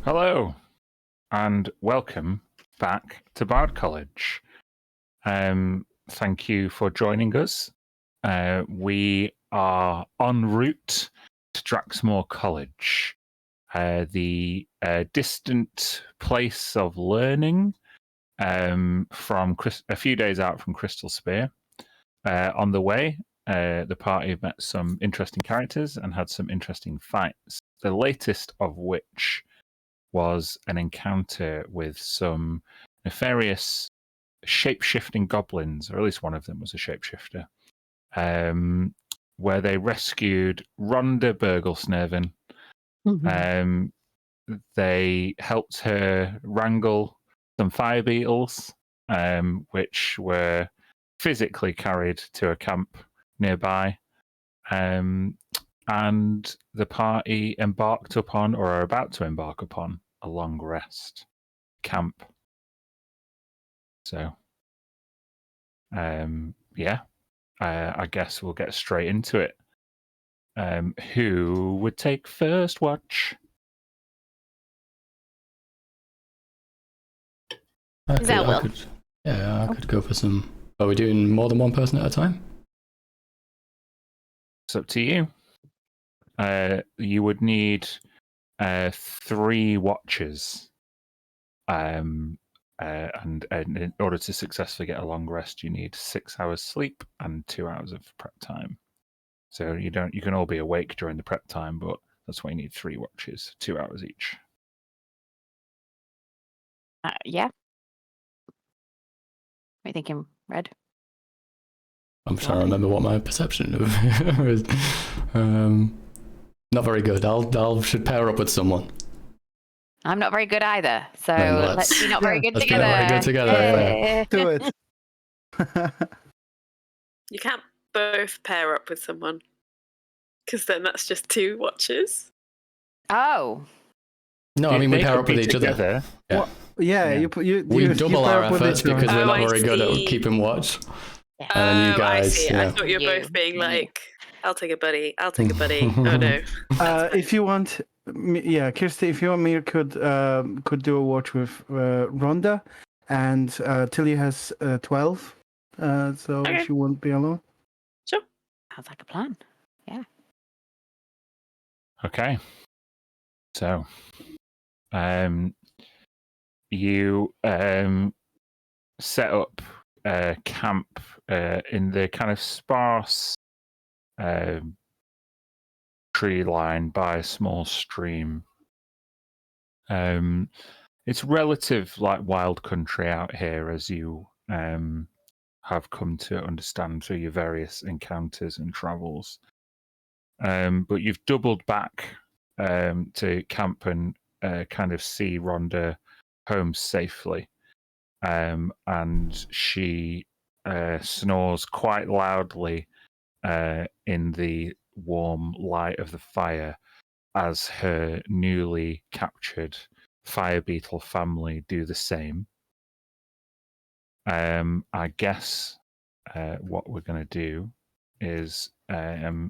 Hello, and welcome back to Bard College. Thank you for joining us. We are en route to Draxmore College, the distant place of learning from a few days out from Crystal Spear. On the way, the party met some interesting characters and had some interesting fights, the latest of which was an encounter with some nefarious shape-shifting goblins, or at least one of them was a shapeshifter, where they rescued Rhonda Burglesnerven. They helped her wrangle some fire beetles, which were physically carried to a camp nearby. And the party embarked upon, or are about to embark upon, a long rest camp. So, I guess we'll get straight into it. Who would take first watch? I could go for some. Are we doing more than one person at a time? It's up to you. You would need 3 watches. And in order to successfully get a long rest, you need 6 hours sleep and 2 hours of prep time. So you can all be awake during the prep time, but that's why you need 3 watches, 2 hours each. Yeah. What are you thinking, Red? I'm trying to remember what my perception of is. Not very good. I'll should pair up with someone. I'm not very good either, so let's be not very good let's together. Be not very good together. Do it. You can't both pair up with someone, because then that's just 2 watches. Oh. No, I mean we pair up with each other. Yeah. Well, yeah. We double our efforts because we're not very good at keeping watch. Yeah. And then you guys. I see. Yeah. I thought you were both being like, "I'll take a buddy. I'll take a buddy." Oh no. If you want, Kirsty, if you want, Mir could do a watch with Rhonda, and Tilly has 12, so she won't be alone. Sure. Sounds like a plan. Yeah. Okay. So, you set up camp in the kind of sparse tree line by a small stream. It's relative like wild country out here, as you have come to understand through your various encounters and travels. But you've doubled back to camp and kind of see Rhonda home safely. And she snores quite loudly in the warm light of the fire as her newly captured fire beetle family do the same. I guess what we're going to do is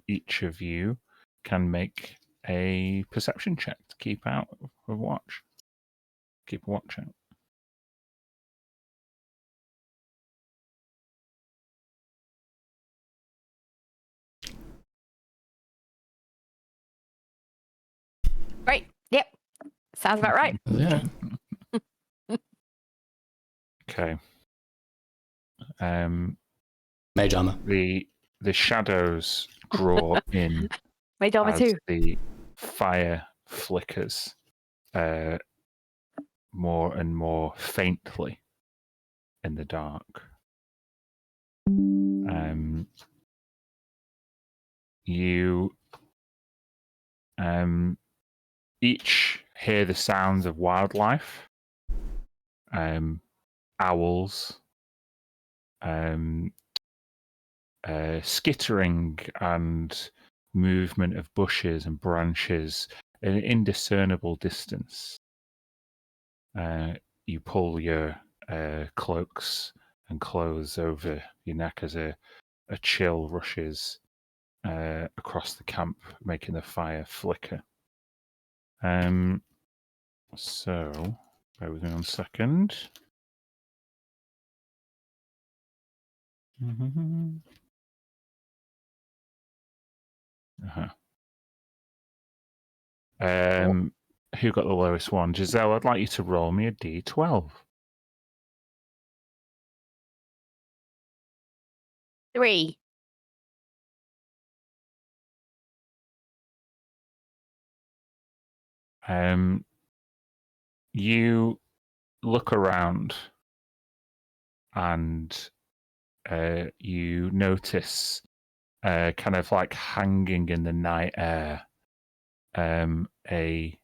each of you can make a perception check to keep out of watch. Keep a watch out. Right. Yep. Sounds about right. Yeah. Okay. Mage armor. The shadows draw in Mage armor as too. the fire flickers more and more faintly in the dark. You each hear the sounds of wildlife, owls, skittering and movement of bushes and branches at an indiscernible distance. You pull your cloaks and clothes over your neck as a chill rushes across the camp, making the fire flicker. So, bear with me 1 second. Uh-huh. Who got the lowest one? Giselle, I'd like you to roll me a d12. 3. You look around and you notice kind of like hanging in the night air a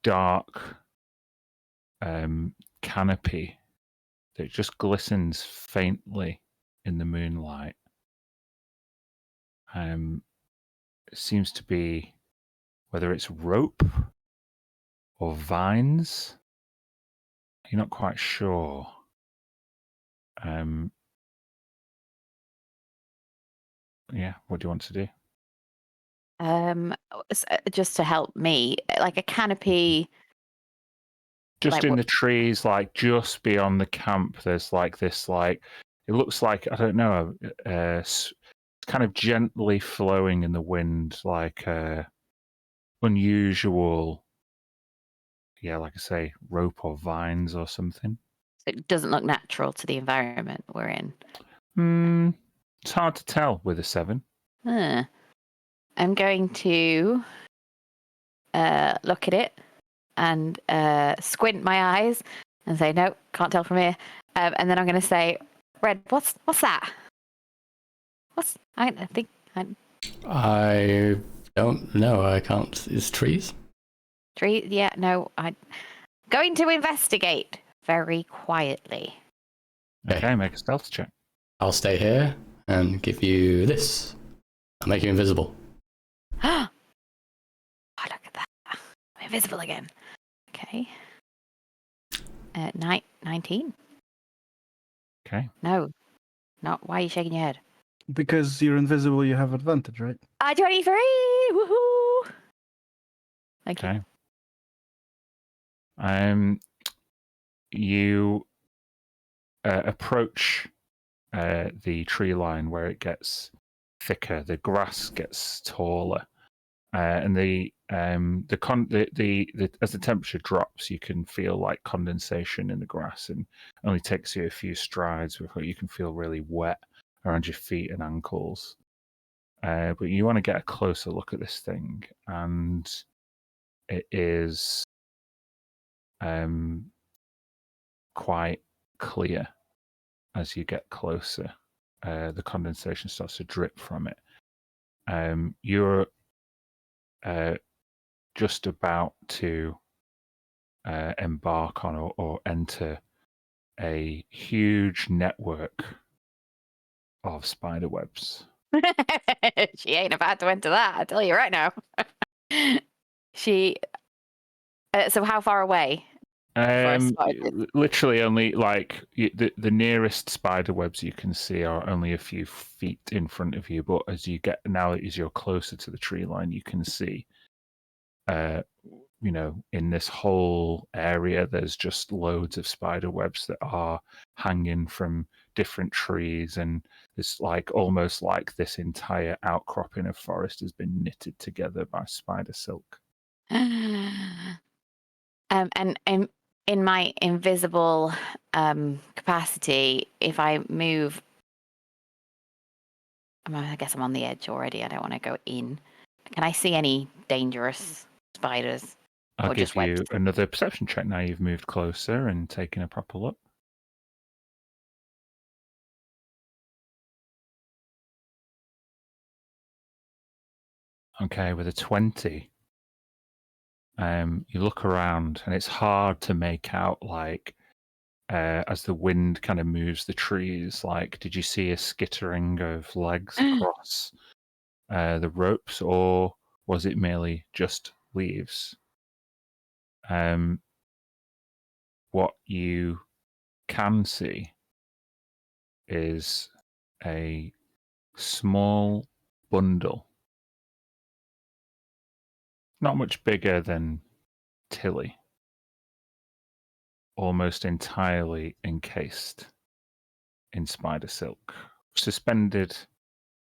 dark canopy that just glistens faintly in the moonlight. It seems to be whether it's rope or vines. You're not quite sure. Yeah, what do you want to do? Just to help me, like a canopy. Just Like in what? the trees, like just beyond the camp, there's like this, like it looks like, I don't know, it's kind of gently flowing in the wind, like unusual, yeah, like I say, rope or vines or something. It doesn't look natural to the environment we're in. It's hard to tell with a 7. I'm going to look at it and squint my eyes and say, no, can't tell from here. And then I'm going to say, Red, what's that? I don't know. I can't. Is trees? Tree? Yeah, no. I'm going to investigate very quietly. Okay, make a stealth check. I'll stay here and give you this. I'll make you invisible. Oh, look at that. I'm invisible again. Okay. 19. Okay. No. Not. Why are you shaking your head? Because you're invisible, you have advantage, right? 23! Woohoo! Thank you. You approach the tree line where it gets thicker, the grass gets taller, and as the temperature drops, you can feel like condensation in the grass, and it only takes you a few strides before you can feel really wet around your feet and ankles. But you want to get a closer look at this thing, and it is quite clear as you get closer. The condensation starts to drip from it. You're just about to embark on or enter a huge network of spider webs. She ain't about to enter that, I tell you right now. So how far away? Literally only like the nearest spider webs you can see are only a few feet in front of you, but as you're closer to the tree line, you can see in this whole area there's just loads of spider webs that are hanging from different trees, and it's like almost like this entire outcropping of forest has been knitted together by spider silk. And in my invisible capacity, if I move, I guess I'm on the edge already. I don't want to go in. Can I see any dangerous spiders? I'll give you webs? another perception check now you've moved closer and taken a proper look. Okay, with a 20, you look around and it's hard to make out, like, as the wind kind of moves the trees, like, did you see a skittering of legs across the ropes, or was it merely just leaves? What you can see is a small bundle, not much bigger than Tilly, almost entirely encased in spider silk, suspended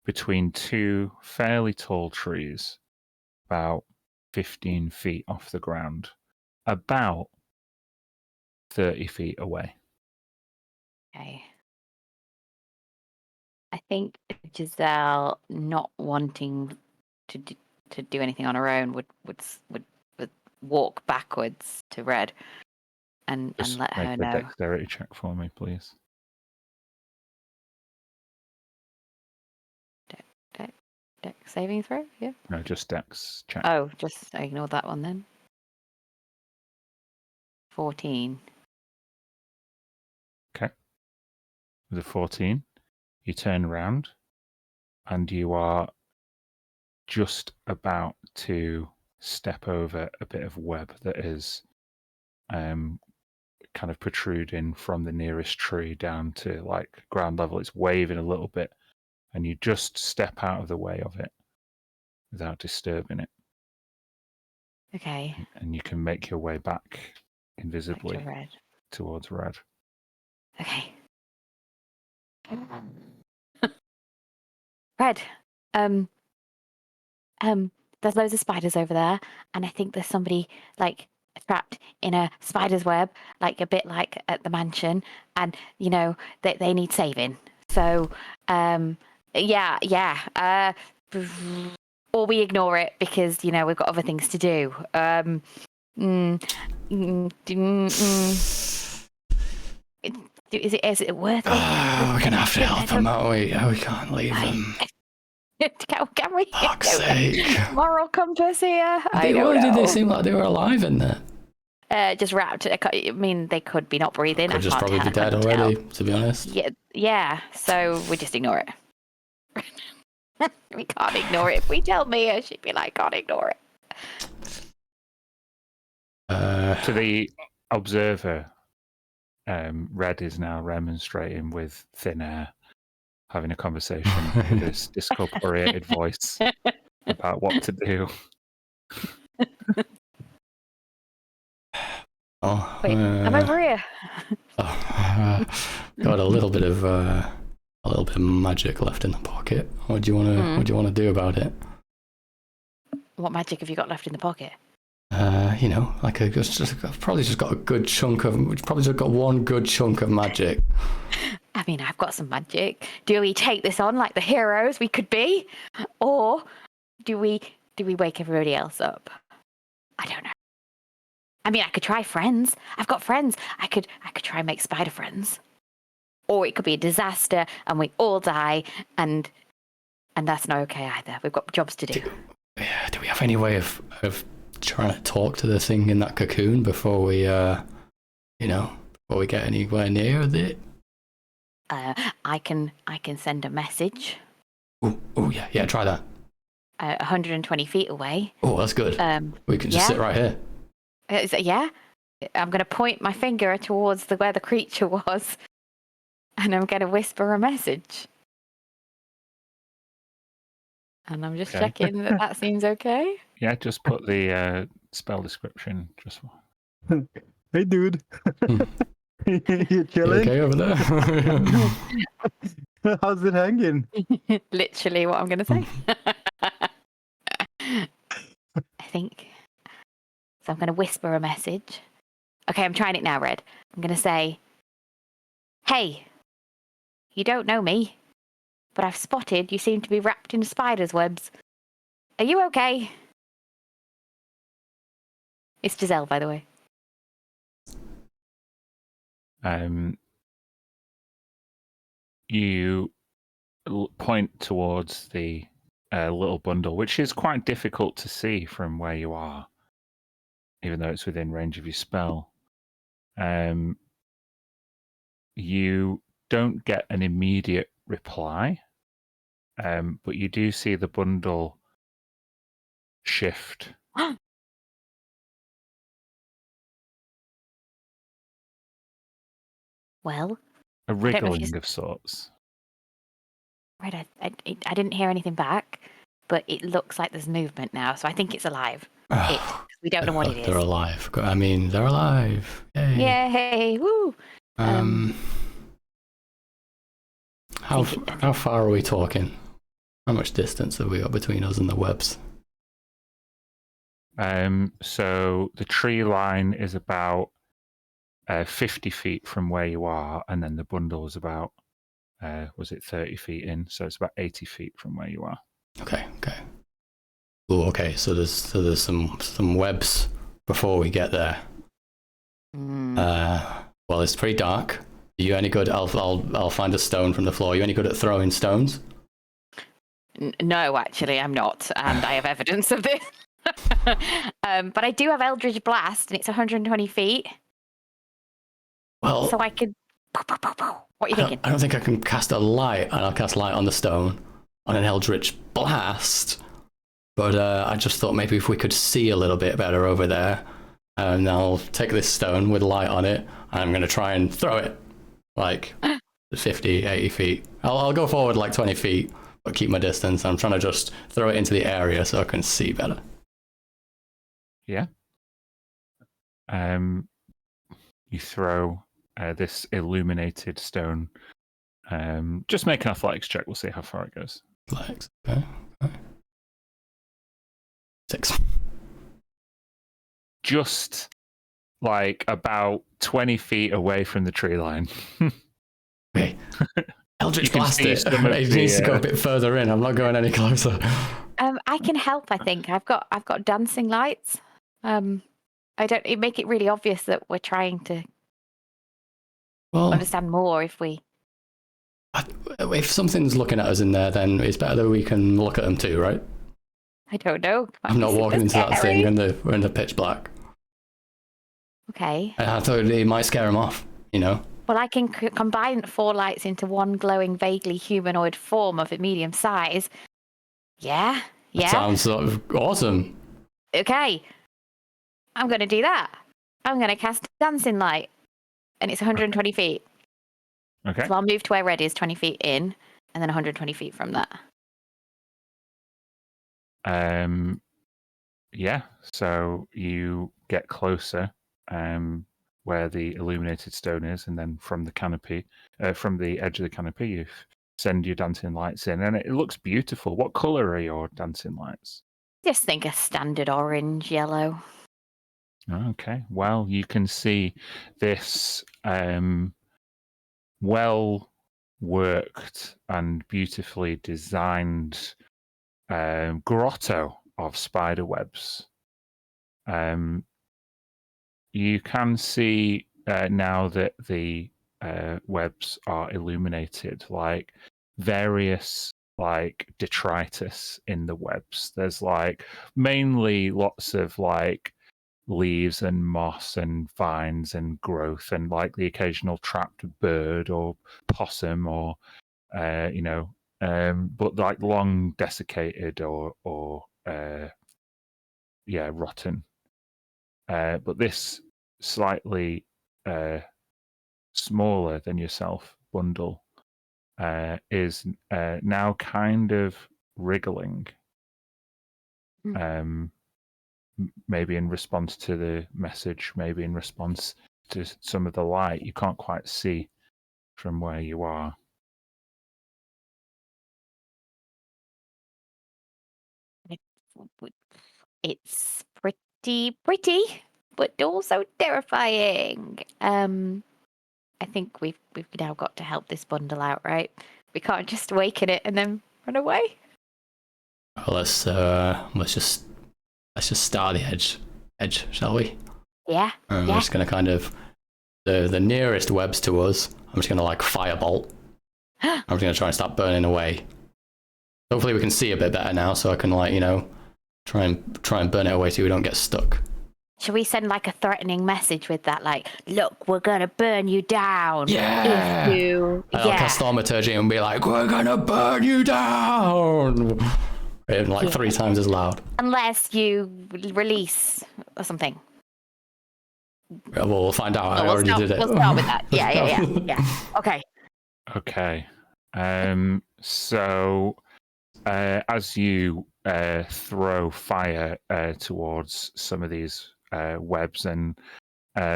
between two fairly tall trees, about 15 feet off the ground, about 30 feet away. Okay. I think Giselle, not wanting to do anything on her own, would walk backwards to Red and Just let make her a know. dexterity check for me, please. Dex saving throw? Yeah. No, just dex check. Oh, just ignore that one then. 14. Okay. With a 14, you turn around and you are just about to step over a bit of web that is kind of protruding from the nearest tree down to like ground level. It's waving a little bit, and you just step out of the way of it without disturbing it. Okay. And you can make your way back Back invisibly to Red. towards Red. Okay. Red. There's loads of spiders over there, and I think there's somebody like trapped in a spider's web, like a bit like at the mansion, and you know they need saving. So, yeah. Or we ignore it because you know we've got other things to do. Is it worth it? We're gonna have to help them, aren't we? Oh, we can't leave them. Can we? Fuck's sake. Tomorrow come to us here. I don't Did know. they seem like they were alive in there? Just wrapped. I mean, they could be not breathing. Could I just can't probably be tell, I dead couldn't already, tell. to be honest. Yeah. So we just ignore it. We can't ignore it. If we tell Mia, she'd be like, "Can't ignore it." To the observer, Red is now remonstrating with thin air, having a conversation with this discorporeated voice about what to do. Oh, Wait, I'm over here. Got a little bit of magic left in the pocket. What do you want to do about it? What magic have you got left in the pocket? You know, like I've probably just got a good chunk of. We've probably just got one good chunk of magic. I mean, I've got some magic. Do we take this on like the heroes we could be, or do we wake everybody else up? I don't know. I mean, I could try friends. I've got friends. I could try and make spider friends, or it could be a disaster and we all die, and that's not okay either. We've got jobs to do. Do we have any way of trying to talk to the thing in that cocoon before we, before we get anywhere near it? I can send a message. Oh yeah, try that. 120 feet away. Oh, that's good. We can just sit right here. Yeah? I'm going to point my finger towards where the creature was, and I'm going to whisper a message. And I'm just checking that seems okay. Yeah, just put the spell description. Just. Hey, dude. You You chilling? okay over there? How's it hanging? Literally what I'm going to say. I think. So I'm going to whisper a message. Okay, I'm trying it now, Red. I'm going to say, "Hey, you don't know me, but I've spotted you seem to be wrapped in spider's webs. Are you okay?" It's Giselle, by the way. You point towards the little bundle, which is quite difficult to see from where you are, even though it's within range of your spell. You don't get an immediate reply, but you do see the bundle shift. Well, A wriggling of sorts. Red, I didn't hear anything back, but it looks like there's movement now, so I think it's alive. Oh, We don't know what it They're is. alive. I mean, they're alive. Yay. Yay! Woo! How far are we talking? How much distance have we got between us and the webs? So the tree line is about 50 feet from where you are, and then the bundle is about, was it 30 feet in? So it's about 80 feet from where you are. Okay. Oh, okay. So there's some webs before we get there. Well, it's pretty dark. Are you any good? I'll find a stone from the floor. Are you any good at throwing stones? No, actually, I'm not, and I have evidence of this. But I do have Eldritch Blast, and it's 120 feet. Well, So I could. What are you thinking? I don't think I can cast a light, and I'll cast light on the stone on an Eldritch Blast. But I just thought maybe if we could see a little bit better over there, and I'll take this stone with light on it, and I'm going to try and throw it like 50, 80 feet. I'll go forward like 20 feet, but keep my distance. I'm trying to just throw it into the area so I can see better. Yeah. You throw this illuminated stone. Just make an athletics check. We'll see how far it goes. Athletics. Okay. 6. Just like about 20 feet away from the tree line. Okay. Eldritch You can Blast see it. some of It the, needs to go a bit further in. I'm not going any closer. I can help. I think I've got dancing lights. It make it really obvious that we're trying to Well, understand more if we. if something's looking at us in there, then it's better that we can look at them too, right? I don't know. I'm not walking into that thing and we're in the pitch black. Okay. I thought it might scare them off, you know? Well, I can combine 4 lights into one glowing, vaguely humanoid form of a medium size. Yeah. That sounds sort of awesome. Okay. I'm going to do that. I'm going to cast Dancing Light, and it's 120 feet. Okay. So I'll move to where red is 20 feet in, and then 120 feet from that. Yeah. So you get closer, where the illuminated stone is, and then from the canopy, from the edge of the canopy, you send your dancing lights in, and it looks beautiful. What color are your dancing lights? Just think a standard orange, yellow. Okay. Well, you can see this well worked and beautifully designed grotto of spider webs. You can see now that the webs are illuminated, like various like detritus in the webs. There's like mainly lots of like leaves and moss and vines and growth and like the occasional trapped bird or possum or but like long desiccated or rotten. But this slightly smaller than yourself bundle is now kind of wriggling. Maybe in response to the message, maybe in response to some of the light. You can't quite see from where you are. It's pretty, but also terrifying. I think we've now got to help this bundle out, right? We can't just awaken it and then run away. Well, let's just start the edge, shall we? Yeah. We're just gonna kind of the nearest webs to us. I'm just gonna like firebolt. I'm just gonna try and start burning away. Hopefully we can see a bit better now, so I can like try and burn it away so we don't get stuck. Should we send like a threatening message with that, like, look, we're gonna burn you down. Yeah. If you... I'll cast thaumaturgy and be like, we're gonna burn you down. And like 3 times as loud. Unless you release or something. We'll find out. I already did it. We'll start with that. Yeah. Okay. Okay. So as you throw fire towards some of these webs and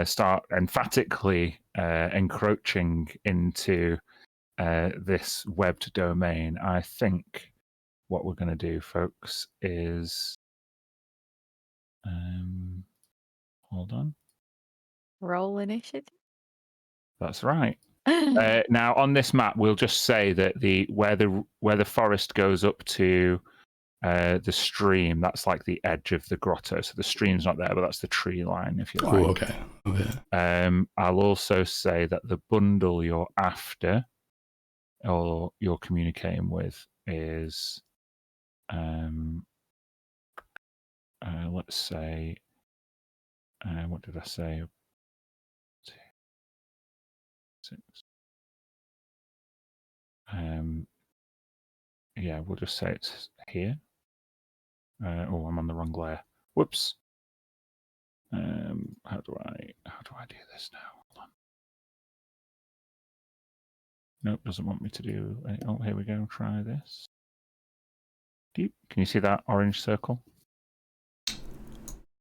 start emphatically encroaching into this webbed domain. I think what we're going to do, folks, is hold on. Roll initiative. That's right. Now on this map, we'll just say that where the forest goes up to the stream, that's like the edge of the grotto. So the stream's not there, but that's the tree line, if you like. Oh, okay. I'll also say that the bundle you're after or you're communicating with is, let's say, what did I say? 6. Yeah, we'll just say it's here. Oh, I'm on the wrong layer. Whoops. How do I do this now? Hold on. Nope, doesn't want me to do. Oh, here we go. Try this. Deep. Can you see that orange circle?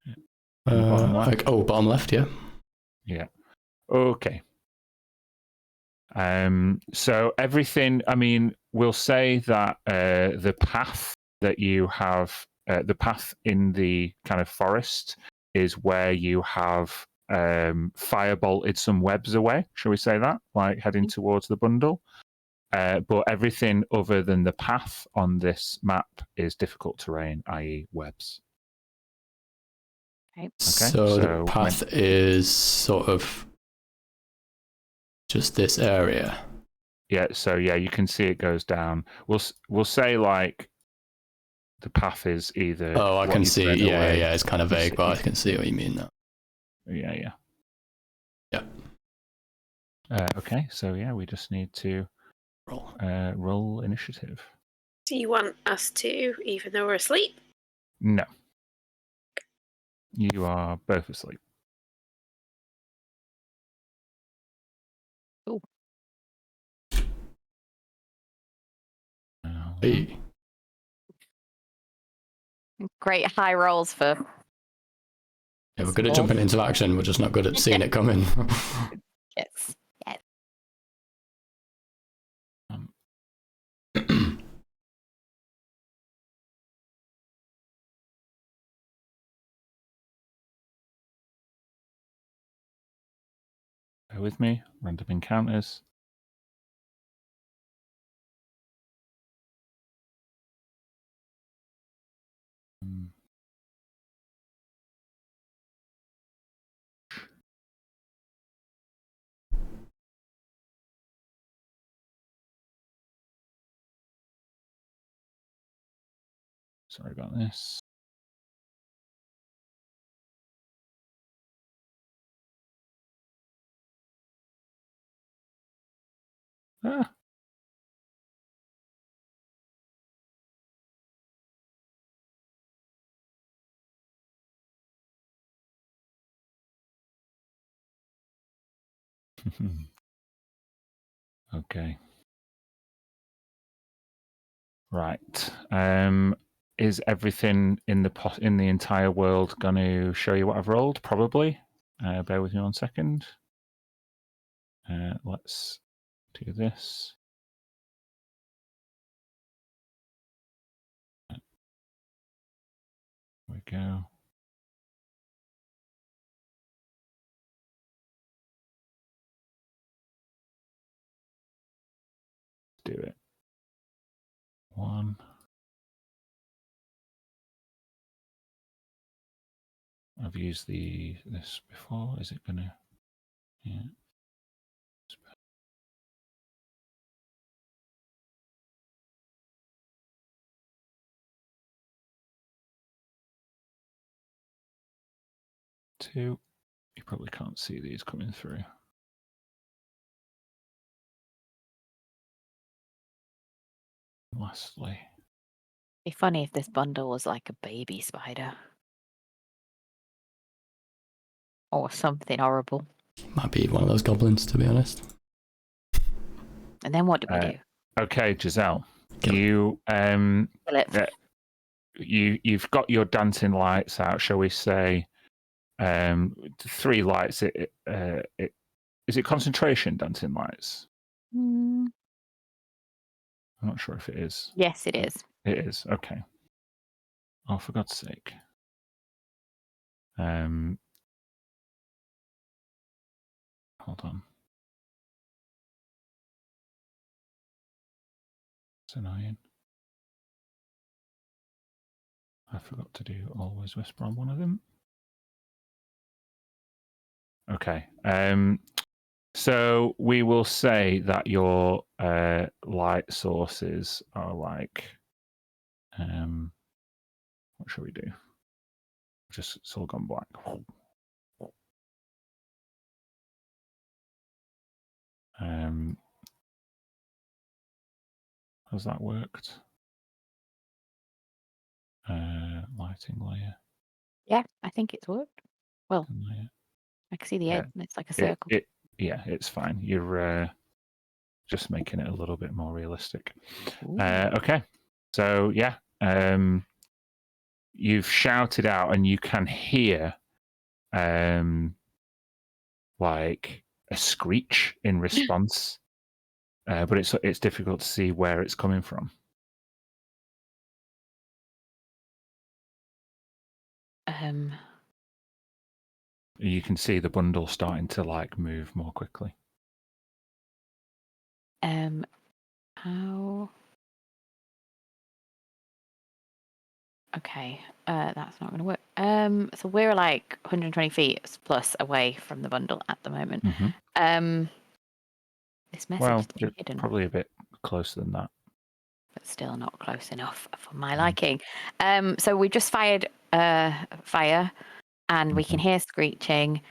Yeah. Bottom left. Bottom left, yeah. Yeah. Okay. So everything. I mean, we'll say that the path that you have, the path in the kind of forest, is where you have firebolted some webs away. Shall we say that? Like heading towards the bundle. But everything other than the path on this map is difficult terrain, i.e. webs. Okay. So the path is sort of just this area. Yeah, so yeah, you can see it goes down. We'll say like the path is either. Oh, I can see. Yeah. It's kind of vague, but I can see what you mean now. Yeah. Yeah. Okay, so yeah, we just need to roll initiative. Do you want us to, even though we're asleep? No. You are both asleep. Ooh. Hey. Great high rolls for. Yeah, we're good at jumping into action. We're just not good at seeing it coming. Yes. Bear with me. Random encounters. Sorry about this. Ah. Okay. Right. Is everything in the entire world going to show you what I've rolled? Probably. Bear with me 1 second. Let's do this. There we go. Do it. 1. I've used this before. Is it gonna? Yeah. 2. You probably can't see these coming through. Lastly. It'd be funny if this bundle was like a baby spider. Or something horrible. Might be one of those goblins, to be honest. And then what do we do? Okay, Giselle. Kill you Kill it. you've got your dancing lights out, shall we say? 3 lights. Is it concentration dancing lights? Mm, I'm not sure if it is. yes, it is. It is. Okay. Oh, for God's sake. Hold on. It's annoying. I forgot to do always whisper on one of them. Okay. So we will say that your light sources are like, what should we do? Just it's all gone black. Has that worked? Lighting layer. Yeah, I think it's worked. Well, Layer. I can see the Yeah. edge, and it's like a circle. Yeah, it's fine. You're just making it a little bit more realistic. Ooh. Okay. So yeah, you've shouted out, and you can hear like a screech in response, but it's difficult to see where it's coming from. You can see the bundle starting to like move more quickly. How? Okay, that's not going to work. So we're like 120 feet plus away from the bundle at the moment. Mm-hmm. This message Well, is you're hidden, probably a bit closer than that. but still not close enough for my liking. So we just fired fire, and we can hear screeching.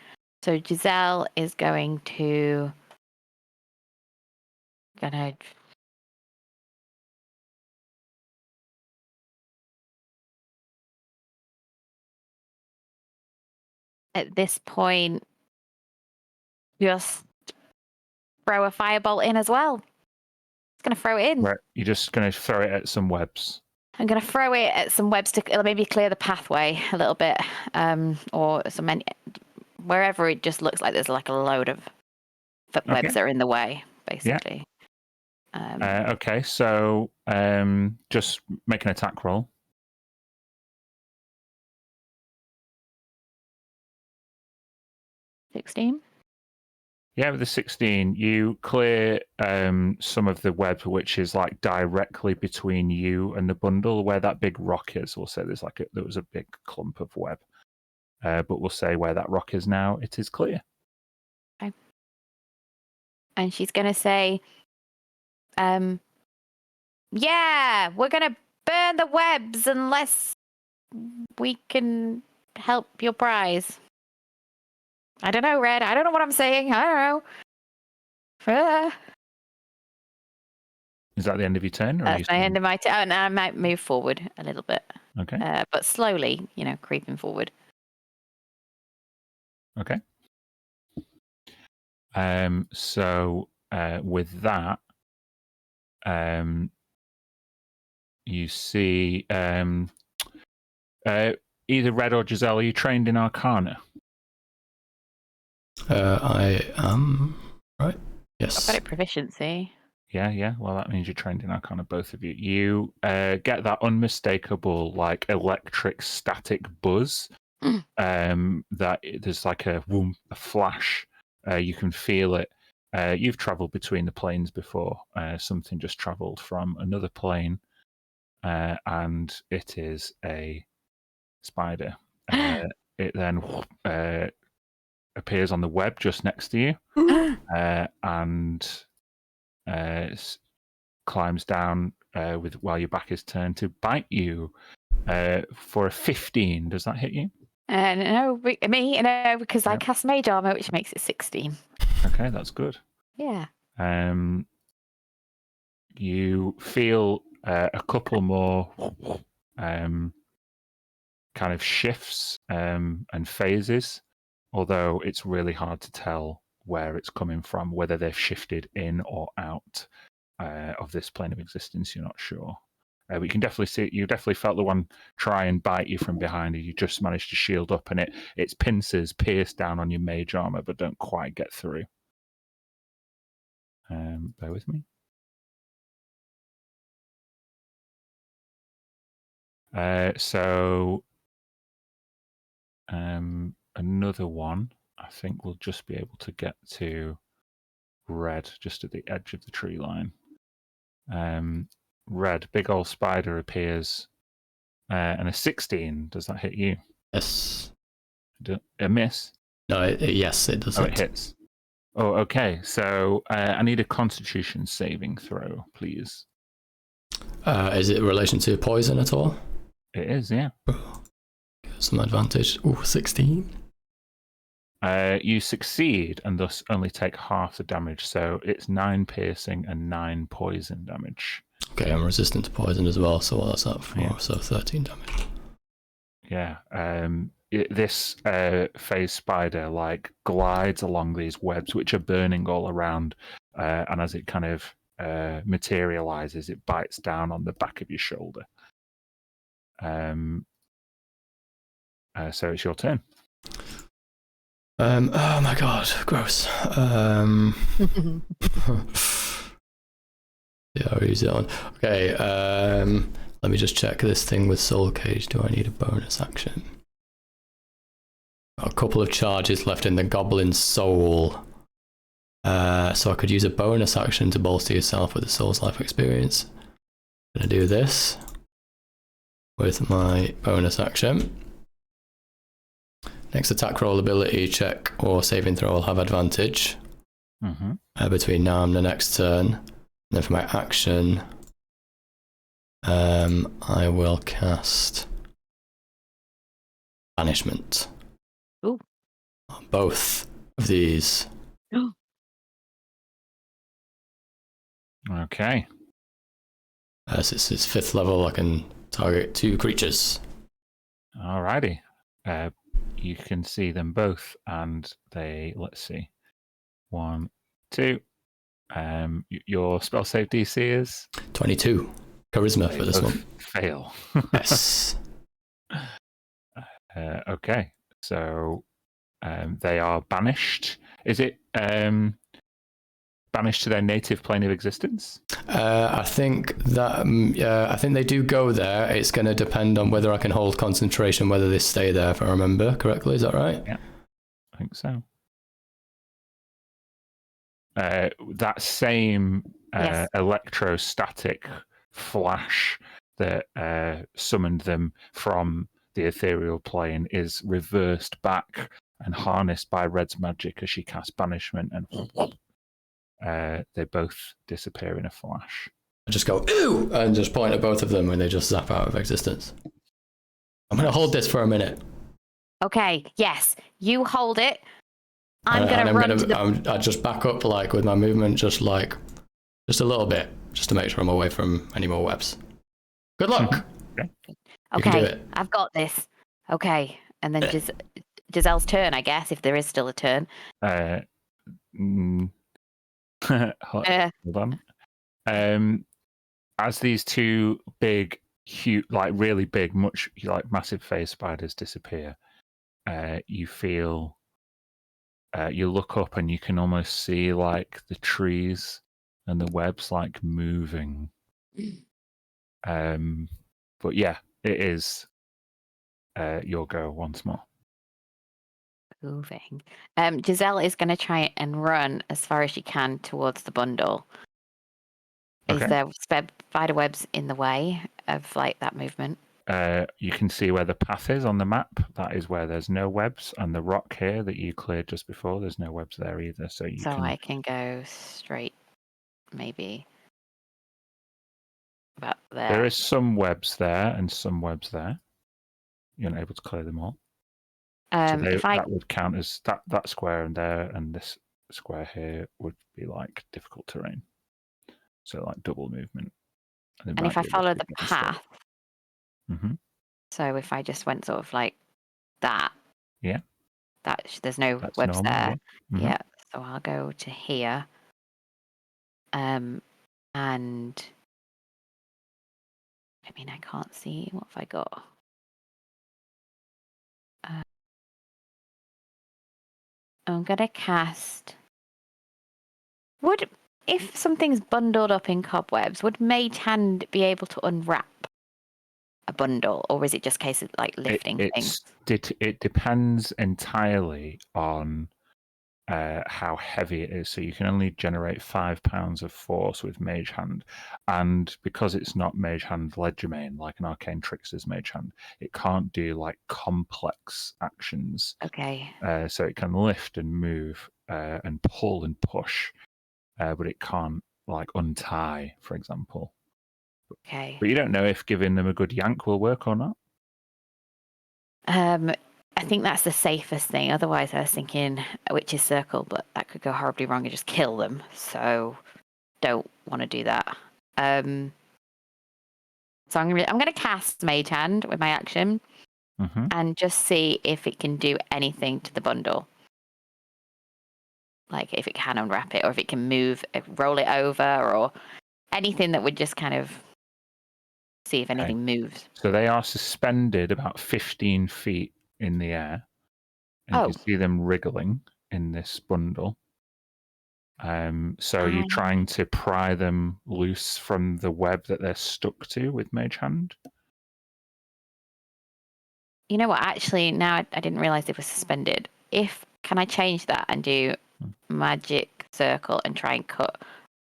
So Giselle is gonna at this point just throw a firebolt in as well. It's gonna throw it in. Right, you're just going to throw it at some webs. I'm going to throw it at some webs to maybe clear the pathway a little bit, or wherever it just looks like there's like a load of webs that are in the way, basically. Yeah. Okay, so just make an attack roll. 16. Yeah, with the 16, you clear some of the web, which is like directly between you and the bundle, where that big rock is. We'll say there was a big clump of web, but we'll say where that rock is now, it is clear. Okay. And she's going to say, yeah, we're going to burn the webs unless we can help your prize. I don't know, Red. I don't know what I'm saying. I don't know. Is that the end of your turn? Or That's my end of my turn. And I might move forward a little bit. Okay. But slowly, creeping forward. Okay. So with that, you see either Red or Giselle, are you trained in Arcana? I am, right? Yes. I've got it proficiency. Yeah. Well, that means you're trained in Arcana, both of you. You get that unmistakable, like, electric static buzz. That there's like a whoom, a flash. You can feel it. You've travelled between the planes before. Something just travelled from another plane, and it is a spider. It then appears on the web just next to you, and climbs down while your back is turned to bite you for a 15. Does that hit you? No, because I Yep. cast Mage Armor, which makes it 16. Okay, that's good. Yeah. You feel a couple more kind of shifts and phases, although it's really hard to tell where it's coming from, whether they've shifted in or out of this plane of existence. You're not sure. But you can definitely see, you definitely felt the one try and bite you from behind, and you just managed to shield up, and its pincers pierce down on your mage armor, but don't quite get through. Bear with me. So another one, I think we'll just be able to get to Red, just at the edge of the tree line. Red, big old spider appears, and a 16. Does that hit you? Yes. A miss? No, yes, it does. Oh, it hits. Oh, okay. So I need a Constitution saving throw, please. Is it in relation to poison at all? It is, yeah. Some advantage. Ooh, 16. You succeed and thus only take half the damage. So it's 9 piercing and 9 poison damage. Okay, I'm resistant to poison as well. So what's that for? Yeah. So 13 damage. Yeah. This phase spider like glides along these webs, which are burning all around, and as it kind of materializes, it bites down on the back of your shoulder. So it's your turn. Oh my god, gross. Yeah, easy on. Okay, let me just check this thing with Soul Cage. Do I need a bonus action? Got a couple of charges left in the Goblin Soul. So I could use a bonus action to bolster yourself with a Soul's Life experience. I'm gonna do this with my bonus action. Next attack roll, ability check or saving throw will have advantage between now and the next turn. And then for my action, I will cast Banishment. Ooh. On both of these. Okay. As this is 5th level, I can target 2 creatures. Alrighty. You can see them both, and they, let's see, 1, 2. Your spell save DC is 22 charisma for this one. Fail. Yes. Okay, so they are banished. Is it banished to their native plane of existence? I think that I think they do go there. It's going to depend on whether I can hold concentration, whether they stay there, if I remember correctly. Is that right? Yeah, I think so. That same Yes. electrostatic flash that summoned them from the ethereal plane is reversed back and harnessed by Red's magic as she casts banishment, and they both disappear in a flash. I just go, ooh, and just point at both of them and they just zap out of existence. I'm going to hold this for a minute. Okay, yes. You hold it. I'm going to run to the... I just back up like with my movement, just a little bit, just to make sure I'm away from any more webs. Good luck. Okay, I've got this. Okay, and then Giselle's turn, I guess, if there is still a turn. Hold on. As these two big, huge, like really big, much like massive phase spiders disappear, you feel. You look up and you can almost see like the trees and the webs like moving. But yeah, it is your go once more. Moving. Giselle is going to try and run as far as she can towards the bundle. Okay. Is there spider webs in the way of like that movement? You can see where the path is on the map. That is where there's no webs, and the rock here that you cleared just before, there's no webs there either. So I can go straight, maybe about there. There is some webs there and some webs there. You're not able to clear them all. That would count as that square and there, and this square here would be like difficult terrain. So like double movement. And if I follow the path, so if I just went sort of like that, yeah, there's no that's webs normal, there. Yeah. So I'll go to here, and I mean, I can't see. What have I got? I'm gonna cast. If something's bundled up in cobwebs, would Mage Hand be able to unwrap a bundle, or is it just a case of like lifting things? It depends entirely on how heavy it is. So you can only generate 5 pounds of force with Mage Hand, and because it's not Mage Hand Legerdemain like an Arcane Trickster's Mage Hand, it can't do like complex actions. Okay. So it can lift and move and pull and push, but it can't like untie, for example. Okay. But you don't know if giving them a good yank will work or not. I think that's the safest thing. Otherwise, I was thinking a witch's circle, but that could go horribly wrong and just kill them. So, don't want to do that. So I'm gonna cast Mage Hand with my action, and just see if it can do anything to the bundle. Like if it can unwrap it, or if it can move, roll it over, or anything that would just kind of see if anything moves. So they are suspended about 15 feet in the air, and you can see them wriggling in this bundle. So you're trying to pry them loose from the web that they're stuck to with Mage Hand? You know what? Actually, now I didn't realize it was suspended. Can I change that and do magic circle and try and cut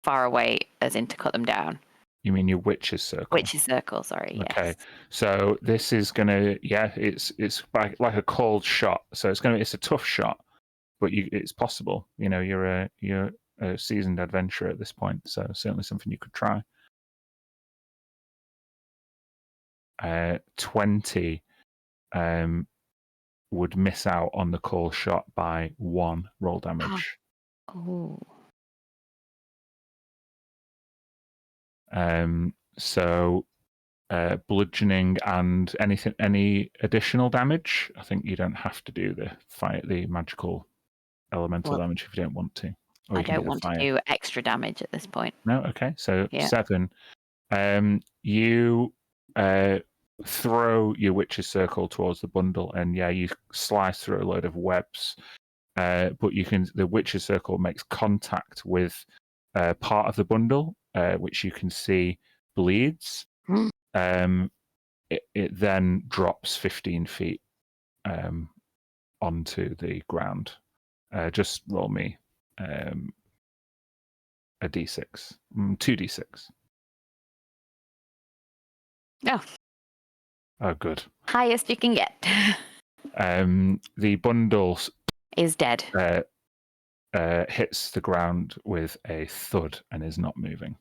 far away, as in to cut them down? You mean your witch's circle? Witch's circle, sorry. Okay, yes. so this is gonna, it's like a cold shot. So it's a tough shot, but it's possible. You know, you're a seasoned adventurer at this point, so certainly something you could try. 20 would miss out on the call shot by 1 roll damage. Oh. So bludgeoning and any additional damage. I think you don't have to do the magical elemental damage if you don't want to. Or I don't want to do extra damage at this point. No, okay. So 7. You throw your witch's circle towards the bundle, and you slice through a load of webs. But the witch's circle makes contact with part of the bundle, which you can see bleeds. It then drops 15 feet onto the ground. Just roll me a d6, 2d6. Oh. Oh, good. Highest you can get. The bundle is dead. Hits the ground with a thud and is not moving.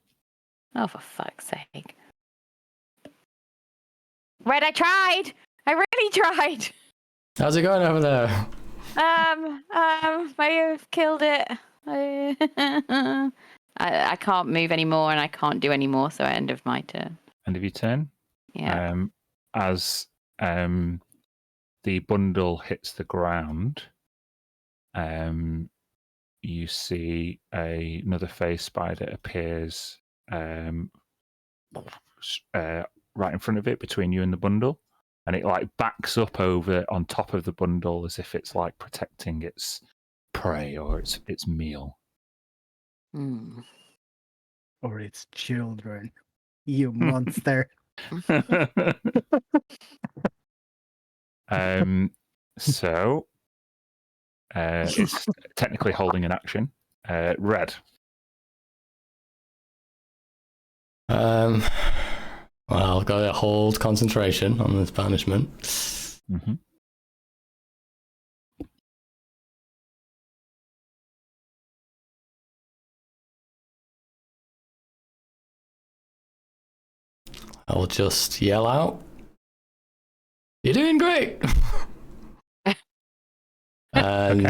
Oh, for fuck's sake. Red, I tried! I really tried! How's it going over there? May have killed it. I can't move anymore and I can't do any more, so end of my turn. End of your turn? Yeah. As the bundle hits the ground, you see another phase spider appears right in front of it, between you and the bundle, and it like backs up over on top of the bundle as if it's like protecting its prey or its meal. Or its children. You monster. So it's technically holding an action. Red. Well, I've got to hold concentration on this banishment. Mm-hmm. I'll just yell out, "You're doing great!" And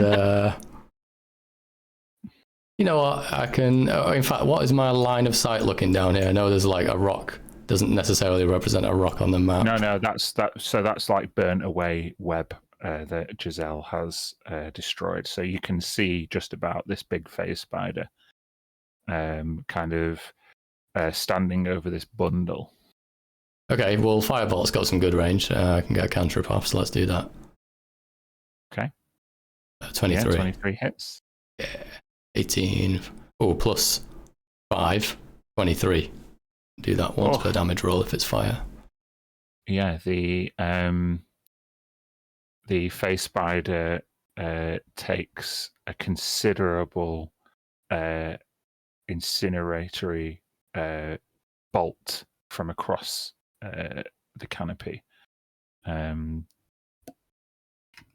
you know what? I can. In fact, what is my line of sight looking down here? I know there's like a rock. Doesn't necessarily represent a rock on the map. No, that's like burnt away web that Giselle has destroyed. So you can see just about this big phase spider, kind of standing over this bundle. Okay, well, Firebolt's got some good range. I can get a cantrip off, so let's do that. Okay. 23. Yeah, 23 hits. Yeah. 18. Oh, plus 5. 23. Do that once per damage roll if it's fire. Yeah, the face spider takes a considerable incineratory bolt from across the canopy, and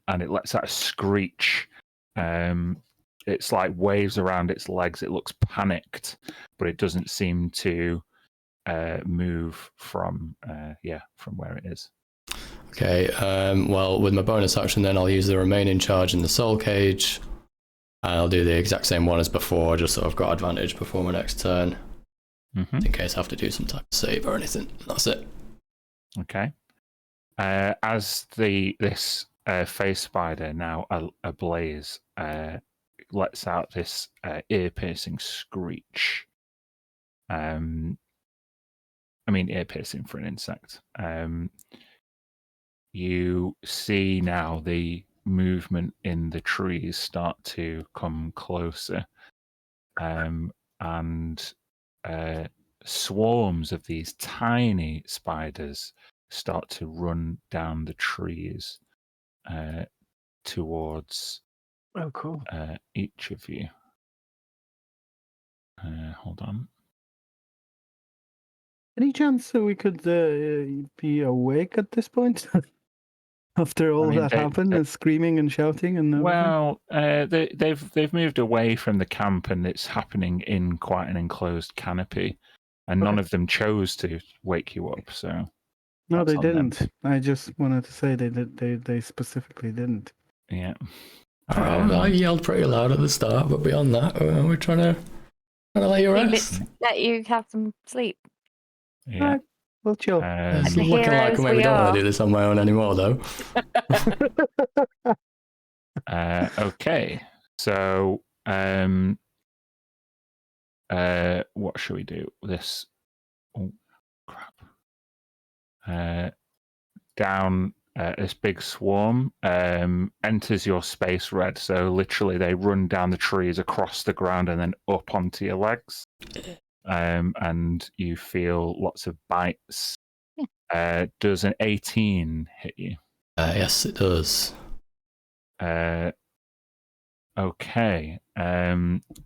it lets out a screech. It's like waves around its legs. It looks panicked, but it doesn't seem to move from where it is. Okay, well, with my bonus action, then I'll use the remaining charge in the soul cage, and I'll do the exact same one as before, just so I've got advantage before my next turn, in case I have to do some type of save or anything. That's it. Okay. As this face spider, now ablaze, lets out this ear-piercing screech. I mean, ear-piercing for an insect. You see now the movement in the trees start to come closer, and swarms of these tiny spiders start to run down the trees towards cool. each of you. Hold on. Any chance that we could be awake at this point? After all that happened, and screaming and shouting and everything? Well, they've moved away from the camp, and it's happening in quite an enclosed canopy, and none of them chose to wake you up. So no, they on them. didn't. I just wanted to say they did. They specifically didn't. Yeah. I yelled pretty loud at the start, but beyond that, we're trying to let you rest. Let you have some sleep. Yeah. Right, we'll chill. It's the looking like heroes maybe we don't want are. to do this on my own anymore, though. Okay. So, what should we do? This. Oh, crap. Down. This big swarm enters your space, Red. So literally, they run down the trees, across the ground, and then up onto your legs. And you feel lots of bites. Does an 18 hit you? Yes, it does. Okay.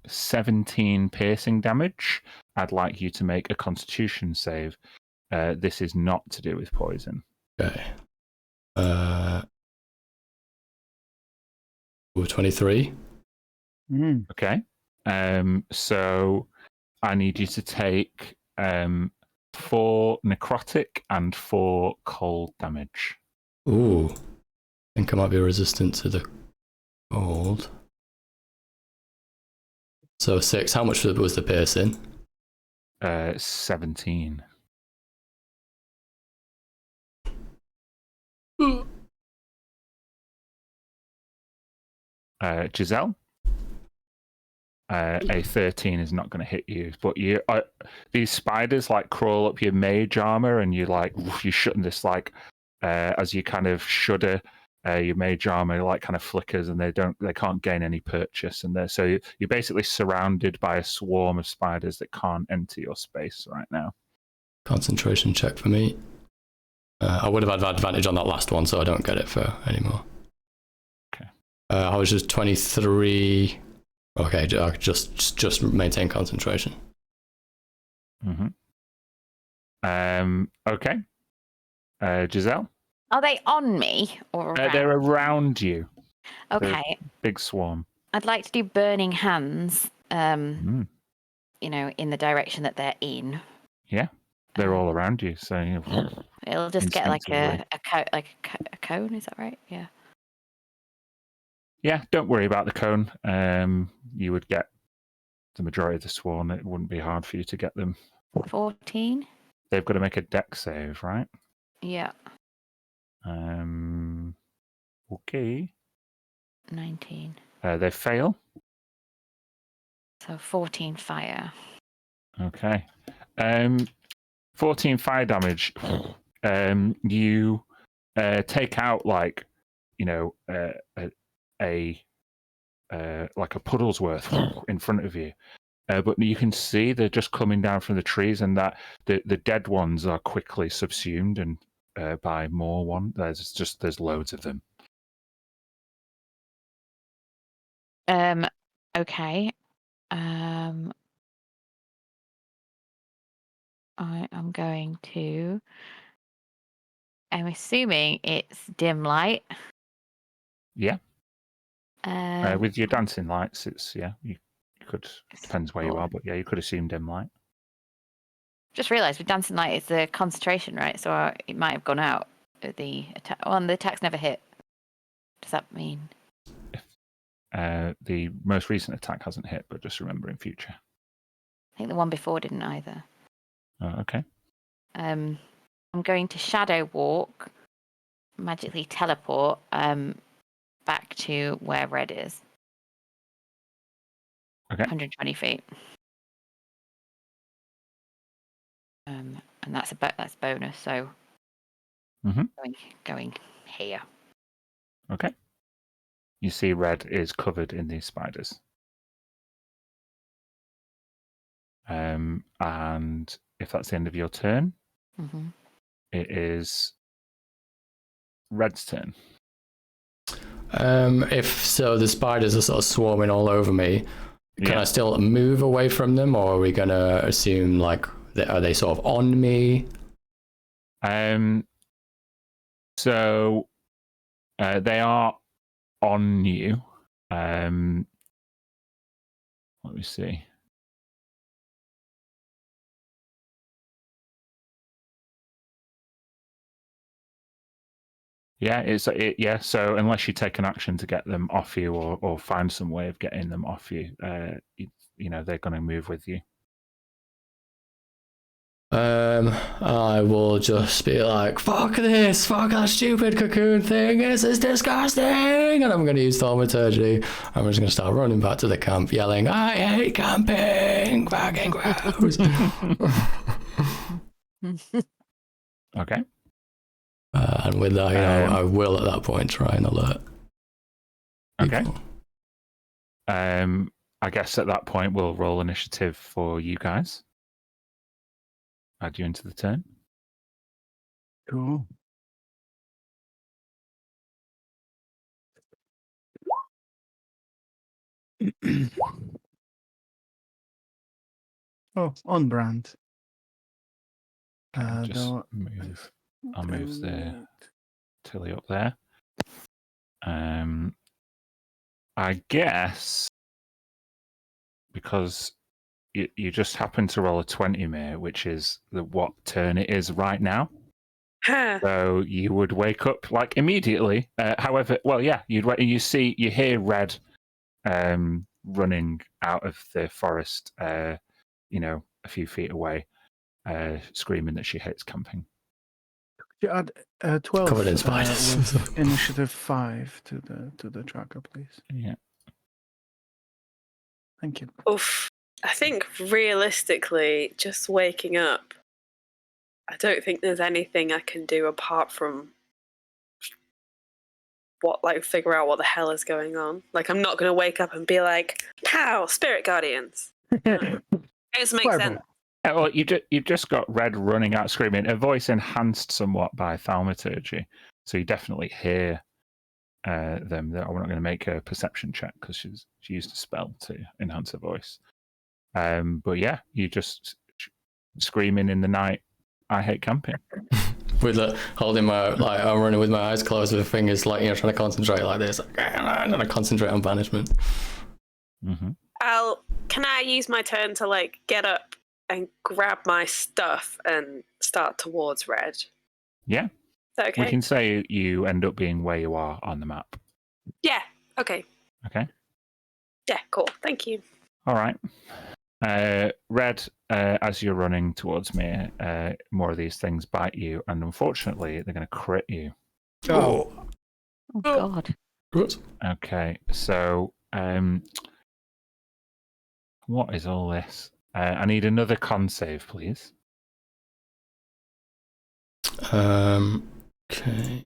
17 piercing damage. I'd like you to make a Constitution save. This is not to do with poison. Okay. 23. Okay. So I need you to take 4 necrotic and 4 cold damage. Ooh. I think I might be resistant to the cold. So 6. How much was the piercing? 17. Giselle? A 13 is not going to hit you, but these spiders like crawl up your mage armor, and you're shutting this as you kind of shudder, your mage armor like kind of flickers, and they can't gain any purchase, and so you're basically surrounded by a swarm of spiders that can't enter your space right now. Concentration check for me. I would have had advantage on that last one, so I don't get it for anymore. Okay. I was just 23. Okay, just maintain concentration. Okay. Giselle? Are they on me or around? They're around you. Okay. Big swarm. I'd like to do burning hands. In the direction that they're in. Yeah, they're all around you, so it'll just get like a cone. Is that right? Yeah. Yeah, don't worry about the cone. You would get the majority of the swarm. It wouldn't be hard for you to get them. 14. They've got to make a dex save, right? Yeah. Okay. 19. They fail. So 14 fire. Okay. 14 fire damage. You take out like a like a puddle's worth in front of you. But you can see they're just coming down from the trees, and that the dead ones are quickly subsumed and by more one. There's loads of them. Okay. I am going to. I'm assuming it's dim light. Yeah. With your dancing lights, it's you could depends where you are, but yeah, you could assume dim light. Just realised with dancing light, it's the concentration, right? So it might have gone out. The attack. Well, the attack's never hit. Does that mean? The most recent attack hasn't hit, but just remember in future. I think the one before didn't either. Okay. I'm going to shadow walk, magically teleport back to where Red is. Okay. 120 feet. And that's bonus, so going here. Okay. You see Red is covered in these spiders. And if that's the end of your turn, it is Red's turn. If so, the spiders are sort of swarming all over me. Can I still move away from them, or are we going to assume like are they sort of on me? So they are on you. Let me see. Yeah, so unless you take an action to get them off you or find some way of getting them off you, they're going to move with you. I will just be like, fuck this, fuck that stupid cocoon thing, this is disgusting, and I'm going to use thaumaturgy. I'm just going to start running back to the camp yelling, I hate camping, fucking gross. Okay. And with that, I will at that point try and alert people. Okay. I guess at that point we'll roll initiative for you guys. Add you into the turn. Cool. Oh, on brand. Okay, I'll move the Tilly up there. I guess because you just happen to roll a 20, Mir, which is what turn it is right now. So you would wake up like immediately. However, you hear Red running out of the forest, a few feet away, screaming that she hates camping. You add 12 Covered in spiders. with initiative 5 to the tracker, please. Yeah. Thank you. Oof. I think realistically, just waking up, I don't think there's anything I can do apart from figure out what the hell is going on. Like, I'm not going to wake up and be like, pow, spirit guardians. It doesn't make sense. Yeah, well, you've just got Red running out screaming, a voice enhanced somewhat by thaumaturgy. So you definitely hear them. We're not going to make a perception check because she used a spell to enhance her voice. But yeah, you just screaming in the night, I hate camping. With holding I'm running with my eyes closed with fingers, trying to concentrate like this. And I concentrate on banishment. Mm-hmm. Can I use my turn to get up and grab my stuff and start towards Red? Yeah. Is that okay? We can say you end up being where you are on the map. Yeah. Okay. Okay. Yeah. Cool. Thank you. All right. Red, as you're running towards me, more of these things bite you, and unfortunately, they're going to crit you. Oh God. Okay, so what is all this? I need another con save, please. Okay.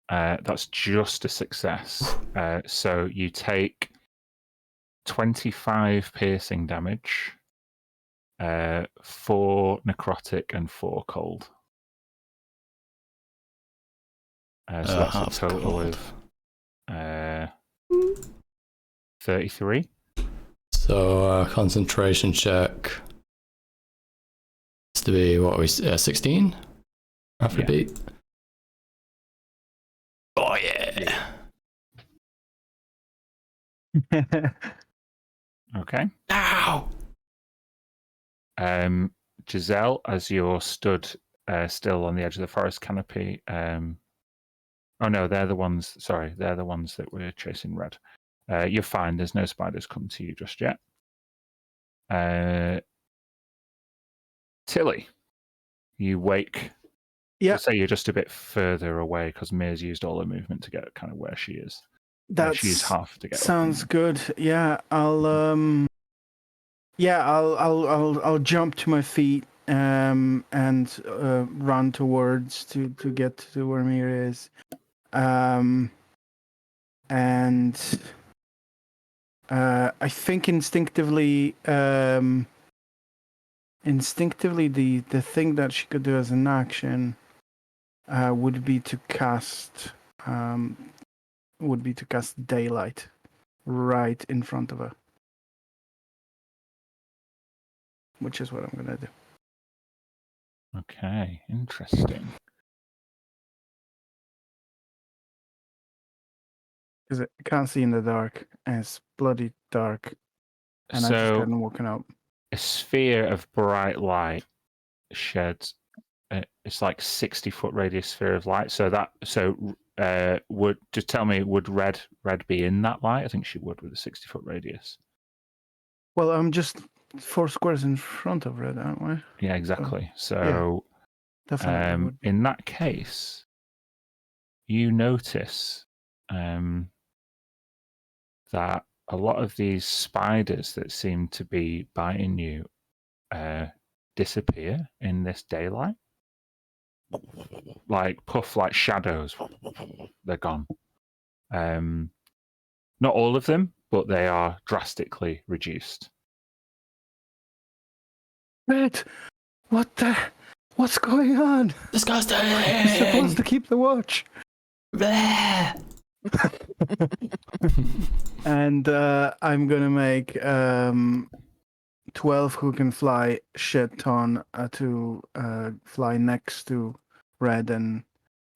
That's just a success. So you take 25 piercing damage, 4 necrotic, and 4 cold. So that's a Half total cold. of 33. So concentration check has to be, what are we, 16 after Yeah. beat? Oh yeah. Okay. Ow! Giselle, as you're stood still on the edge of the forest canopy, oh no, they're the ones. Sorry, they're the ones that were chasing Red. You're fine. There's no spiders come to you just yet. Tilly, you wake. Yeah. Let's say you're just a bit further away because Mir's used all her movement to get kind of where she is. She used half to get. Sounds good. Yeah, I'll jump to my feet and run towards to get to where Mir is. And I think instinctively the thing that she could do as an action would be to cast daylight right in front of her, which is what I'm gonna do. Okay, interesting. Because I can't see in the dark, and it's bloody dark, and I just So hadn't woken up. a sphere of bright light sheds. It's like 60-foot radius sphere of light. Would just tell me, would red be in that light? I think she would with a 60-foot radius. Well, I'm just 4 squares in front of red, aren't I? Yeah, exactly. Definitely would. In that case, you notice that a lot of these spiders that seem to be biting you disappear in this daylight. Like puff like shadows. They're gone. Not all of them, but they are drastically reduced. Red, what's going on? Disgusting! You're supposed to keep the watch. Bleh. And I'm gonna make 12 who can fly shit ton to fly next to red and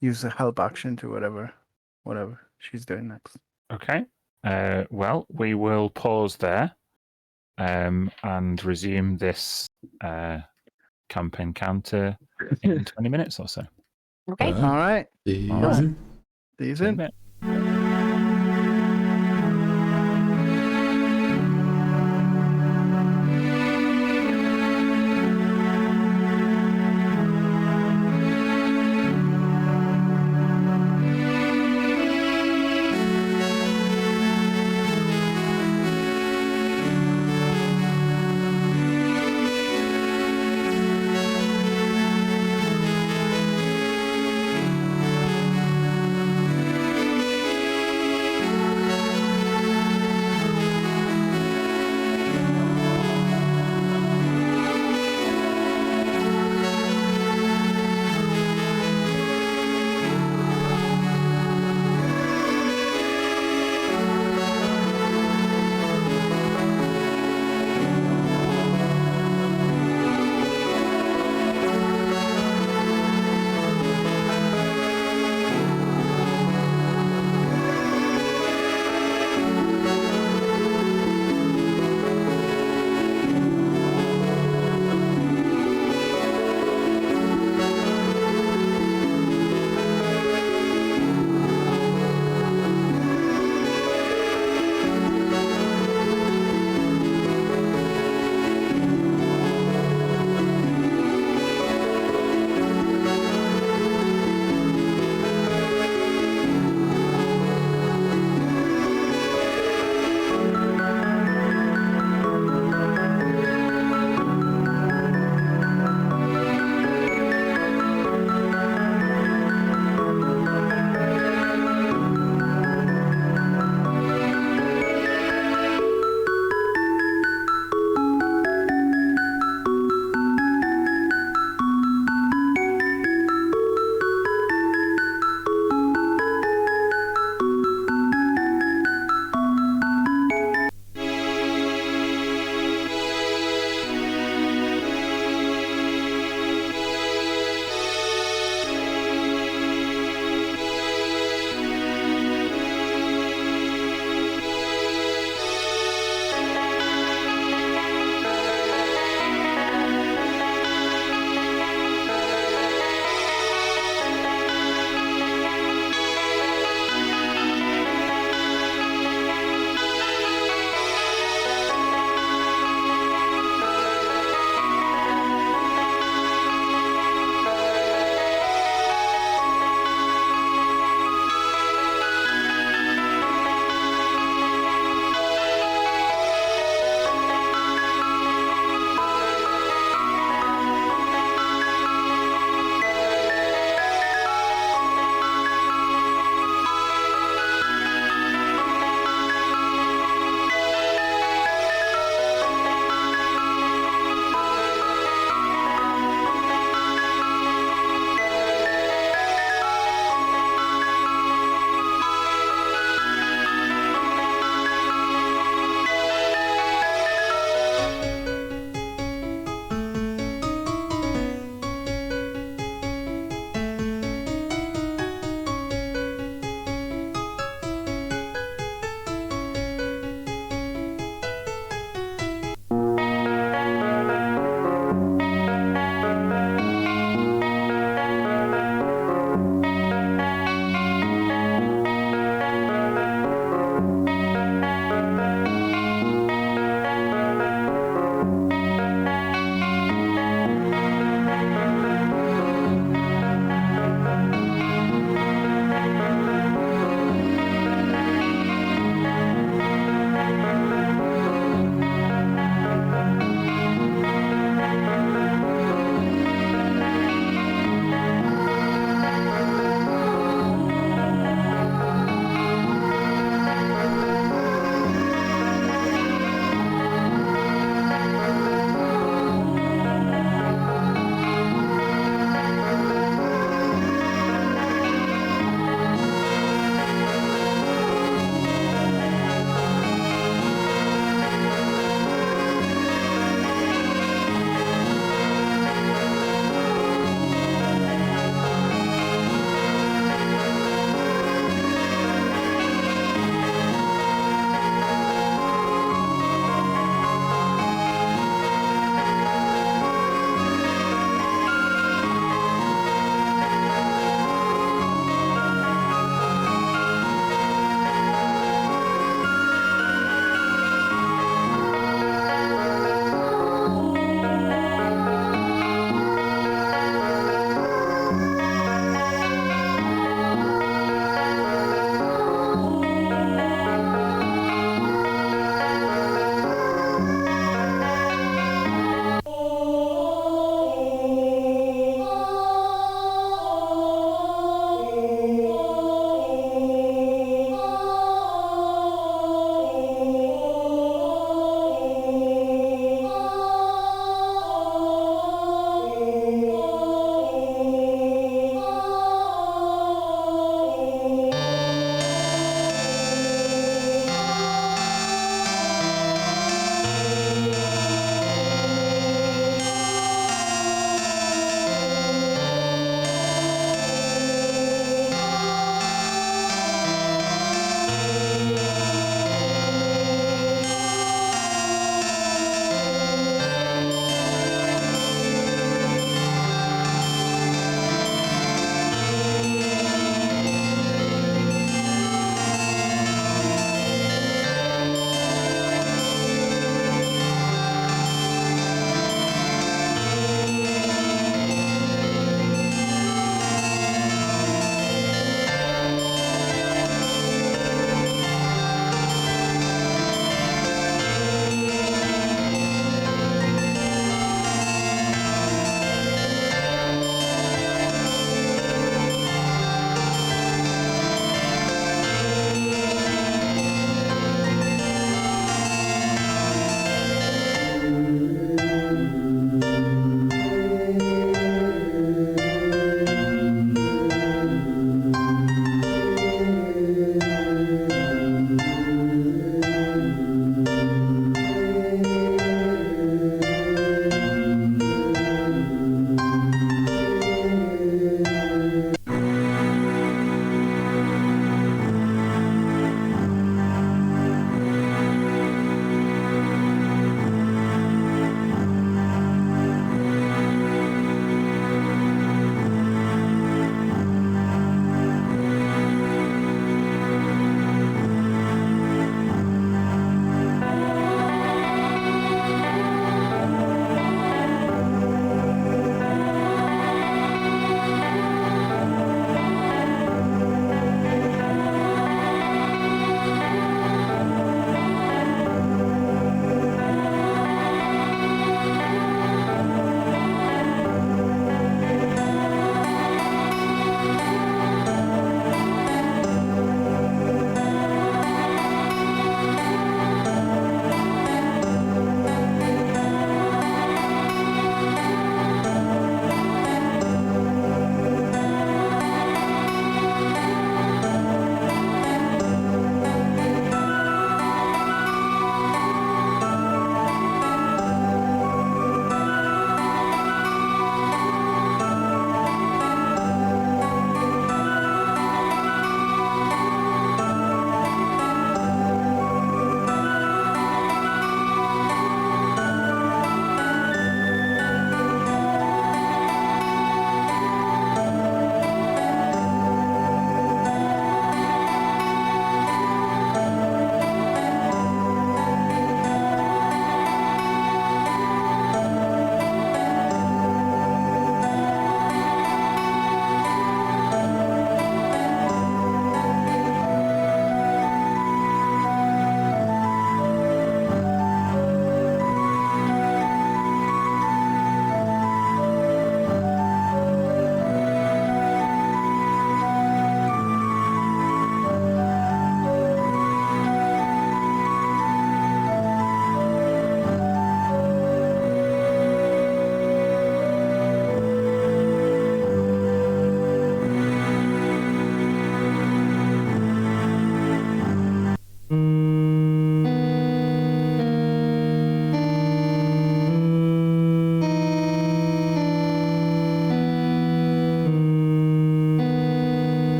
use a help action to whatever she's doing next. Okay. Well, we will pause there and resume this camp encounter in 20 minutes or so. Okay. All right. Easy. All right. See you See you in soon. a bit.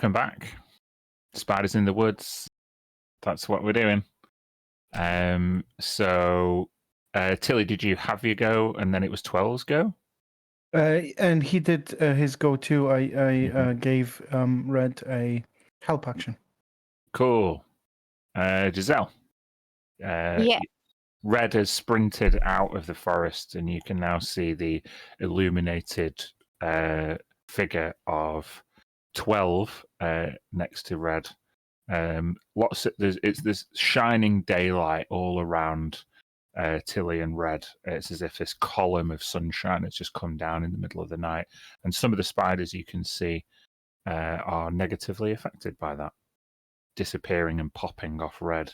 welcome back. Spiders in the woods. That's what we're doing. So, Tilly, did you have your go and then it was 12's go? And he did his go too. I gave Red a help action. Cool. Giselle. Yeah. Red has sprinted out of the forest, and you can now see the illuminated figure of 12 next to Red. It's this shining daylight all around Tilly and Red. It's as if this column of sunshine has just come down in the middle of the night, and some of the spiders you can see are negatively affected by that, disappearing and popping off Red.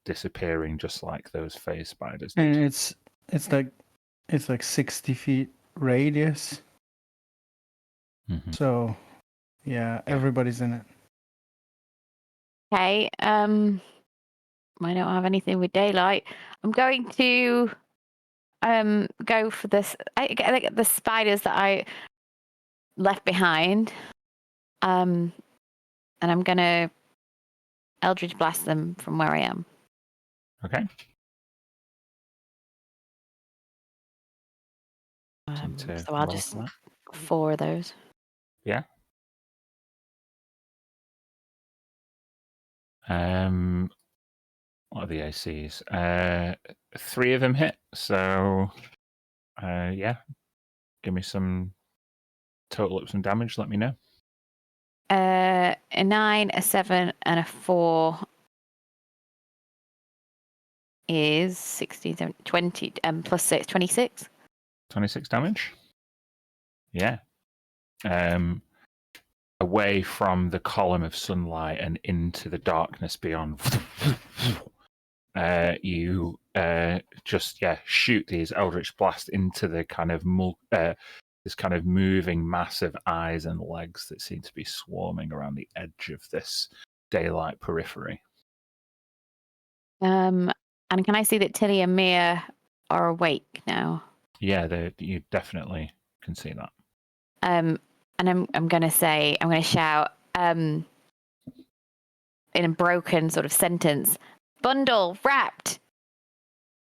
Disappearing just like those phase spiders did. And it's like 60 feet radius. Mm-hmm. So yeah, everybody's in it. Okay. I don't have anything with daylight. I'm going to go for this. The spiders that I left behind. And I'm gonna Eldritch Blast them from where I am. Okay. So I'll just 4 of those. Yeah. What are the ACs? 3 of them hit. So, yeah. Give me some total up some damage. Let me know. A 9, a 7, and a 4 is 16, 20, plus 6, 26. 26 damage. Yeah. Away from the column of sunlight and into the darkness beyond. You just shoot these Eldritch Blast into the kind of this kind of moving mass of eyes and legs that seem to be swarming around the edge of this daylight periphery. And can I see that Tilly and Mia are awake now? Yeah, you definitely can see that. And I'm gonna shout in a broken sort of sentence. Bundle, wrapped,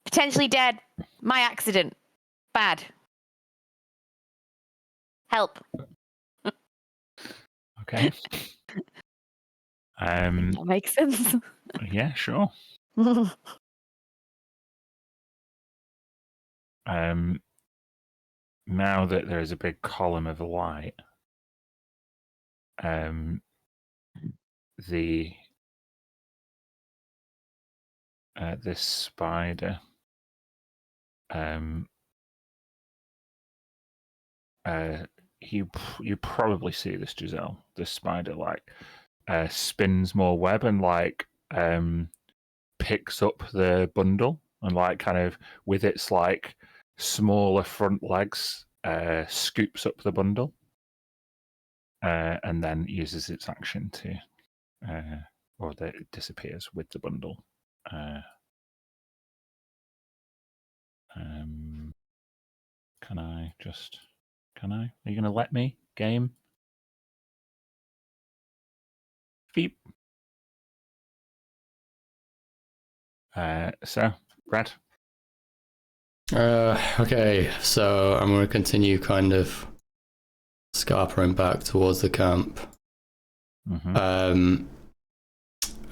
potentially dead, my accident, bad. Help. Okay. That makes sense. Yeah, sure. Now that there is a big column of light, this spider you probably see this, Giselle. This spider spins more web and picks up the bundle and kind of with its smaller front legs scoops up the bundle and then uses its action to it disappears with the bundle. Can I? Are you going to let me? Game? Beep. So, Brad? Okay, so I'm going to continue kind of scarpering back towards the camp. Mm-hmm.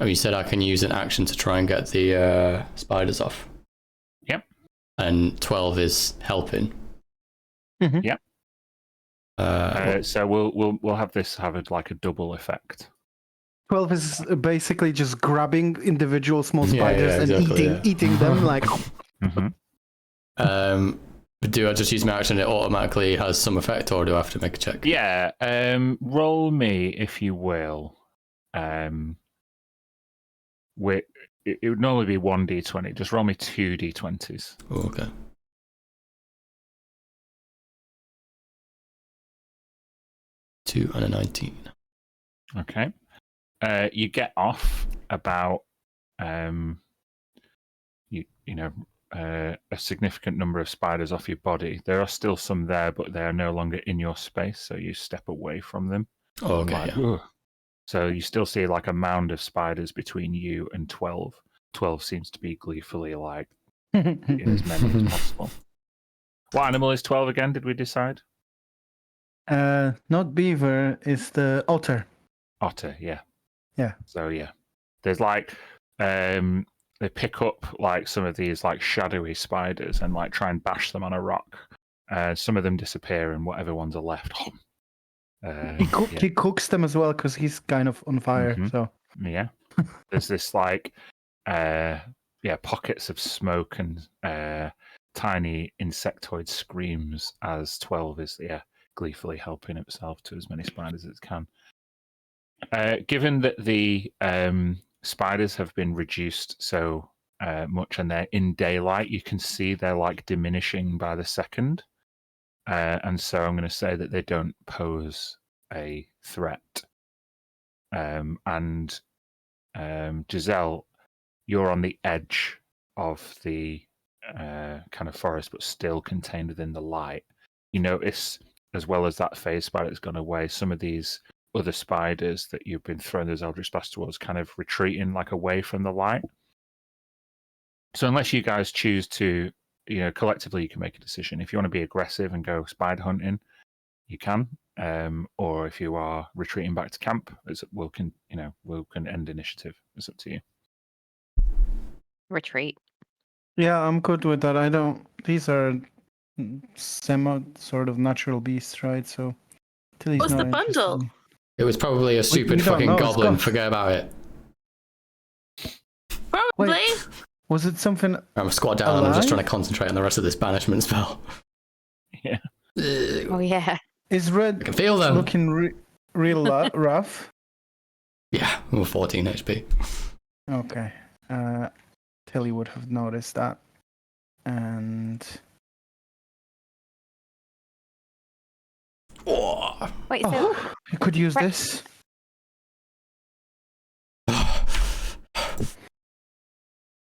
You said I can use an action to try and get the spiders off. Yep. And 12 is helping. Mm-hmm. Yep. So we'll have this have a double effect. 12 is basically just grabbing individual small spiders and eating them Mm-hmm. But do I just use my action and it automatically has some effect, or do I have to make a check? Yeah. Roll me, if you will. It would normally be 1d20. Just roll me 2 d20s. Oh, okay. Two and a 19. Okay. You get off about a significant number of spiders off your body. There are still some there, but they are no longer in your space, so you step away from them. Oh, I'm okay. like, Yeah. "Ugh." So you still see like a mound of spiders between you and 12. 12 seems to be gleefully like eating as many as possible. What animal is 12 again, did we decide? Not beaver, it's the otter. Otter, yeah. Yeah. So yeah. There's like they pick up like some of these like shadowy spiders and like try and bash them on a rock. Some of them disappear and whatever ones are left. He cooks them as well because he's kind of on fire. Mhm. So Yeah. There's this like pockets of smoke and tiny insectoid screams as 12 is gleefully helping itself to as many spiders as it can. Given that the spiders have been reduced so much and they're in daylight, you can see they're like diminishing by the second. And so I'm going to say that they don't pose a threat. And Giselle, you're on the edge of the kind of forest, but still contained within the light. You notice, as well as that phase spider that's gone away, some of these other spiders that you've been throwing those eldritch blasts towards kind of retreating like away from the light. So unless you guys choose to, collectively you can make a decision. If you want to be aggressive and go spider hunting, you can. Or if you are retreating back to camp, we can end initiative. It's up to you. Retreat. yeah, I'm good with that. I don't. These are semi sort of natural beasts, right? So Tilly's What's not the interested bundle? in- It was probably a stupid we don't fucking know, it's goblin. gone. Forget about it. Probably. Wait, was it something? I'm squat down and I'm just Alive? trying to concentrate on the rest of this banishment spell. Yeah. Oh yeah. Is I Red can feel them. looking real rough? Yeah, we're 14 HP. Okay. Tilly would have noticed that. And Oh. Wait, so oh, you could use Right. this.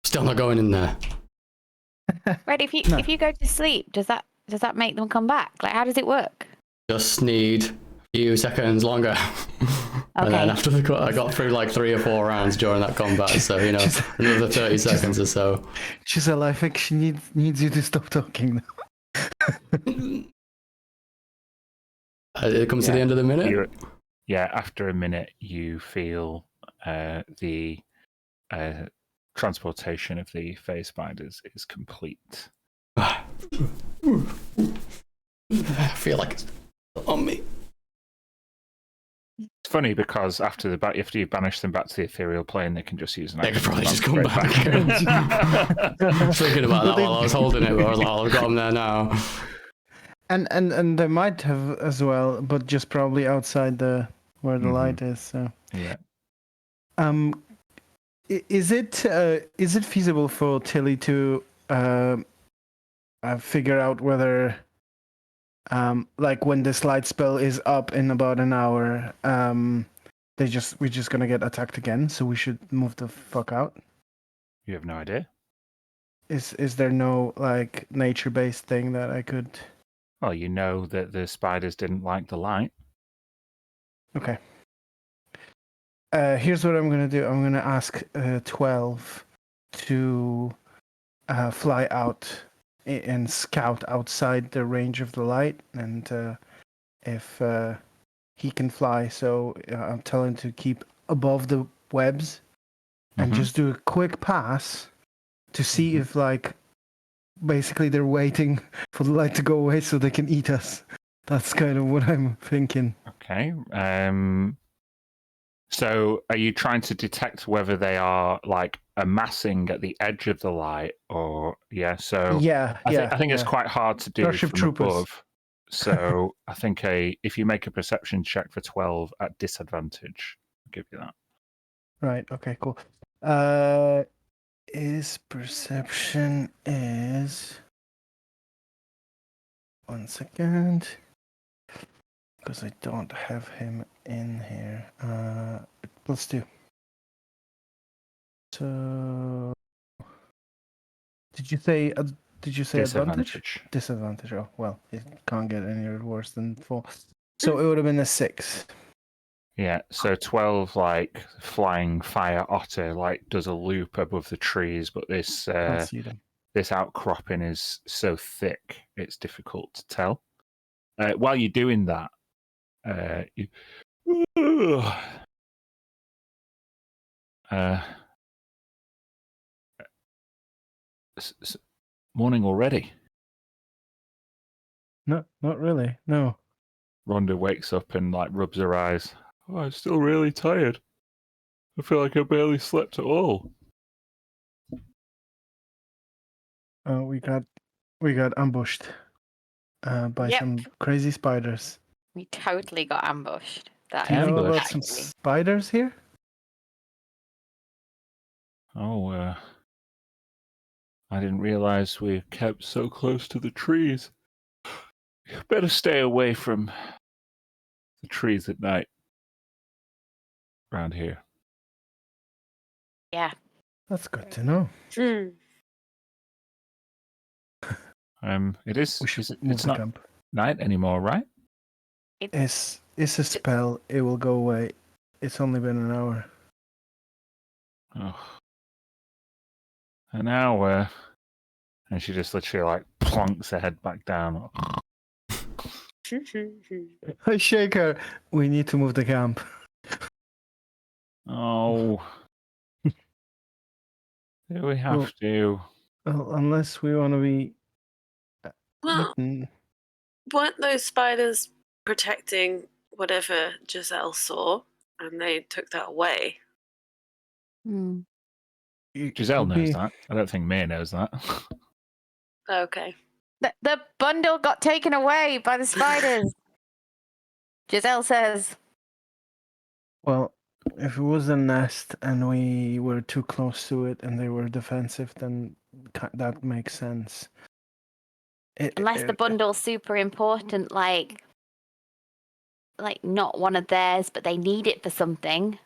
Still not going in there. Red, if you No. if you go to sleep, does that make them come back? Like, how does it work? Just need a few seconds longer. And then Okay. after I got through like 3 or 4 rounds during that combat, so another 30 seconds or so. Giselle, I think she needs you to stop talking now. It comes to the end of the minute. After a minute, you feel the transportation of the phase spiders is complete. I feel like it's on me. It's funny because after you banish them back to the ethereal plane, they can just use an They could action probably to just bounce come straight back. I was thinking about that while I was holding it, but I was like, oh, I've got them there now. And they might have as well, but just probably outside where the Mhm. light is. So Yeah. Is it feasible for Tilly to figure out whether like when this light spell is up in about an hour, we're just gonna get attacked again, so we should move the fuck out? You have no idea? Is there no like nature based thing that I could? Well, you know that the spiders didn't like the light. Okay. Here's what I'm gonna do. I'm gonna ask 12 to fly out and scout outside the range of the light, and if he can fly, so I'm telling him to keep above the webs and Mhm. just do a quick pass to see if like basically they're waiting for the light to go away so they can eat us. That's kind of what I'm thinking. Okay. So are you trying to detect whether they are like amassing at the edge of the light or so Yeah, I think it's quite hard to do Starship from Troopers. above. So I think if you make a perception check for 12 at disadvantage, I'll give you that. Right. Okay. Cool. His perception is 1 second, because I don't have him in here. +2. So, did you say advantage? Disadvantage. Oh well, it can't get any worse than 4. So it would have been a 6. Yeah, so 12 like flying fire otter like does a loop above the trees, but this Can't see them. this outcropping is so thick it's difficult to tell. While you're doing that, you... morning already. No, not really. No. Rhonda wakes up and like rubs her eyes. Oh, I'm still really tired. I feel like I barely slept at all. We got ambushed by Yep. some crazy spiders. We totally got ambushed. That Do you is know about Ambushed? some actually. spiders here? Oh, I didn't realize we kept so close to the trees. Better stay away from the trees at night around here. Yeah. That's good to know. It is. We should Is it, move it's the not camp. night anymore, right? It's a spell. It will go away. It's only been an hour. Oh, an hour, and she just literally like plonks her head back down. I shake her. We need to move the camp. Oh, do we have Well- to? Well, unless we want to be Well, eaten. weren't those spiders protecting whatever Giselle saw, and they took that away? Hmm. It Giselle could knows be- that. I don't think May knows that. Okay. The bundle got taken away by the spiders. Giselle says. Well, if it was a nest and we were too close to it and they were defensive, then that makes sense. Unless the bundle's super important, like not one of theirs, but they need it for something.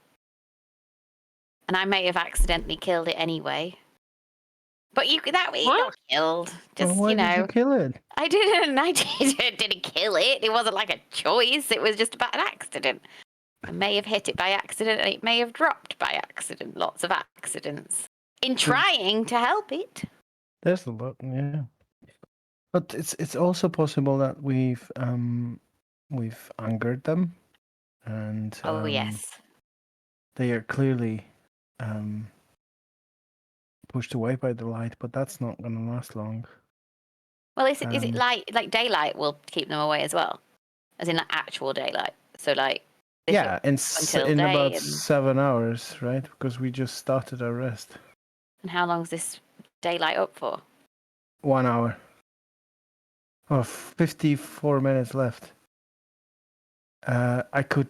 And I may have accidentally killed it anyway. But you got killed. Just Well, why did you kill it? I didn't kill it. It wasn't like a choice. It was just about an accident. I may have hit it by accident and it may have dropped by accident. Lots of accidents. In trying to help it. There's a lot, yeah. But it's also possible that we've angered them, and Oh yes. they are clearly pushed away by the light. But that's not going to last long. Well, is it like daylight will keep them away as well, as in like actual daylight? So like Yeah, in until day about and- 7 hours, right? Because we just started our rest. And how long is this daylight up for? 1 hour. Oh, 54 minutes left. I could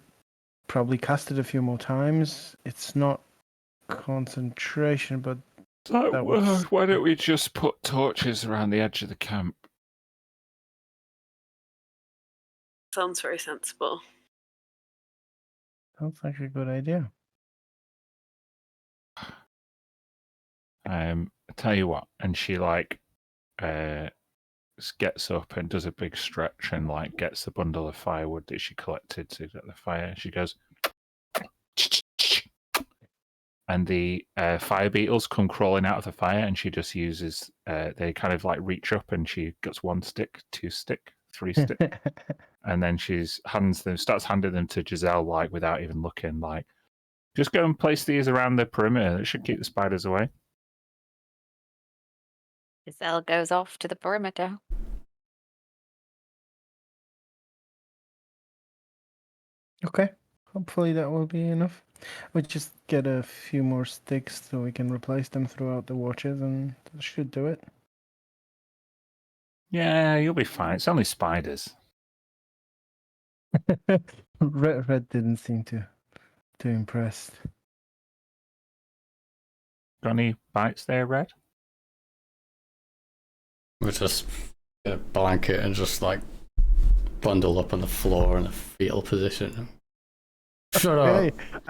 probably cast it a few more times. It's not concentration, but that was- Why don't we just put torches around the edge of the camp? Sounds very sensible. sounds like a good idea. I tell you what, and she like gets up and does a big stretch and like gets the bundle of firewood that she collected to get the fire. She goes, and the fire beetles come crawling out of the fire, and she just uses they kind of like reach up, and she gets 1 stick, 2 stick, 3 stick, and then starts handing them to Giselle like without even looking, like just go and place these around the perimeter. It should keep the spiders away. Giselle goes off to the perimeter. Okay. Hopefully that will be enough. We just get a few more sticks so we can replace them throughout the watches, and that should do it. Yeah, you'll be fine. It's only spiders. Red didn't seem too impressed. Got any bites there, Red? We just get a blanket and just like bundle up on the floor in a fetal position. Shut Okay, up.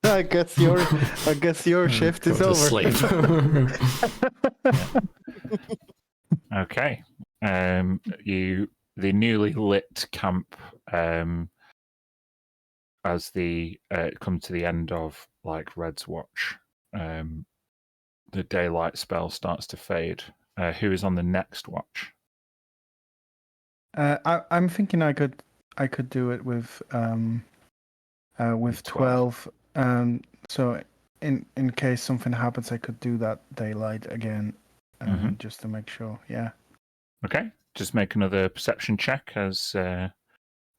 I guess your shift is Go to over. sleep. Okay. The newly lit camp as the come to the end of like Red's watch, the daylight spell starts to fade. Who is on the next watch? I'm thinking I could do it with 12. So in case something happens, I could do that daylight again, just to make sure. Yeah. Okay, just make another perception check as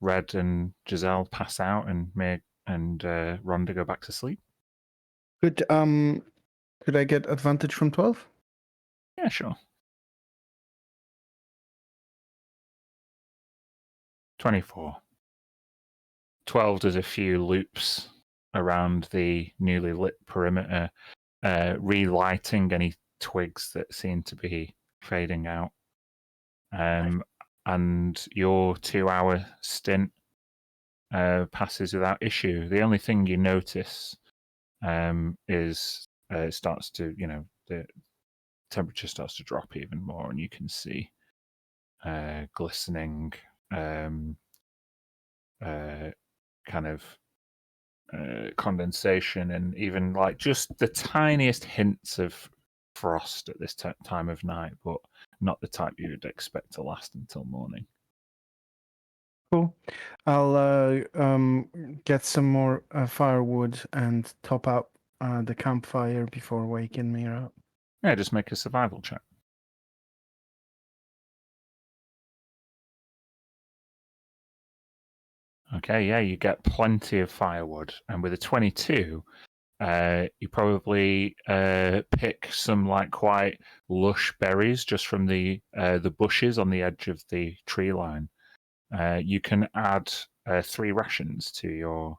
Red and Giselle pass out, and Meg and Rhonda go back to sleep. Could I get advantage from 12? Yeah, sure. 24. 12 does a few loops around the newly lit perimeter, relighting any twigs that seem to be fading out. And your 2-hour stint passes without issue. The only thing you notice is it starts to, the temperature starts to drop even more, and you can see glistening kind of condensation, and even like just the tiniest hints of frost at this time of night, but not the type you would expect to last until morning. Cool. I'll get some more firewood and top up the campfire before waking me up. Yeah, just make a survival check. Okay, yeah, you get plenty of firewood, and with a 22, you probably pick some like quite lush berries just from the bushes on the edge of the tree line. You can add 3 rations to your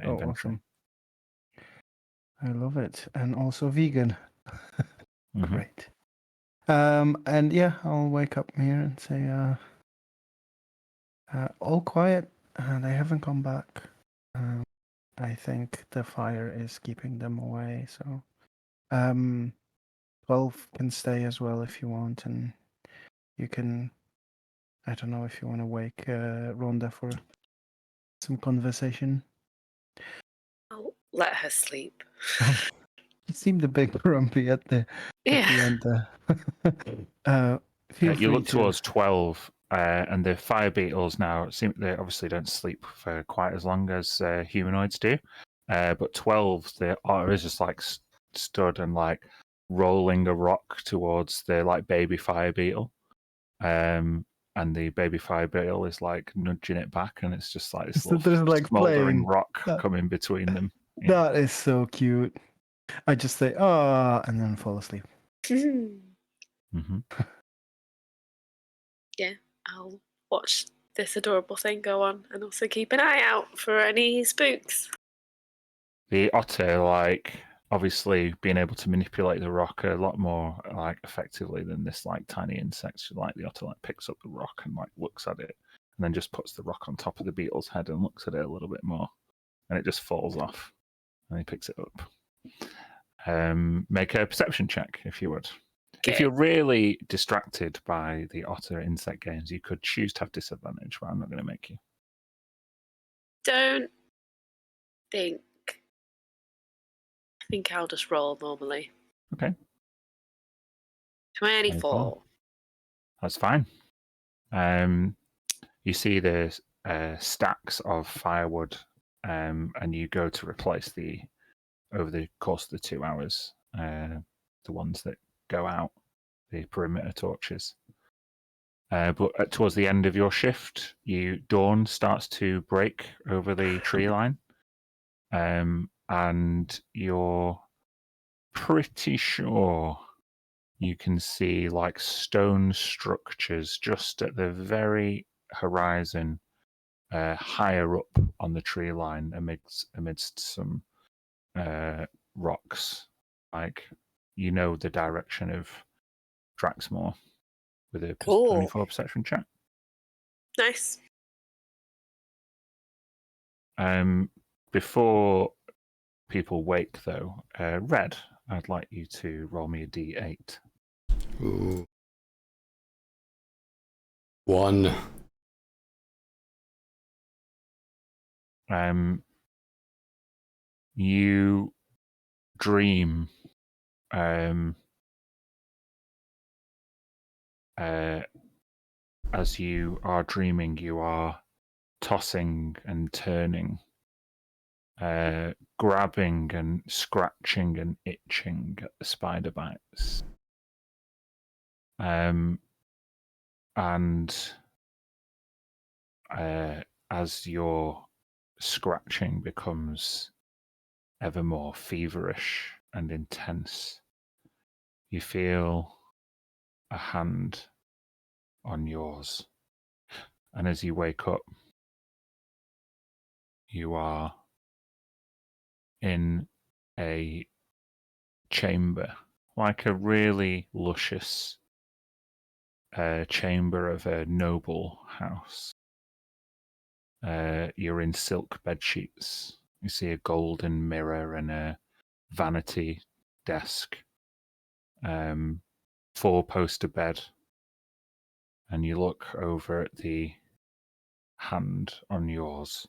inventory. Awesome. I love it. And also vegan. Great. And yeah, I'll wake up here and say, all quiet. They haven't come back. I think the fire is keeping them away. So, 12 can stay as well if you want. And you can, I don't know if you want to wake Rhonda for some conversation. I'll let her sleep. You seemed a bit grumpy at the end there. Feel You free look to. towards 12, and the fire beetles now they obviously don't sleep for quite as long as humanoids do. But 12, the otter is just like stood and like rolling a rock towards the like baby fire beetle. And the baby fire beetle is like nudging it back, and it's just like this So little there's like smoldering playing. rock coming between them. Yeah. That is so cute. I just say, and then fall asleep. Mm-hmm. Yeah, I'll watch this adorable thing go on, and also keep an eye out for any spooks. The otter, like, obviously being able to manipulate the rock a lot more like effectively than this like tiny insect. Like the otter like picks up the rock and like looks at it, and then just puts the rock on top of the beetle's head and looks at it a little bit more, and it just falls off, and he picks it up. Make a perception check if you would. Okay. If you're really distracted by the otter insect games, you could choose to have disadvantage, but I'm not going to make you. Don't think. I think I'll just roll normally. Okay. 24. That's fine. You see the stacks of firewood, and you go to replace over the course of the 2 hours, the ones that go out, the perimeter torches. But towards the end of your shift, dawn starts to break over the tree line, and you're pretty sure you can see like stone structures just at the very horizon, higher up on the tree line, amidst some rocks. Like, the direction of Draxmore with a 24 perception check. Nice. Before people wake, though, Red, I'd like you to roll me a d8. Ooh. 1. You dream as you are dreaming, you are tossing and turning, grabbing and scratching and itching at the spider bites. And as your scratching becomes ever more feverish and intense, you feel a hand on yours. And as you wake up, you are in a chamber, like a really luscious chamber of a noble house. You're in silk bed sheets. You see a golden mirror and a vanity desk, 4-poster bed, and you look over at the hand on yours,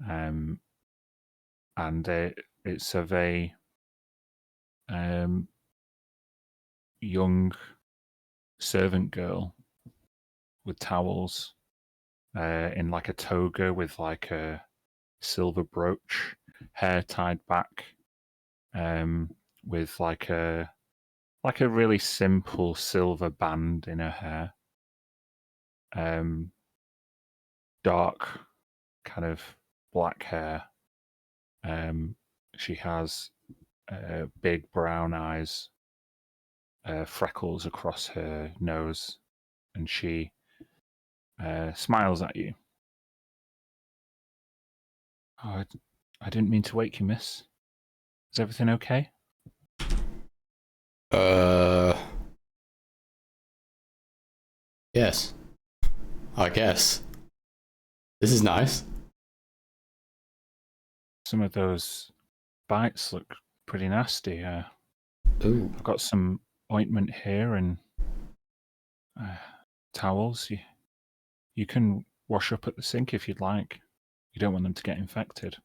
and it's of a young servant girl with towels, in like a toga with like a silver brooch, hair tied back, with like a really simple silver band in her hair, dark kind of black hair. She has big brown eyes, freckles across her nose, and she smiles at you. Oh, I didn't mean to wake you, miss. Is everything okay? Yes. I guess. This is nice. Some of those bites look pretty nasty. Ooh. I've got some ointment here and towels. You can wash up at the sink if you'd like. You don't want them to get infected.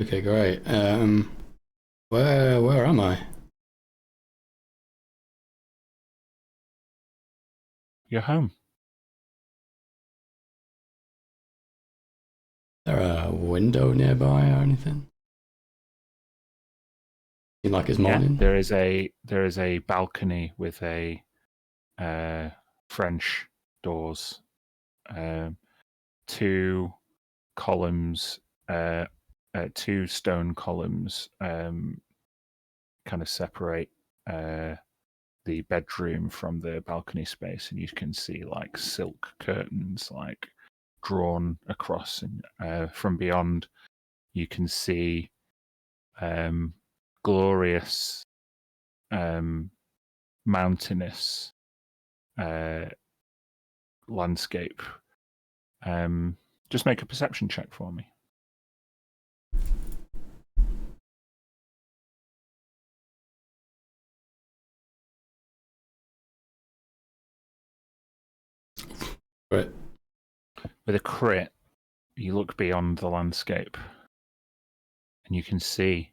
Okay, great. Where am I? You're home. Is there a window nearby or anything? Seems like it's morning. Yeah, there is a balcony with a French doors, 2 columns, 2 stone columns, kind of separate the bedroom from the balcony space, and you can see like silk curtains like drawn across, and from beyond you can see glorious mountainous landscape. Just make a perception check for me. Right. With a crit, you look beyond the landscape and you can see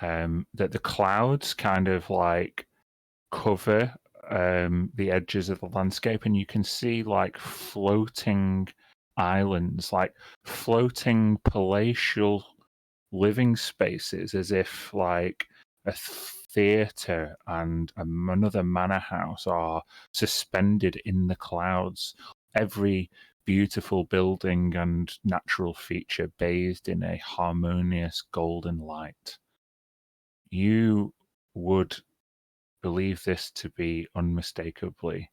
that the clouds kind of like cover the edges of the landscape, and you can see like floating islands, like floating palatial living spaces, as if like a theatre and another manor house are suspended in the clouds. Every beautiful building and natural feature bathed in a harmonious golden light. You would believe this to be unmistakably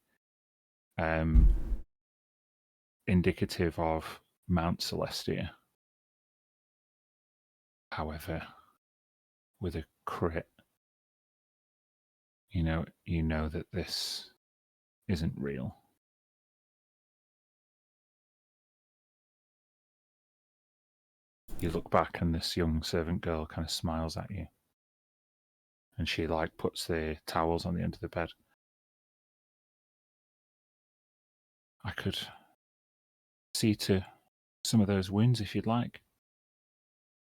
indicative of Mount Celestia. However, with a crit, you know that this isn't real. You look back and this young servant girl kind of smiles at you, and she like puts the towels on the end of the bed. I could see to some of those wounds if you'd like.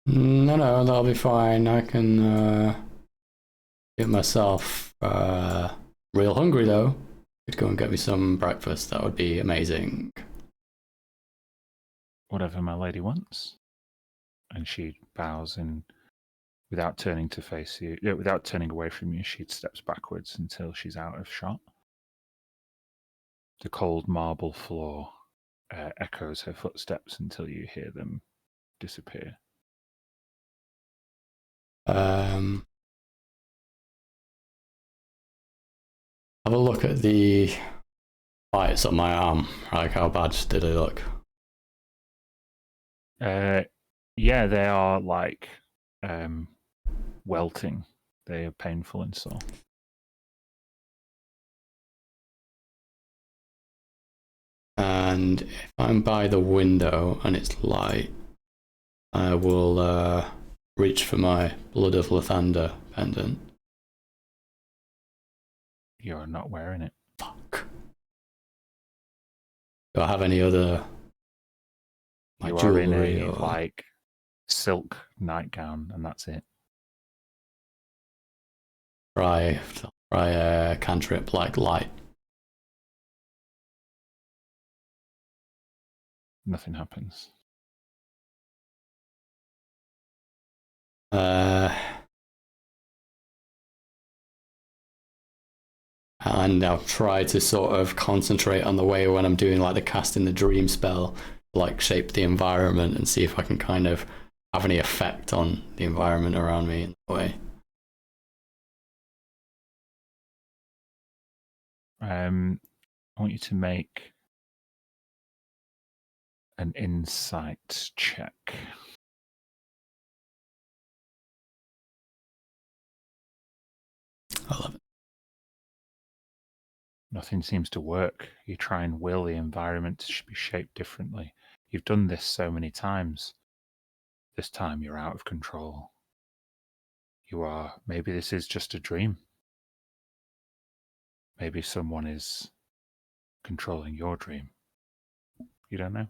No, that'll be fine. I can get myself real hungry though. Could go and get me some breakfast. That would be amazing. Whatever my lady wants. And she bows, and without turning to face you, without turning away from you, she steps backwards until she's out of shot. The cold marble floor echoes her footsteps until you hear them disappear. Have a look at the bites on my arm. Like, how bad did they look? Yeah, they are like welting. They are painful and sore. And if I'm by the window and it's light, I will reach for my Blood of Lathander pendant. You're not wearing it. Fuck. Do I have any other? My You are jewelry in a or... like silk nightgown, and that's it. Try a cantrip like light. Nothing happens. And I'll try to sort of concentrate on the way when I'm doing like the casting the dream spell, like shape the environment and see if I can kind of have any effect on the environment around me in that way. I want you to make an insight check. 11. Nothing seems to work. You try and will the environment to be shaped differently. You've done this so many times. This time you're out of control. Maybe this is just a dream. Maybe someone is controlling your dream. You don't know?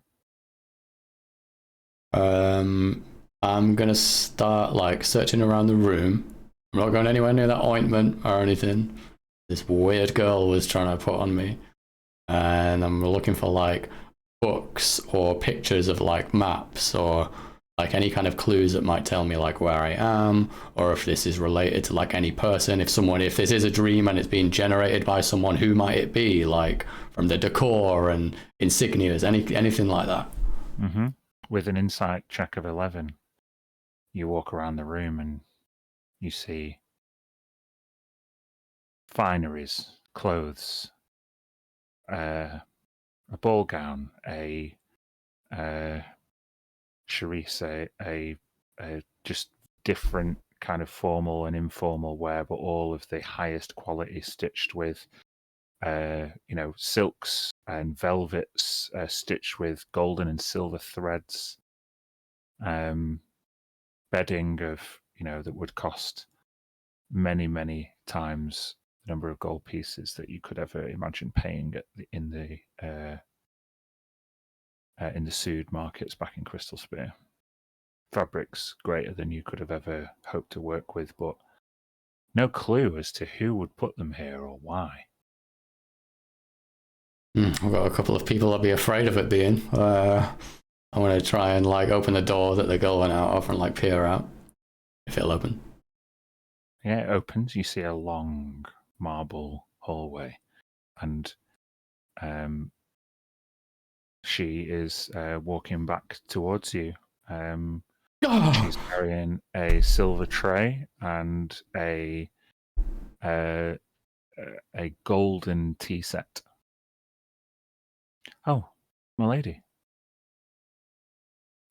I'm gonna start like searching around the room. I'm not going anywhere near that ointment or anything this weird girl was trying to put on me. And I'm looking for like books or pictures of like maps or like any kind of clues that might tell me like where I am, or if this is related to like any person. If this is a dream and it's being generated by someone, who might it be? Like from the decor and insignias, anything like that. Mm-hmm. With an insight check of 11, you walk around the room and you see fineries, clothes, a ball gown, a cherise, a just different kind of formal and informal wear, but all of the highest quality, stitched with silks and velvets, stitched with golden and silver threads, bedding of that would cost many, many times the number of gold pieces that you could ever imagine paying in the Sood markets back in Crystal Spear. Fabrics greater than you could have ever hoped to work with, but no clue as to who would put them here or why. I've got a couple of people I'd be afraid of it being. I'm going to try and like open the door that the girl went out of and like peer out, if it'll open. Yeah, it opens. You see a long marble hallway, and she is walking back towards you. She's carrying a silver tray and a golden tea set. Oh, my lady.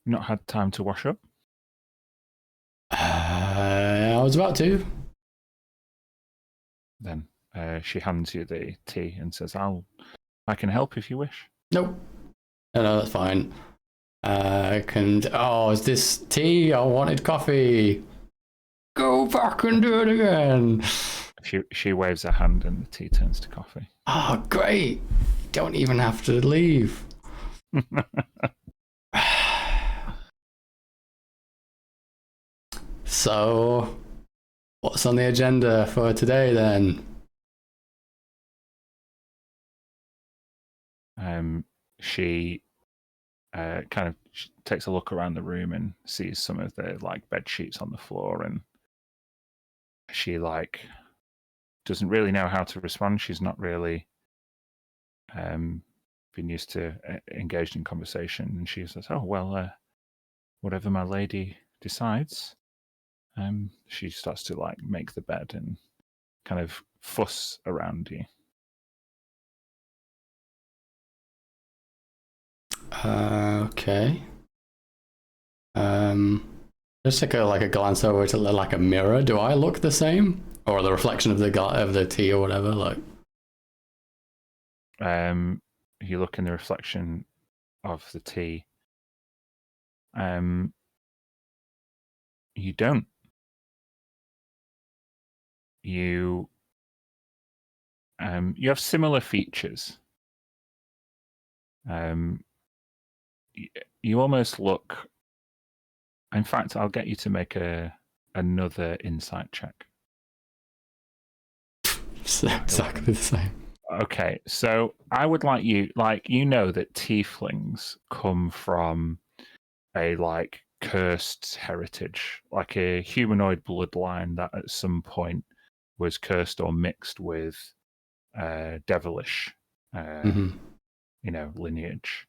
Not had time to wash up? I was about to. Then she hands you the tea and says, I can help if you wish. Nope. No, that's fine. Is this tea? I wanted coffee. Go back and do it again. She waves her hand and the tea turns to coffee. Oh, great. Don't even have to leave. So, what's on the agenda for today then? She kind of takes a look around the room and sees some of the like bed sheets on the floor, and she like doesn't really know how to respond. She's not really been used to engaged in conversation, and she says, "Oh well, whatever my lady decides." She starts to like make the bed and kind of fuss around you. Okay. Just take a glance over to like a mirror. Do I look the same, or the reflection of the tea or whatever? Like, You look in the reflection of the tea. You don't. You have similar features. You almost look. In fact, I'll get you to make another insight check. exactly the same. Okay, so I would like you that tieflings come from a like cursed heritage, like a humanoid bloodline that at some point was cursed or mixed with devilish, lineage.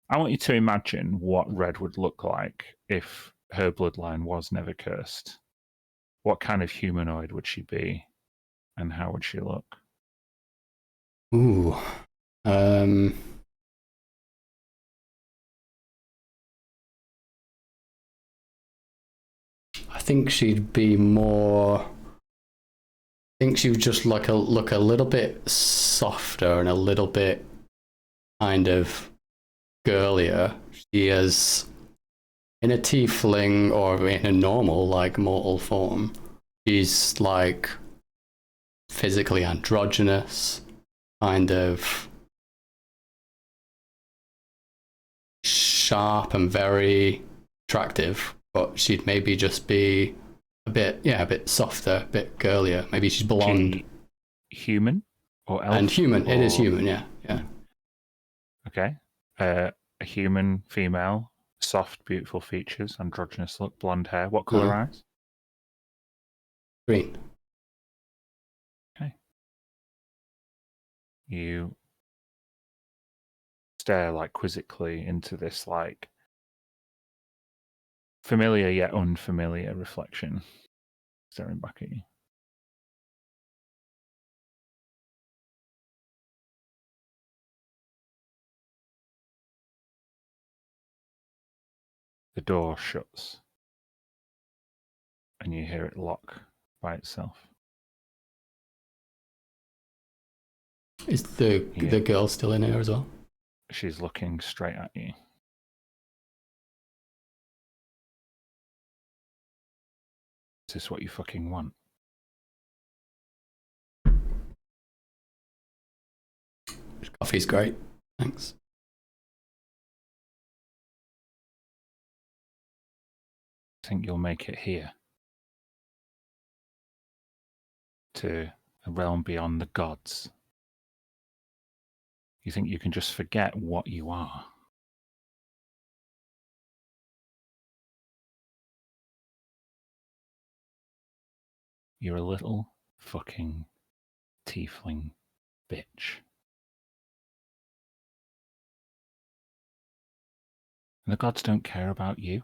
I want you to imagine what Red would look like if her bloodline was never cursed. What kind of humanoid would she be, and how would she look? Ooh. I think she'd be more. I think she would just look a little bit softer and a little bit kind of girlier. She is in a tiefling or in a normal, like mortal form. She's like physically androgynous, kind of sharp and very attractive, but she'd maybe just be a bit softer, a bit girlier. Maybe she's blonde. Human or elf? And human. It is human, yeah. Okay. A human female, soft, beautiful features, androgynous look, blonde hair. What color eyes? Green. Okay. You stare like quizzically into this like familiar yet unfamiliar reflection staring back at you. The door shuts and you hear it lock by itself. Is the girl still in here as well? She's looking straight at you. Is this what you fucking want? Coffee's great. Thanks. Think you'll make it here? To a realm beyond the gods? You think you can just forget what you are? You're a little fucking tiefling bitch. And the gods don't care about you.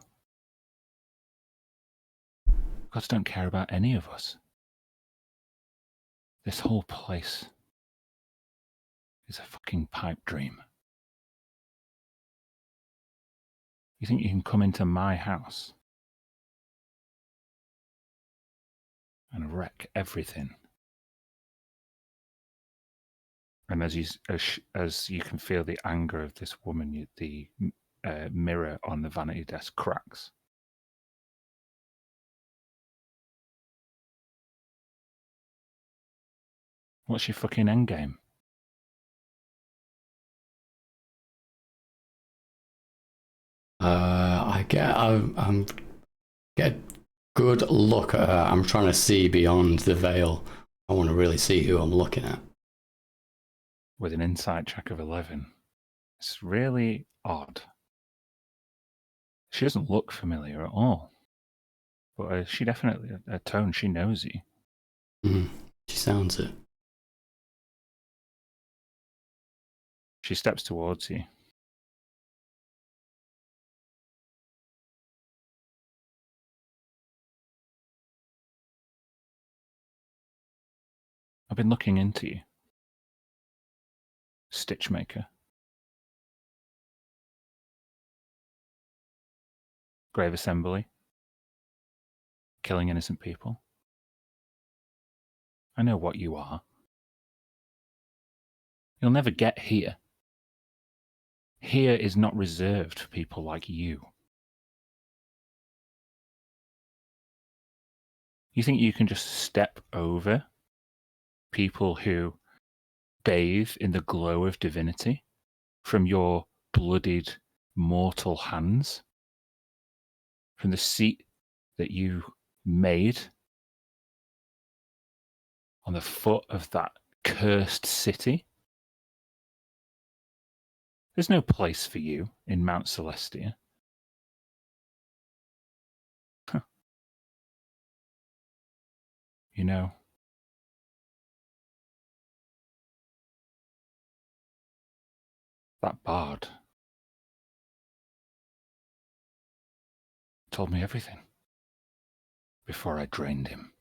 The gods don't care about any of us. This whole place is a fucking pipe dream. You think you can come into my house and wreck everything? And as you can feel the anger of this woman, the mirror on the vanity desk cracks. What's your fucking endgame? I get good look at her. I'm trying to see beyond the veil. I want to really see who I'm looking at. With an insight check of 11. It's really odd. She doesn't look familiar at all. But she definitely, a tone, she knows you. She sounds it. She steps towards you. I've been looking into you. Stitchmaker. Grave assembly. Killing innocent people. I know what you are. You'll never get here. Here is not reserved for people like you. You think you can just step over people who bathe in the glow of divinity from your bloodied mortal hands? From the seat that you made on the foot of that cursed city? There's no place for you in Mount Celestia. Huh. You know, that bard told me everything before I drained him.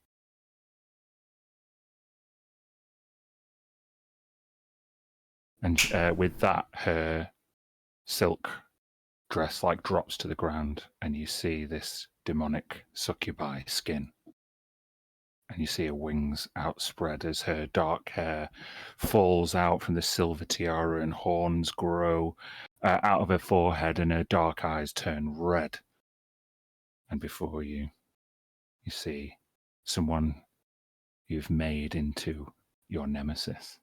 And with that, her silk dress drops to the ground, and you see this demonic succubi skin. And you see her wings outspread as her dark hair falls out from the silver tiara, and horns grow out of her forehead, and her dark eyes turn red. And before you, you see someone you've made into your nemesis.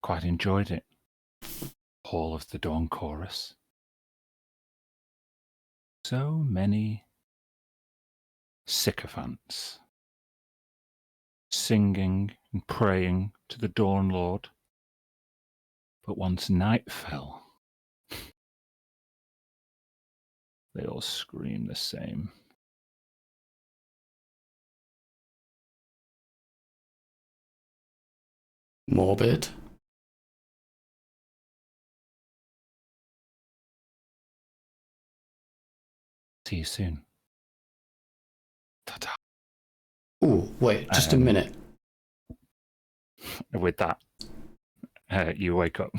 Quite enjoyed it. Hall of the Dawn Chorus. So many sycophants singing and praying to the Dawn Lord. But once night fell, they all scream the same. Morbid. See you soon. Ta-ta. Ooh, wait, just a minute. With that, you wake up.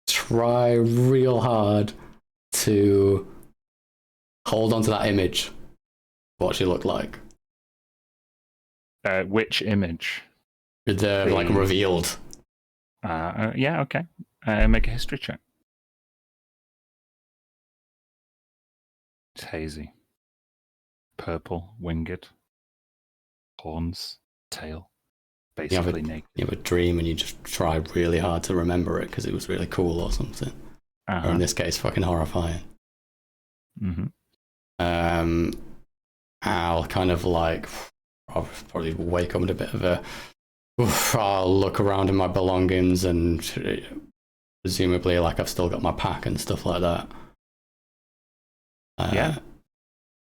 Try real hard to hold on to that image. What she looked like. Which image? The revealed. Yeah, okay. Make a history check. It's hazy. Purple, winged. Horns, tail. Basically naked. You have a dream and you just try really hard to remember it because it was really cool or something. Or in this case, fucking horrifying. Mm-hmm. I'll kind of I'll probably wake up in a bit of a... I'll look around in my belongings and presumably I've still got my pack and stuff like that. Yeah.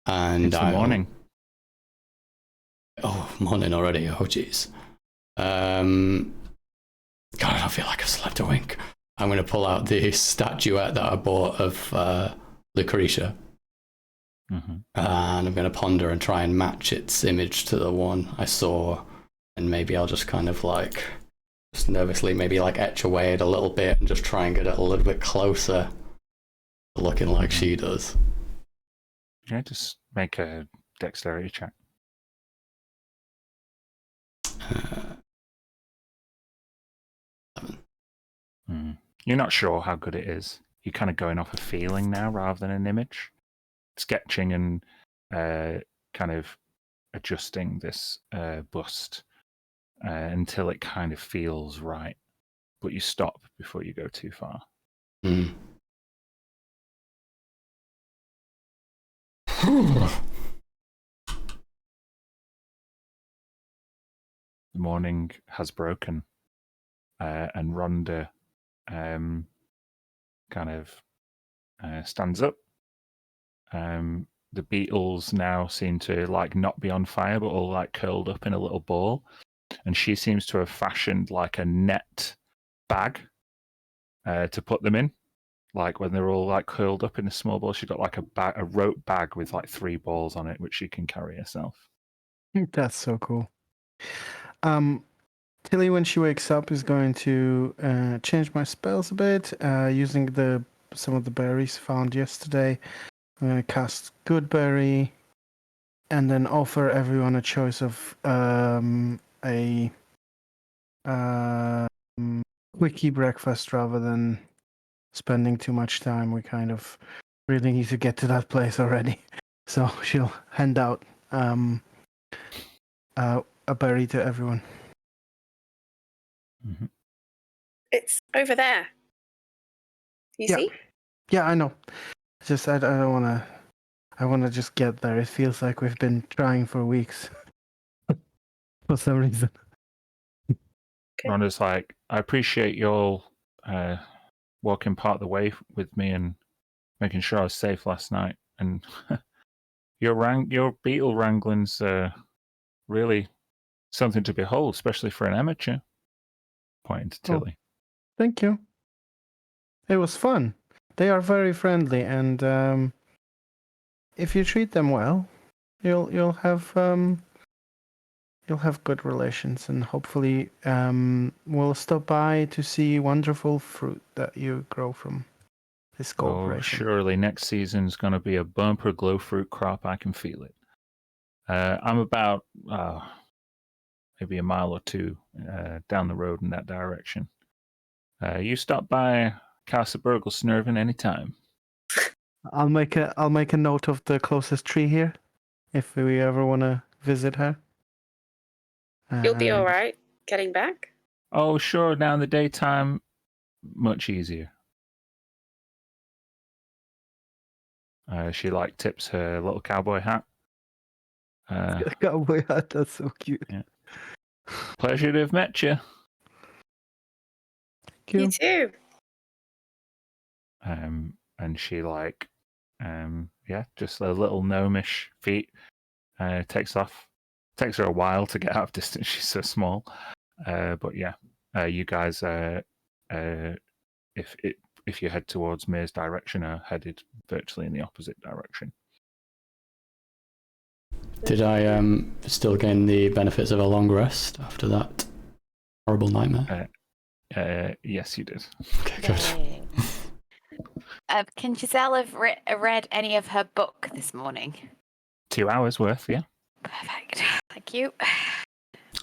And it's the morning. Oh, morning already. Oh, jeez. God, I don't feel like I've slept a wink. I'm going to pull out the statuette that I bought of Lucretia. Mm-hmm. And I'm going to ponder and try and match its image to the one I saw. And maybe I'll just kind of just nervously maybe etch away it a little bit and just try and get it a little bit closer, looking like she does. Yeah, just make a dexterity check. You're not sure how good it is. You're kind of going off a feeling now rather than an image. Sketching and kind of adjusting this bust until it kind of feels right. But you stop before you go too far. Mm. The morning has broken, and Rhonda kind of stands up. The beetles now seem to like not be on fire, but all like curled up in a little ball. And she seems to have fashioned like a net bag to put them in. Like when they're all like curled up in a small ball, she's got like a rope bag with like 3 balls on it, which she can carry herself. That's so cool. Tilly, when she wakes up, is going to change my spells a bit, using some of the berries found yesterday. I'm going to cast Good Berry, and then offer everyone a choice of a quickie breakfast rather than spending too much time. We kind of really need to get to that place already. So she'll hand out a berry to everyone. Mm-hmm. It's over there. You Yeah. see? Yeah, I know. Just I don't want to. I want to just get there. It feels like we've been trying for weeks. For some reason. Okay. Rhonda's like, I appreciate you all walking part of the way with me and making sure I was safe last night. And your beetle wrangling's really something to behold, especially for an amateur. Pointing to Tilly. Thank you. It was fun. They are very friendly, and if you treat them well, you'll have good relations, and hopefully we'll stop by to see wonderful fruit that you grow from this cooperation. Oh, surely next season's going to be a bumper glow fruit crop. I can feel it. I'm about maybe a mile or two down the road in that direction. You stop by Casa Burglesnerven anytime. I'll make a note of the closest tree here, if we ever want to visit her. You'll be all right getting back? Oh, sure. Now in the daytime, much easier. She like tips her little cowboy hat. Cowboy hat, that's so cute. Yeah. Pleasure to have met you. Thank You you. too. And she like, just a little gnomish feet. Takes off. Takes her a while to get out of distance. She's so small. But yeah, you guys, if you head towards Mir's direction, are headed virtually in the opposite direction. Did I still gain the benefits of a long rest after that horrible nightmare? Yes, you did. Okay, good. Can Giselle have read any of her book this morning? 2 hours worth, yeah. Perfect. Thank you.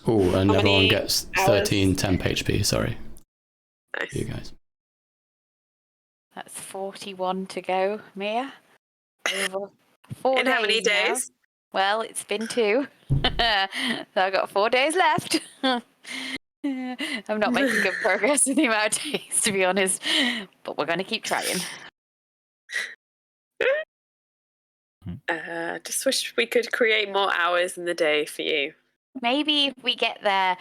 Oh, and How everyone many gets hours? 13 temp HP, sorry. Nice. You guys. That's 41 to go, Mia. Over 4 In days how many now. days? Well, it's been 2. So I've got 4 days left. I'm not making good progress with the amount of days, to be honest. But we're going to keep trying. Just wish we could create more hours in the day for you. Maybe if we get there,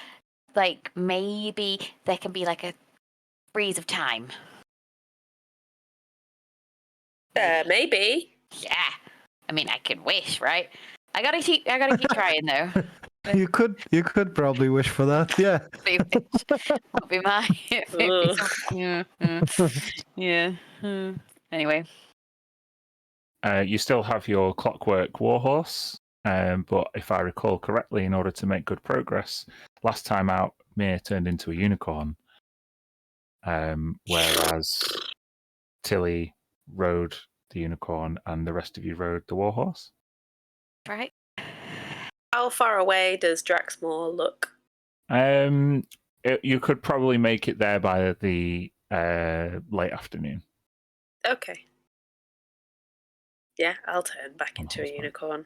like, maybe there can be like a freeze of time. Maybe. Yeah. I mean, I could wish, right? I gotta keep trying though. You could probably wish for that, yeah. That'll be my. Yeah. Anyway. You still have your clockwork warhorse, but if I recall correctly, in order to make good progress, last time out, Mir turned into a unicorn, whereas Tilly rode the unicorn and the rest of you rode the warhorse. Right. How far away does Draxmore look? You could probably make it there by the late afternoon. Okay. Yeah, I'll turn back On into a horseback. unicorn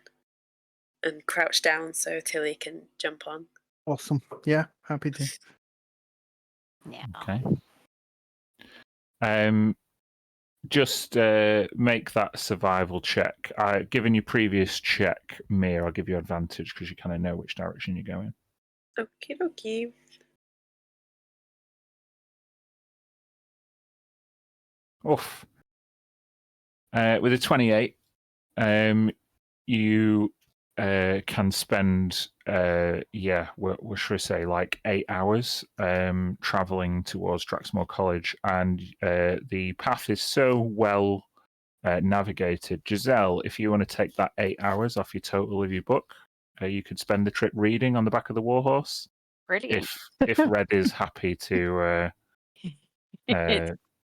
and crouch down so Tilly can jump on. Awesome. Yeah, happy to. Yeah. Okay. Just make that survival check. Given your previous check, Mir, I'll give you advantage because you kind of know which direction you're going. Okie dokie. Oof. With a 28, you can spend, what should I say, like 8 hours traveling towards Draxmore College, and the path is so well navigated. Giselle, if you want to take that 8 hours off your total of your book, you could spend the trip reading on the back of the warhorse. Brilliant. If Red is happy to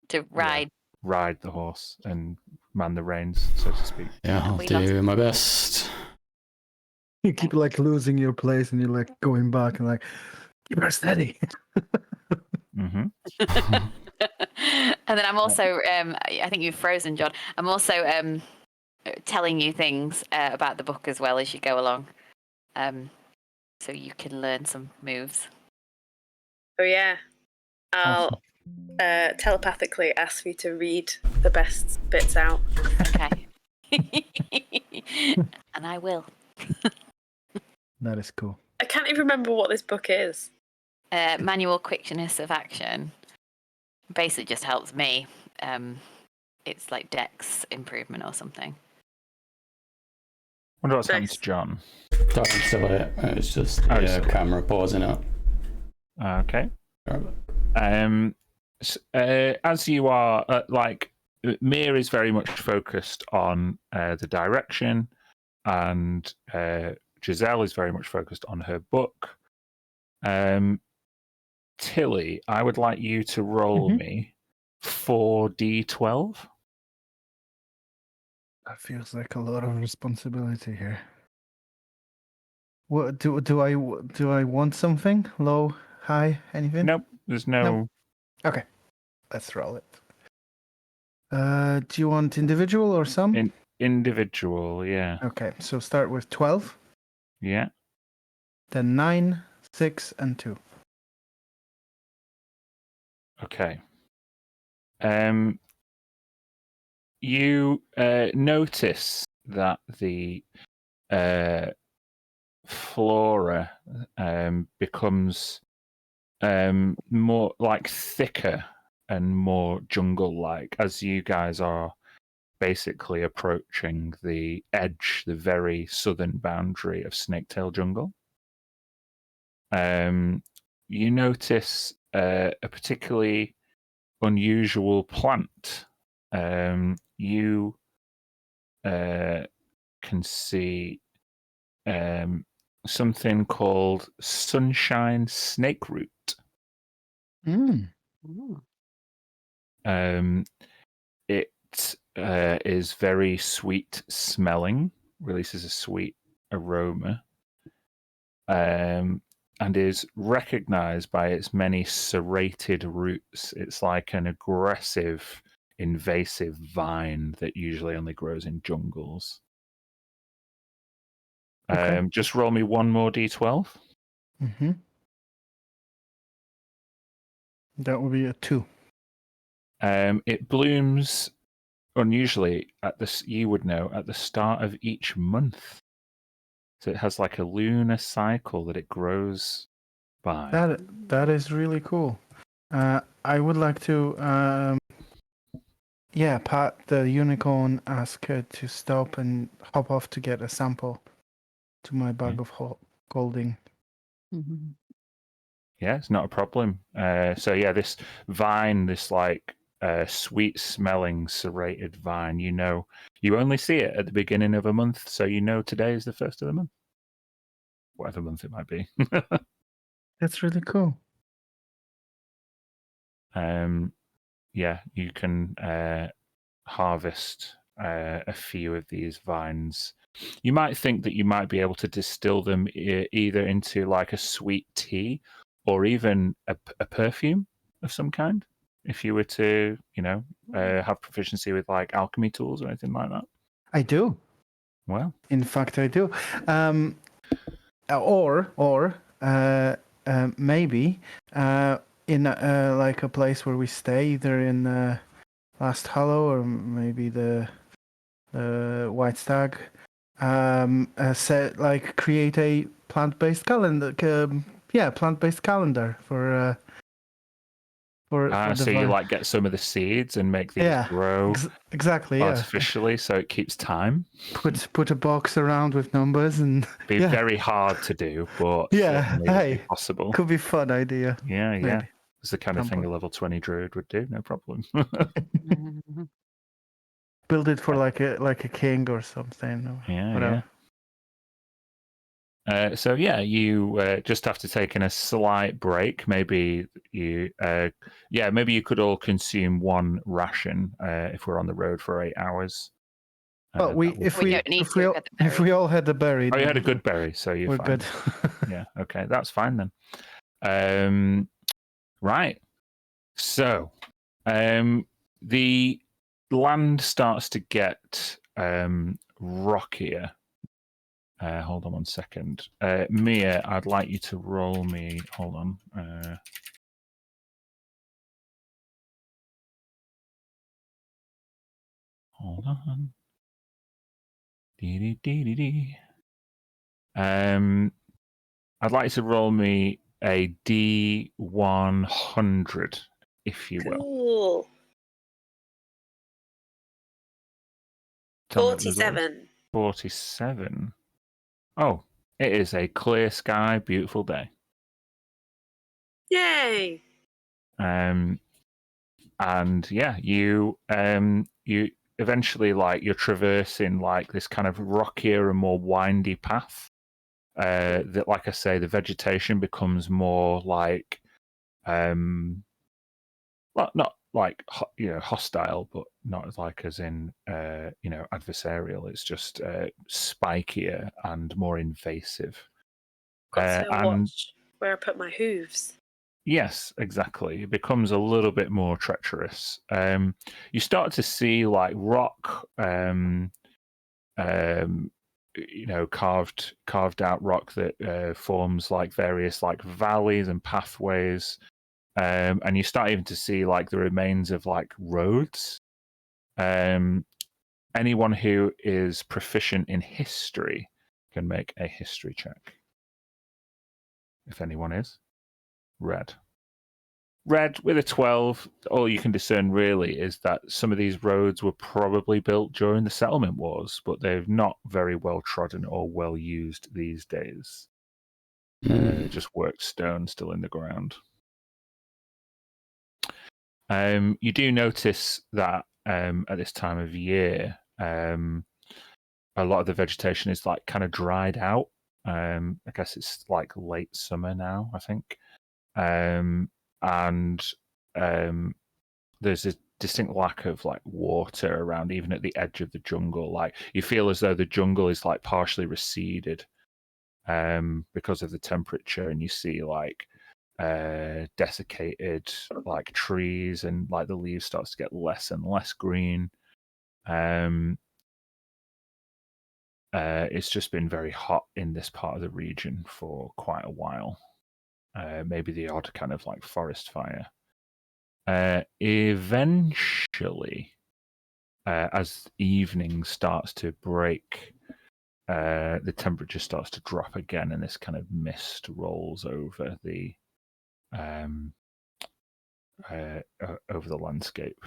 To ride. ride the horse and man the reins, so to speak. Yeah, I'll We do my best. You keep like losing your place, and you're like going back and like, keep her steady. Mm-hmm. And then I'm also, I think you've frozen, John. I'm also telling you things about the book as well as you go along, so you can learn some moves. Oh yeah. I'll Awesome. telepathically ask you to read the best bits out. Okay. And I will. That is cool. I can't even remember what this book is. Manual quickness of action basically just helps me. It's like Dex improvement or something. Wonder what's happened Nice. to John. Sorry, I'm still here. It's just Oh, the camera pausing up. Okay. Sorry. As you are, Mir is very much focused on the direction, and Giselle is very much focused on her book. Tilly, I would like you to roll me 4d12. That feels like a lot of responsibility here. What do I want something? Low, high, anything? Nope, there's no. Okay, let's roll it. Do you want individual or sum? Individual, yeah. Okay, so start with 12, Yeah. then 9, 6, and 2. Okay. You notice that the flora becomes more like thicker and more jungle-like as you guys are basically approaching the edge, the very southern boundary of Snaketail Jungle. You notice a particularly unusual plant. You can see something called sunshine snakeroot. It is very sweet smelling, releases a sweet aroma, and is recognized by its many serrated roots. It's like an aggressive, invasive vine that usually only grows in jungles. Okay. Just roll me one more d12. Mm-hmm. That would be a 2. It blooms unusually at this. You would know at the start of each month. So it has like a lunar cycle that it grows by. That is really cool. I would like to, pat the unicorn, ask her to stop and hop off to get a sample to my bag of holding. Mm-hmm. Yeah, it's not a problem. This vine, this like sweet smelling serrated vine, you only see it at the beginning of a month, so today is the first of the month. Whatever month it might be. That's really cool. You can harvest a few of these vines. You might think that you might be able to distill them either into like a sweet tea or even a perfume of some kind, if you were to, have proficiency with like alchemy tools or anything like that. I do. Well, in fact, I do. Or maybe in like a place where we stay, either in Last Hollow or maybe the White Stag. Set like create a plant-based calendar. Plant-based calendar for the So you vine. like get some of the seeds and make these grow Exactly. Yeah. artificially, so it keeps time. Put a box around with numbers and Be very hard to do, but yeah. certainly would be Hey, possible. could be fun idea. Yeah. Maybe. It's the kind of thing a level 20 druid would do, no problem. Build it for like a king or something. Or whatever. So you just after taking a slight break, maybe you could all consume one ration if we're on the road for 8 hours. But if if we all had the berry, you had a good berry, so we're fine. Good. Yeah, okay, that's fine then. Right. So, the land starts to get rockier. Hold on 1 second. Mia, I'd like you to roll me. Hold on. Hold on. I'd like you to roll me a D100, if you will. Cool. Tell me what the result is. 47. 47. Oh, it is a clear sky, beautiful day. Yay! And yeah, you eventually, like, you're traversing like this kind of rockier and more windy path. That, like I say, the vegetation becomes more like well, not like hostile, but not like as in adversarial. It's just spikier and more invasive. Got to And watch where I put my hooves. yes, exactly. It becomes a little bit more treacherous. You start to see like rock, carved out rock that forms like various like valleys and pathways. And you start even to see like the remains of like roads. Anyone who is proficient in history can make a history check. If anyone is. Red with a 12, all you can discern really is that some of these roads were probably built during the settlement wars, but they're not very well trodden or well used these days. Just worked stone still in the ground. You do notice that at this time of year, a lot of the vegetation is like kind of dried out. I guess it's like late summer now, I think. And there's a distinct lack of like water around, even at the edge of the jungle. Like you feel as though the jungle is like partially receded because of the temperature, and you see like desiccated like trees, and like the leaves starts to get less and less green. It's just been very hot in this part of the region for quite a while. Maybe the odd kind of like forest fire. Eventually, as evening starts to break, the temperature starts to drop again, and this kind of mist rolls over the landscape,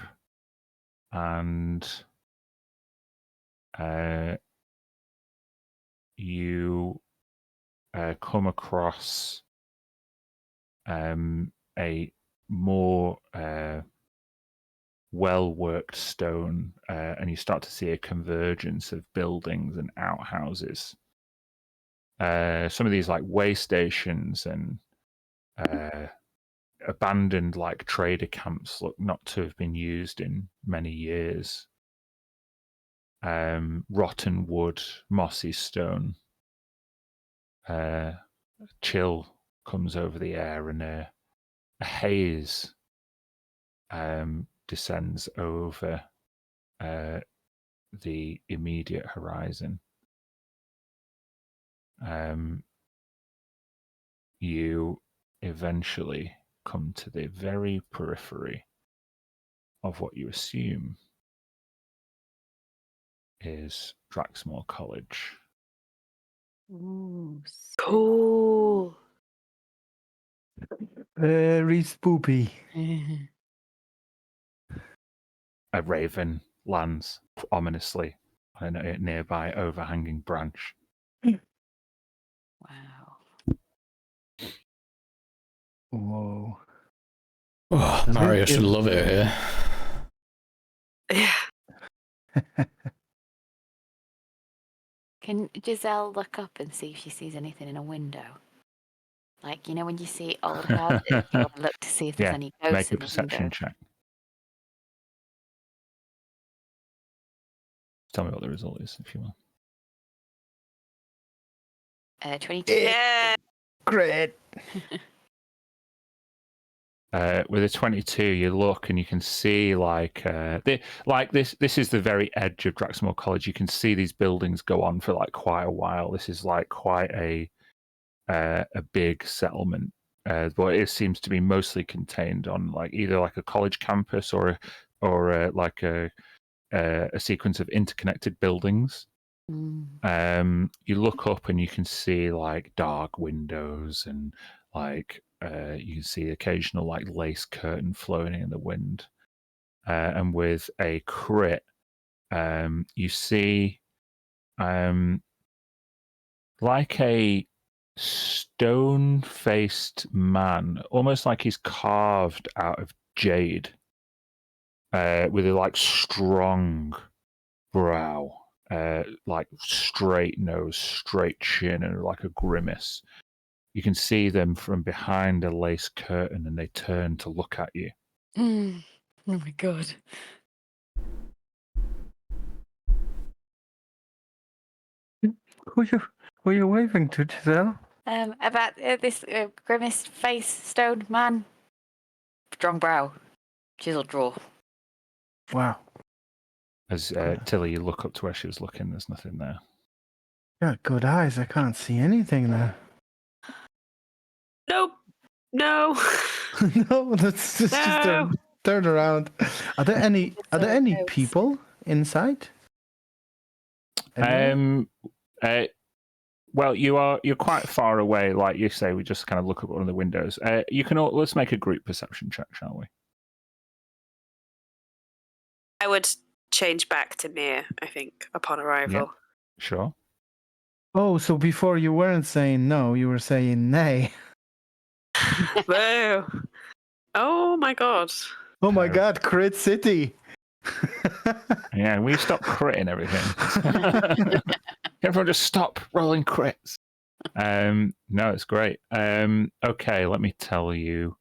and you come across a more well-worked stone, and you start to see a convergence of buildings and outhouses. Some of these like way stations and abandoned like trader camps look not to have been used in many years. Rotten wood, mossy stone. Chill comes over the air, and a haze descends over the immediate horizon. you eventually come to the very periphery of what you assume is Draxmore College. Ooh, Cool. Very spoopy. A raven lands ominously on a nearby overhanging branch. Wow. Whoa. Oh, Does Mario it should give- love it here. Yeah. Can Giselle look up and see if she sees anything in a window? Like, you know, when you see old houses, you want to look to see if there's Yeah, any ghosts make a in the perception window. check. Tell me what the result is, if you will. 22. Yeah. Great. With a 22, you look and you can see this is the very edge of Draxmore College. You can see these buildings go on for like quite a while. This is like quite a big settlement, but it seems to be mostly contained on like either like a college campus or like a sequence of interconnected buildings. You look up and you can see like dark windows and like you can see occasional like lace curtain flowing in the wind. And with a crit, you see like a stone-faced man, almost like he's carved out of jade, with a like strong brow, like straight nose, straight chin, and like a grimace. You can see them from behind a lace curtain, and they turn to look at you. Oh my god. Who you waving to, Giselle? About this grimaced face, stoned man, strong brow, chiseled jaw. Wow. As Tilly, you look up to where she was looking. There's nothing there. Got good eyes. I can't see anything there. Nope. No. No, that's just No. turn around. Are there any Ghosts. people inside? Anywhere? Well, you're quite far away. Like you say, we just kind of look at one of the windows. Let's make a group perception check, shall we? I would change back to near, I think, upon arrival. Sure. Oh, so before you weren't saying no, you were saying nay. Whoa. Oh my god. Oh my God, Crit City. Yeah, we stop critting everything. Everyone just stop rolling crits. No, it's great. Okay, let me tell you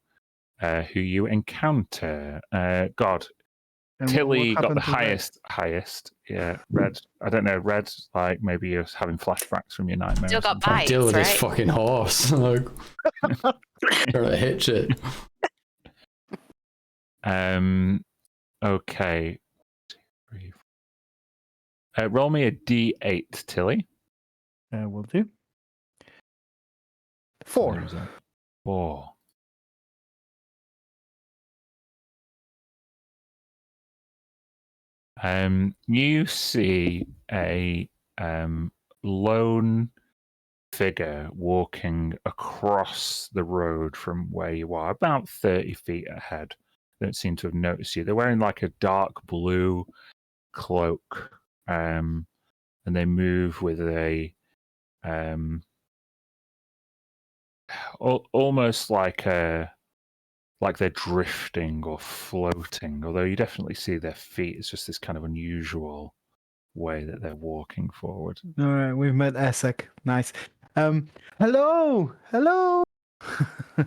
who you encounter. God, And Tilly what got the happened to highest. Yeah, Red. I don't know. Red, like maybe you're having flashbacks from your nightmare. Still or got something. bites, Deal with right? this fucking horse. Like, trying to hitch it. Okay. Roll me a d8, Tilly. Will do. 4. 4. You see a lone figure walking across the road from where you are, about 30 feet ahead. They don't seem to have noticed you. They're wearing like a dark blue cloak, and they move with a almost like they're drifting or floating. Although you definitely see their feet. It's just this kind of unusual way that they're walking forward. All right, we've met Essek. Nice. Hello.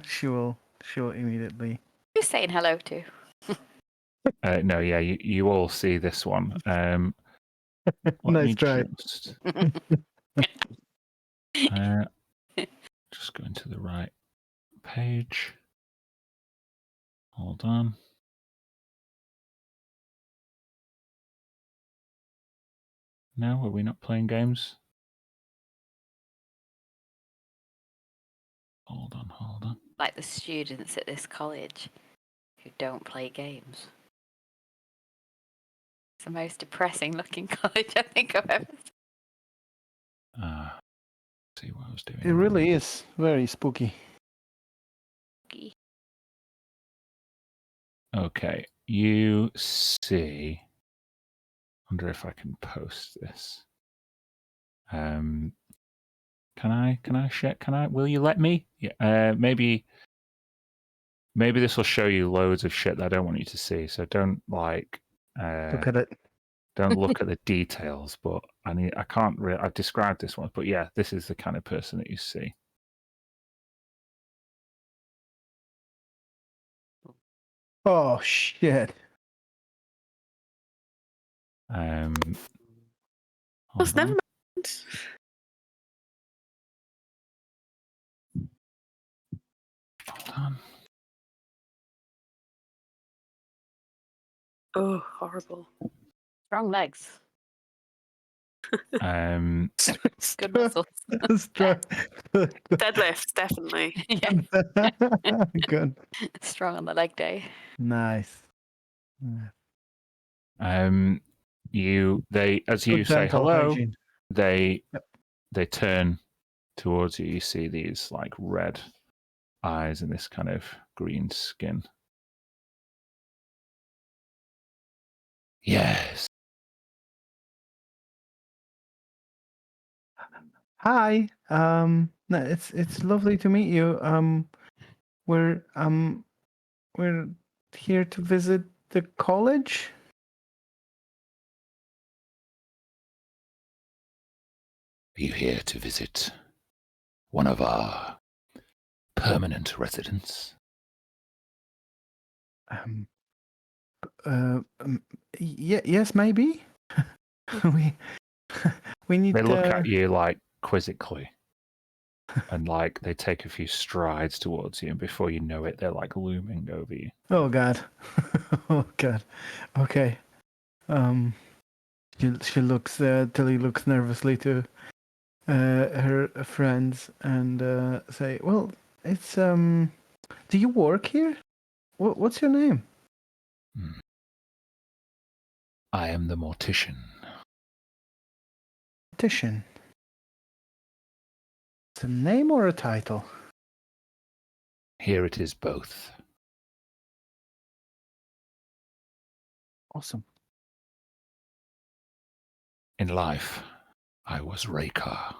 she will immediately. Who's saying hello to? No, yeah, you all see this one. Let Nice me try. just go into the right page. Hold on. No, are we not playing games? Hold on. Like the students at this college who don't play games. It's the most depressing looking college I think I've ever See what I was doing. It really is very spooky. seen. Okay, you see. Wonder if I can post this. Can I share? Will you let me? Yeah. Maybe this will show you loads of shit that I don't want you to see. So don't Look at it. don't look at the details. But I can't really. I've described this one, but yeah, this is the kind of person that you see. Oh shit! Never mind. Hold on. Oh, horrible. Strong legs. Good muscles. Deadlifts, definitely. Yeah. Good. Strong on the leg day. Nice. As you Good say dental hello, hygiene. they Yep. turn towards you. You see these like red eyes and this kind of green skin. Yes. Hi. No, it's lovely to meet you. We're here to visit the college. Are you here to visit one of our permanent residents? Yes, maybe. we we need. They look at you like quizzically, and like they take a few strides towards you, and before you know it, they're like looming over you. Oh God. Oh God. Okay. She looks. Tilly looks nervously to her friends and say, "Well, it's Do you work here? What's your name?" I am the mortician. Mortician. It's a name or a title? Here it is both. Awesome. In life, I was Raykar.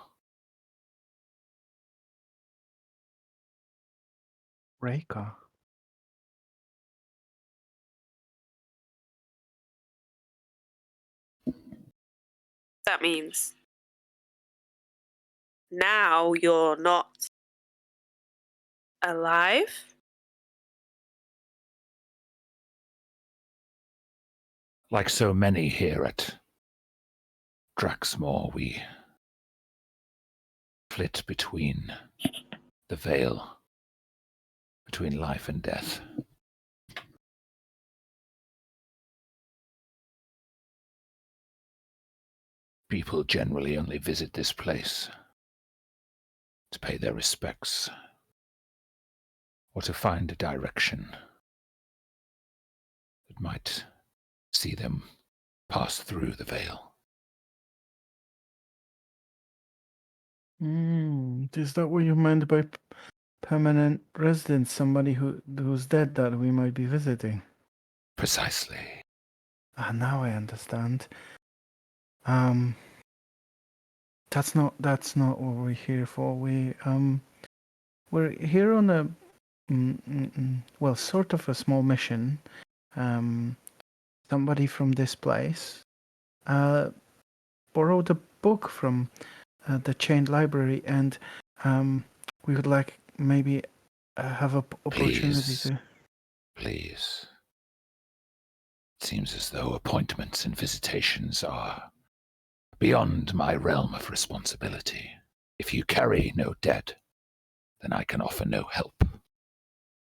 Rayka. That means now you're not alive? Like so many here at Draxmore, we flit between the veil, between life and death. People generally only visit this place to pay their respects or to find a direction that might see them pass through the veil. Is that what you meant by permanent resident? Somebody who's dead that we might be visiting? Precisely. Ah, now I understand. That's not what we're here for. We're here on a well, sort of a small mission. Somebody from this place borrowed a book from the chained library, and we would like maybe have an opportunity to. Please. It seems as though appointments and visitations are beyond my realm of responsibility. If you carry no debt, then I can offer no help.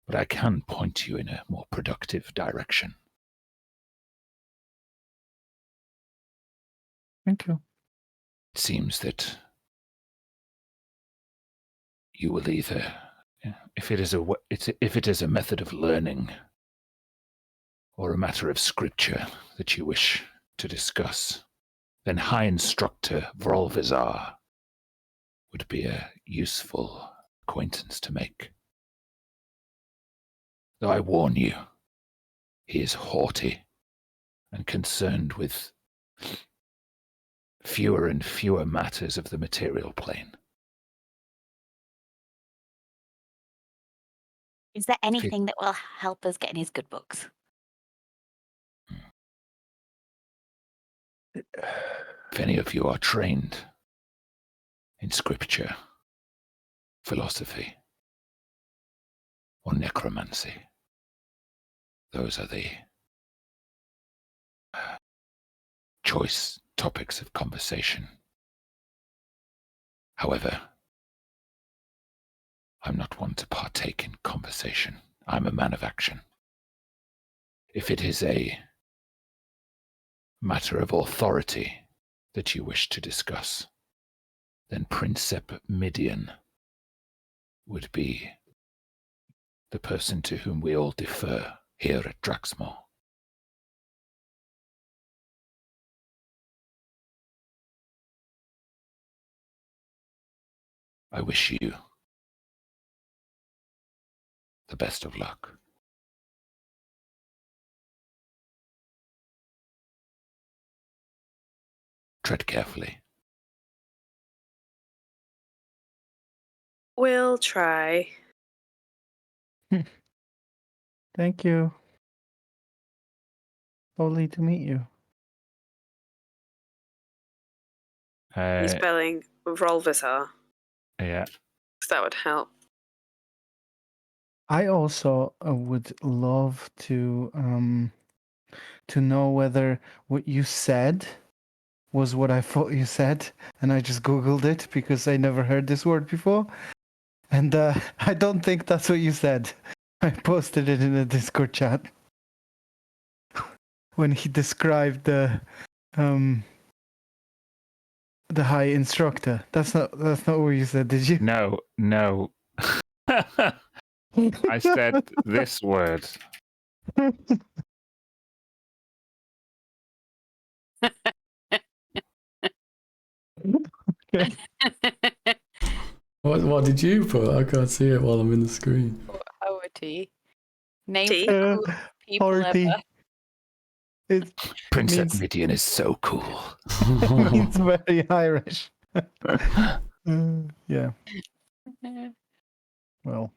But I can point you in a more productive direction. Thank you. It seems that you will either If it is a method of learning or a matter of scripture that you wish to discuss, then High Instructor Vrolvizar would be a useful acquaintance to make. Though I warn you, he is haughty and concerned with fewer and fewer matters of the material plane. Is there anything that will help us get in his good books? If any of you are trained in scripture, philosophy, or necromancy, those are the choice topics of conversation. However, I'm not one to partake in conversation. I'm a man of action. If it is a matter of authority that you wish to discuss, then Princep Midian would be the person to whom we all defer here at Draxmore. I wish you the best of luck. Tread carefully. We'll try. Thank you. Lovely to meet you. You're spelling Vrolvizar. Yeah. That would help. I also would love to know whether what you said was what I thought you said, and I just Googled it because I never heard this word before. And I don't think that's what you said. I posted it in a Discord chat when he described the High Instructor. That's not what you said, did you? No. I said this word. Okay. What did you put? I can't see it while I'm in the screen. Howdy. Name Tea? for the coolest people Horty. ever. It Princep means- Midian is so cool. means very Irish. Yeah. Well,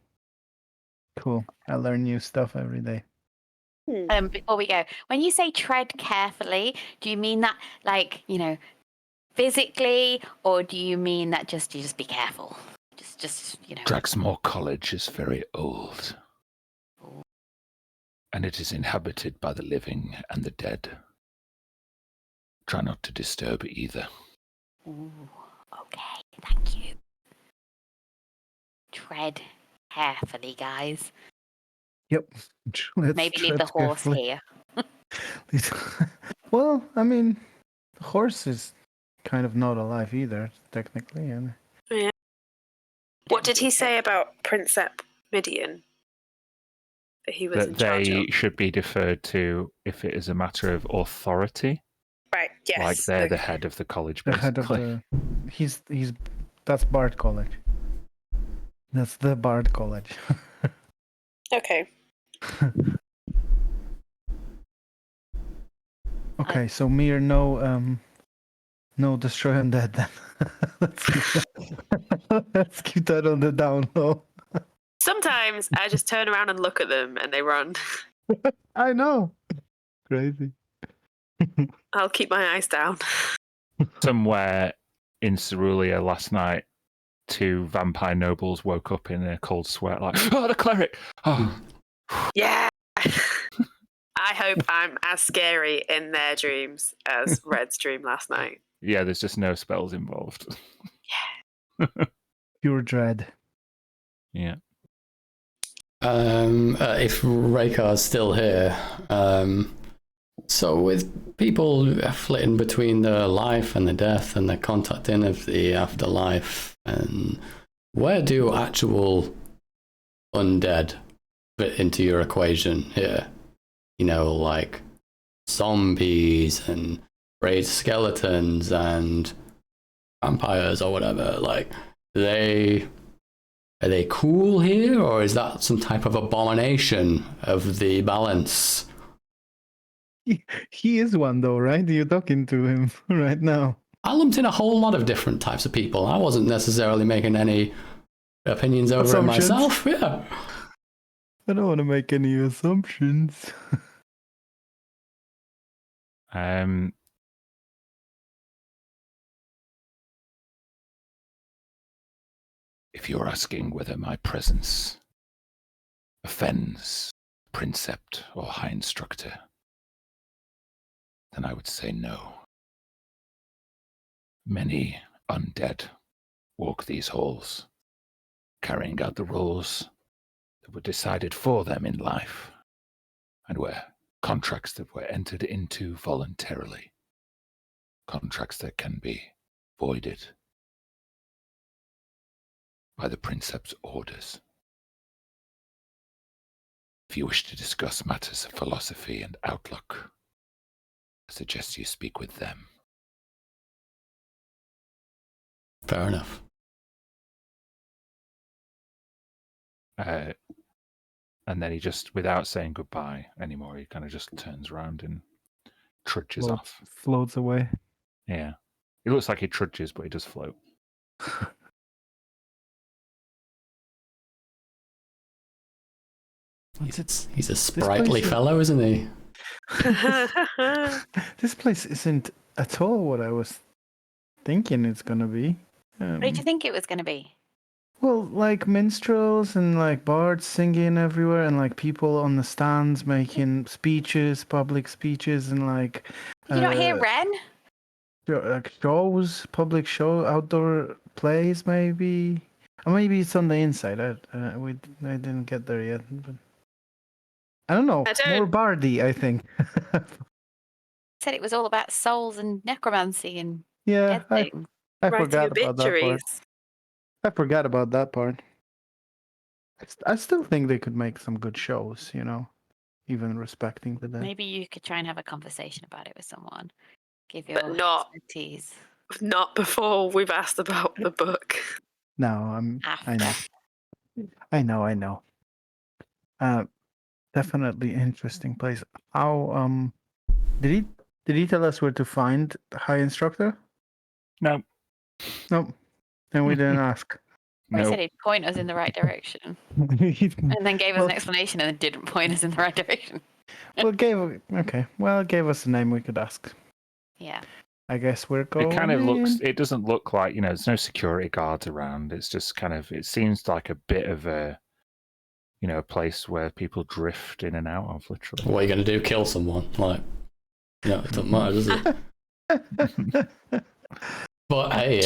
cool. I learn new stuff every day. Before we go, when you say tread carefully, do you mean that like, physically, or do you mean that you just be careful? Just Draxmore College is very old, and it is inhabited by the living and the dead. Try not to disturb either. Ooh, okay, thank you. Tread carefully, guys. Yep. Let's Maybe leave the tread horse carefully. here. Well, I mean, the horse is kind of not alive either, technically. And Yeah. What did he say about Princep Midian? That he was in That charge they of? should be deferred to if it is a matter of authority. Right, yes. Like they're the head of the college, the basically. head of the, he's that's Bard College. That's the Bard College. Okay. Okay, so Mir, no destroy undead then. Let's keep that on the down low. Sometimes I just turn around and look at them and they run. I know. Crazy. I'll keep my eyes down. Somewhere in Cerulea last night, 2 vampire nobles woke up in a cold sweat, like, oh, the cleric! Oh. Yeah. I hope I'm as scary in their dreams as Red's dream last night. Yeah, there's just no spells involved. Pure dread. Yeah. If Rakar's still here, so with people flitting between the life and the death and the contacting of the afterlife, and where do actual undead fit into your equation here? You know, like zombies and raised skeletons and vampires or whatever. Like, are they cool here, or is that some type of abomination of the balance? He is one though, right? You're talking to him right now. I lumped in a whole lot of different types of people. I wasn't necessarily making any opinions over it Assumptions. myself. Yeah. I don't want to make any assumptions. If you're asking whether my presence offends Princept or High Instructor, then I would say no. Many undead walk these halls, carrying out the roles that were decided for them in life, and were contracts that were entered into voluntarily, contracts that can be voided by the Princept's orders. If you wish to discuss matters of philosophy and outlook, I suggest you speak with them. Fair enough. And then he just, without saying goodbye anymore, he kind of just turns around and trudges off. Floats away. Yeah. It looks like he trudges, but he does float. He's a sprightly fellow, isn't he? This place isn't at all what I was thinking it's gonna be. What did you think it was going to be? Well, like minstrels and like bards singing everywhere, and like people on the stands making speeches, public speeches, and like. Did you not hear Ren? Like shows, public show, outdoor plays, maybe. Or maybe it's on the inside. I didn't get there yet. But I don't know. More bardy, I think. Said it was all about souls and necromancy and Yeah, dead things. I forgot about that part. I forgot about that part. I still think they could make some good shows, you know, even respecting the dead. Maybe you could try and have a conversation about it with someone. Give your expertise. Not before we've asked about the book. No, I know. Definitely interesting place. How did he tell us where to find the High Instructor? No. Nope. And we didn't ask. He said he'd point us in the right direction. And then gave us an explanation and then didn't point us in the right direction. Well, gave us a name we could ask. Yeah. I guess we're going. It kind of looks, it doesn't look like, there's no security guards around. It's just kind of, it seems like a bit of a, a place where people drift in and out of, literally. What are you going to do? Kill someone? Like, it doesn't matter, does it? But hey,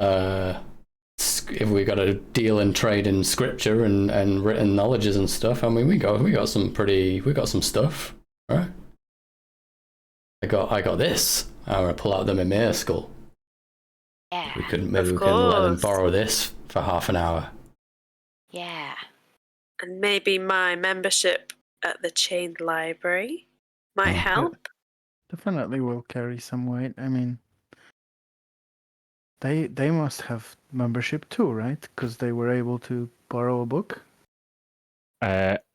if we got to deal and trade in scripture and written knowledges and stuff, I mean, we got some stuff, right? I got this. I'm gonna pull out the Mimir skull. Yeah. We can let them borrow this for half an hour. Yeah. And maybe my membership at the Chained Library might help. Definitely will carry some weight. I mean, they must have membership too, right? Because they were able to borrow a book.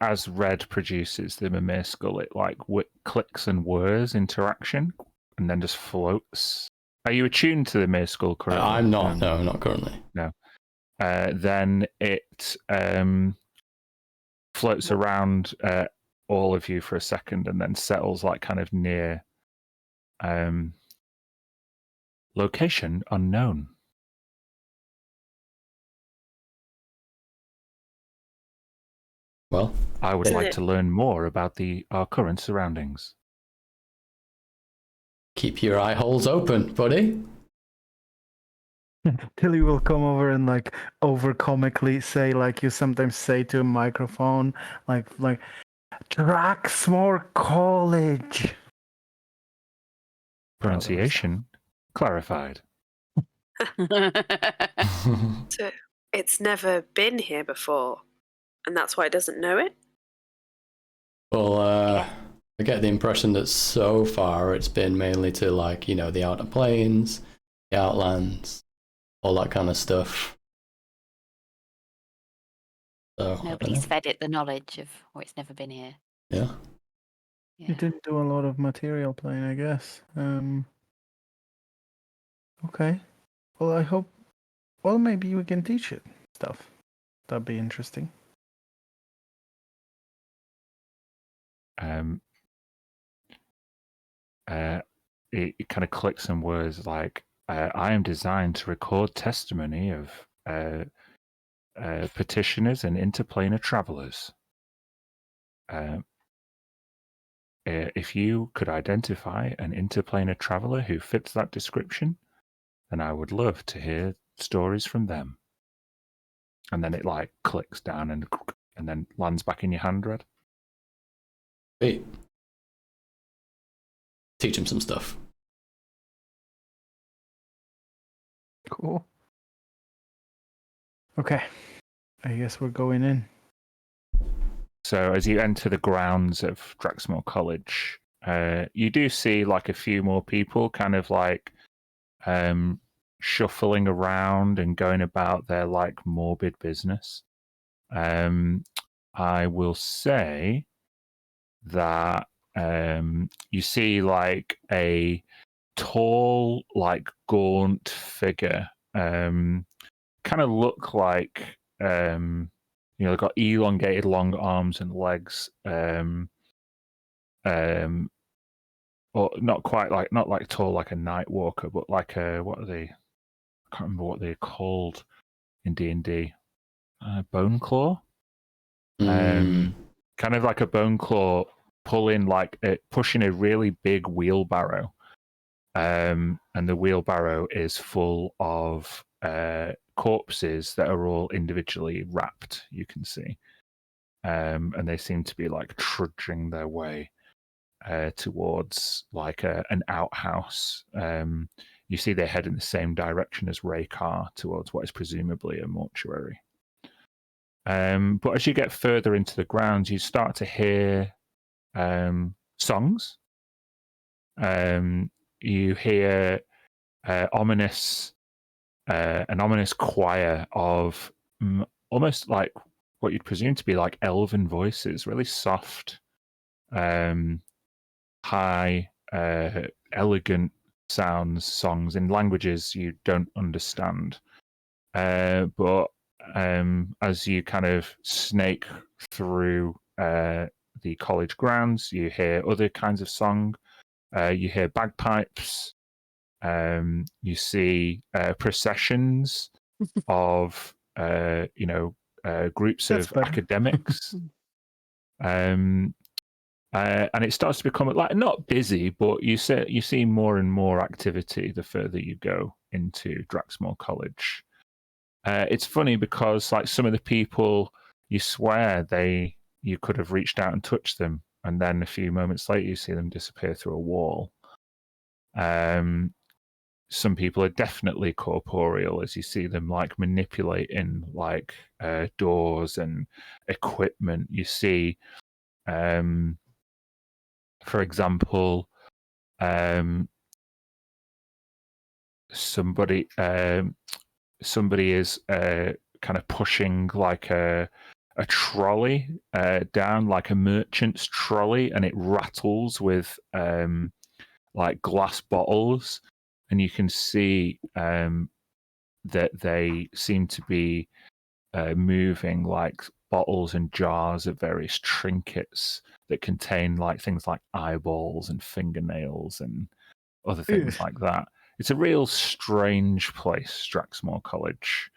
As Red produces the Mimir skull, it like clicks and whirs interaction, and then just floats. Are you attuned to the Mimir skull currently? I'm not. No, not currently. No. Then it floats around all of you for a second, and then settles like kind of near location unknown. Well, I would like to learn more about our current surroundings. Keep your eye holes open, buddy. Tilly will come over and like over comically say, like you sometimes say to a microphone, like Draxmore College. Pronunciation clarified. So it's never been here before. and that's why it doesn't know it? Well, I get the impression that so far it's been mainly to the outer planes, the outlands, all that kind of stuff. So Nobody's fed it the knowledge of, or it's never been here. Yeah. You didn't do a lot of material playing, I guess. Okay. Well, I hope. Well, maybe we can teach it stuff. That'd be interesting. It kind of clicks some words like, I am designed to record testimony of petitioners and interplanar travelers. If you could identify an interplanar traveler who fits that description, then I would love to hear stories from them. And then it clicks down and then lands back in your hand, Red. Hey. Teach him some stuff. Cool. Okay. I guess we're going in. So as you enter the grounds of Draxmore College, you do see a few more people kind of shuffling around and going about their morbid business. I will say that you see a tall, gaunt figure, kind of look like they've got elongated long arms and legs, or not quite not tall like a night walker, but what are they? I can't remember what they're called in D&D. Bone claw. Kind of like a bone claw pushing a really big wheelbarrow, and the wheelbarrow is full of corpses that are all individually wrapped. You can see, and they seem to be trudging their way towards an outhouse. You see they head in the same direction as Raykar, towards what is presumably a mortuary. But as you get further into the grounds, you start to hear songs. You hear an ominous choir of almost like what you'd presume to be elven voices, really soft, high, elegant songs in languages you don't understand. But as you kind of snake through the college grounds, you hear other kinds of song. You hear bagpipes. You see processions of groups of academics. And it starts to become not busy, but you see more and more activity the further you go into Draxmore College. It's funny because some of the people, you swear you could have reached out and touched them, and then a few moments later you see them disappear through a wall. Some people are definitely corporeal, as you see them manipulating doors and equipment. You see, for example, somebody is kind of pushing a trolley down, a merchant's trolley, and it rattles with glass bottles, and you can see that they seem to be moving bottles and jars of various trinkets that contain things like eyeballs and fingernails and other things like that. It's a real strange place, Draxmore College,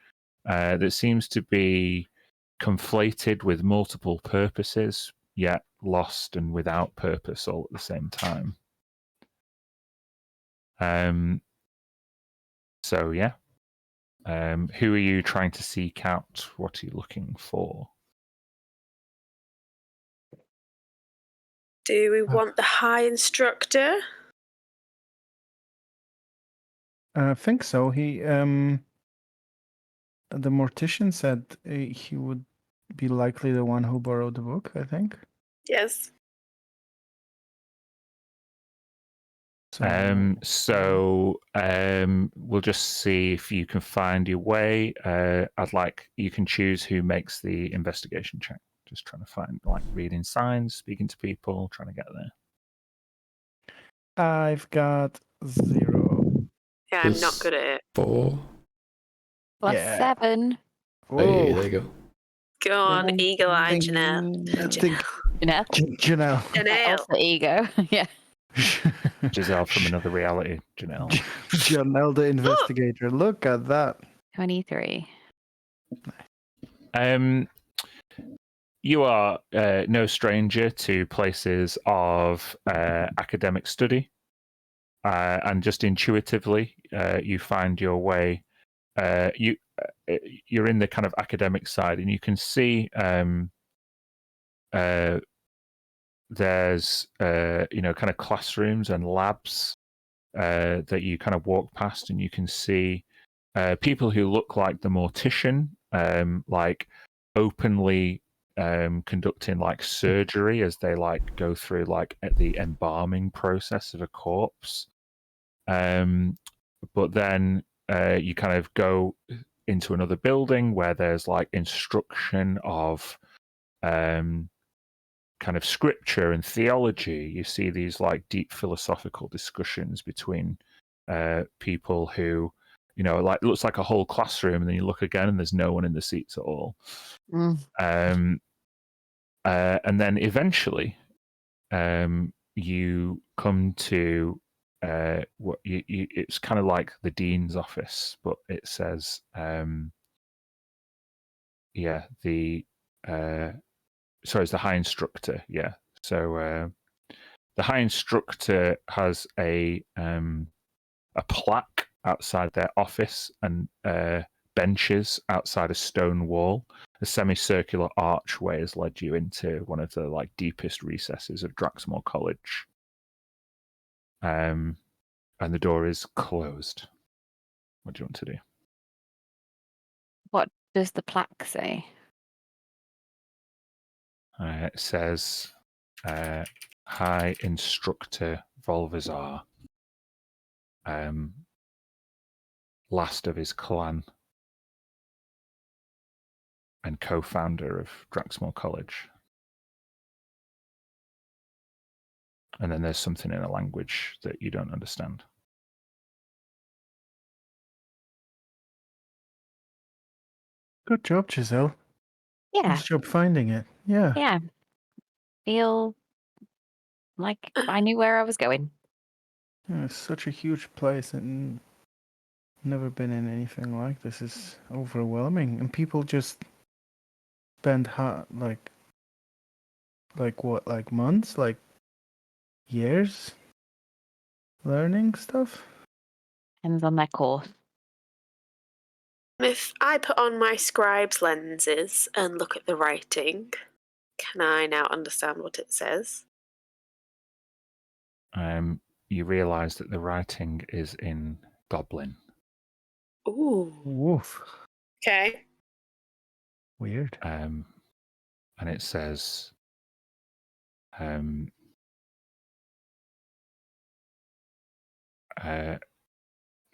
that seems to be conflated with multiple purposes, yet lost and without purpose all at the same time. So yeah. Who are you trying to seek out? What are you looking for? Do we want the high instructor? I think so. The mortician said he would be likely the one who borrowed the book, I think. Yes. So, We'll just see if you can find your way. You can choose who makes the investigation check. Just trying to find, like, reading signs, speaking to people, trying to get there. I've got 0. Yeah, I'm not good at it. 4. Plus Yeah. 7. Hey, there you go. Go on, Ding, Eagle Eye ding, Janelle. ding. Janelle. Janelle. Janelle. Also ego. Yeah. Giselle from another reality, Janelle. Janelle the investigator. Look at that. 23. You are no stranger to places of academic study, and just intuitively, you find your way. You're in the kind of academic side, and you can see there's kind of classrooms and labs that you kind of walk past, and you can see people who look like the mortician, like openly conducting like surgery as they like go through like the embalming process of a corpse. But then you kind of go into another building where there's like instruction of kind of scripture and theology. You see these like deep philosophical discussions between people who, like, it looks like a whole classroom, and then you look again and there's no one in the seats at all. And then eventually you come to what it's kind of like the dean's office, but it says it's the high instructor. Yeah. So the high instructor has a plaque outside their office and benches outside a stone wall. A semicircular archway has led you into one of the like deepest recesses of Draxmore College. And the door is closed. What do you want to do? What does the plaque say? It says, High Instructor Volvazar, last of his clan and co-founder of Draxmore College. And then there's something in a language that you don't understand. Good job, Giselle. Yeah. Nice job finding it. Yeah. Yeah. Feel like I knew where I was going. Yeah, it's such a huge place and never been in anything like this. Is overwhelming, and people just spend like months, like years learning stuff. Depends on their course. If I put on my scribe's lenses and look at the writing, can I now understand what it says? You realise that the writing is in Goblin. Ooh. Woof. Okay. Weird. And it says,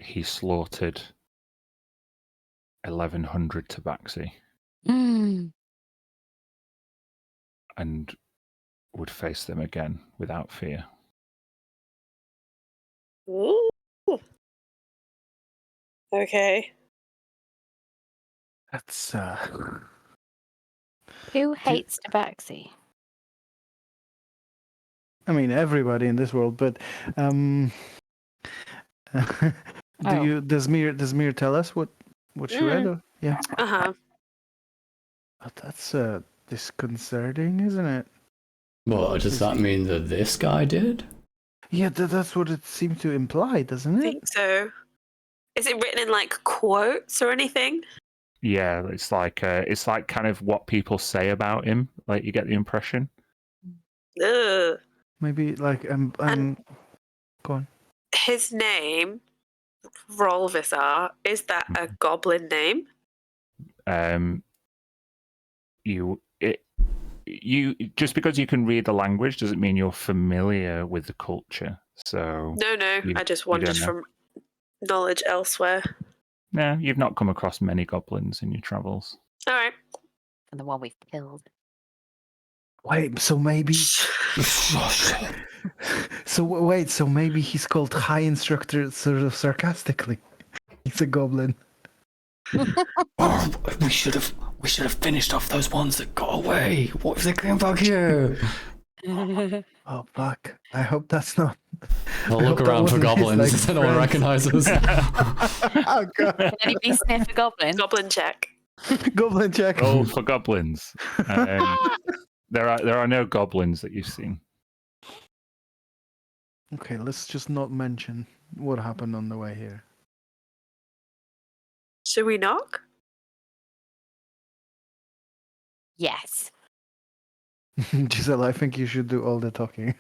he slaughtered 1,100 tabaxi and would face them again without fear. Ooh. Okay. That's Who hates tabaxi? I mean, everybody in this world, but does Mir tell us what she read? Or? Yeah. Uh-huh. But that's disconcerting, isn't it? What, does that mean that this guy did? Yeah, that's what it seemed to imply, doesn't I it? think so. Is it written in like quotes or anything? Yeah, it's like kind of what people say about him. Like, you get the impression. Ugh. Maybe like And go on. his name, Rolvisar, is that a goblin name? you just because you can read the language doesn't mean you're familiar with the culture. So No, I just wandered from knowledge elsewhere. No, you've not come across many goblins in your travels. All right. And the one we've killed. Wait, so maybe. So maybe he's called High Instructor sort of sarcastically. He's a goblin. Oh, we should have finished off those ones that got away. What if they came back here? Oh fuck! I hope that's not. We'll look around for goblins. Does anyone recognize us? Oh god! Can anybody sniff a goblin? Goblin check. Goblin check. Roll for goblins. There are no goblins that you've seen. Okay, let's just not mention what happened on the way here. Should we knock? Yes. Giselle, I think you should do all the talking.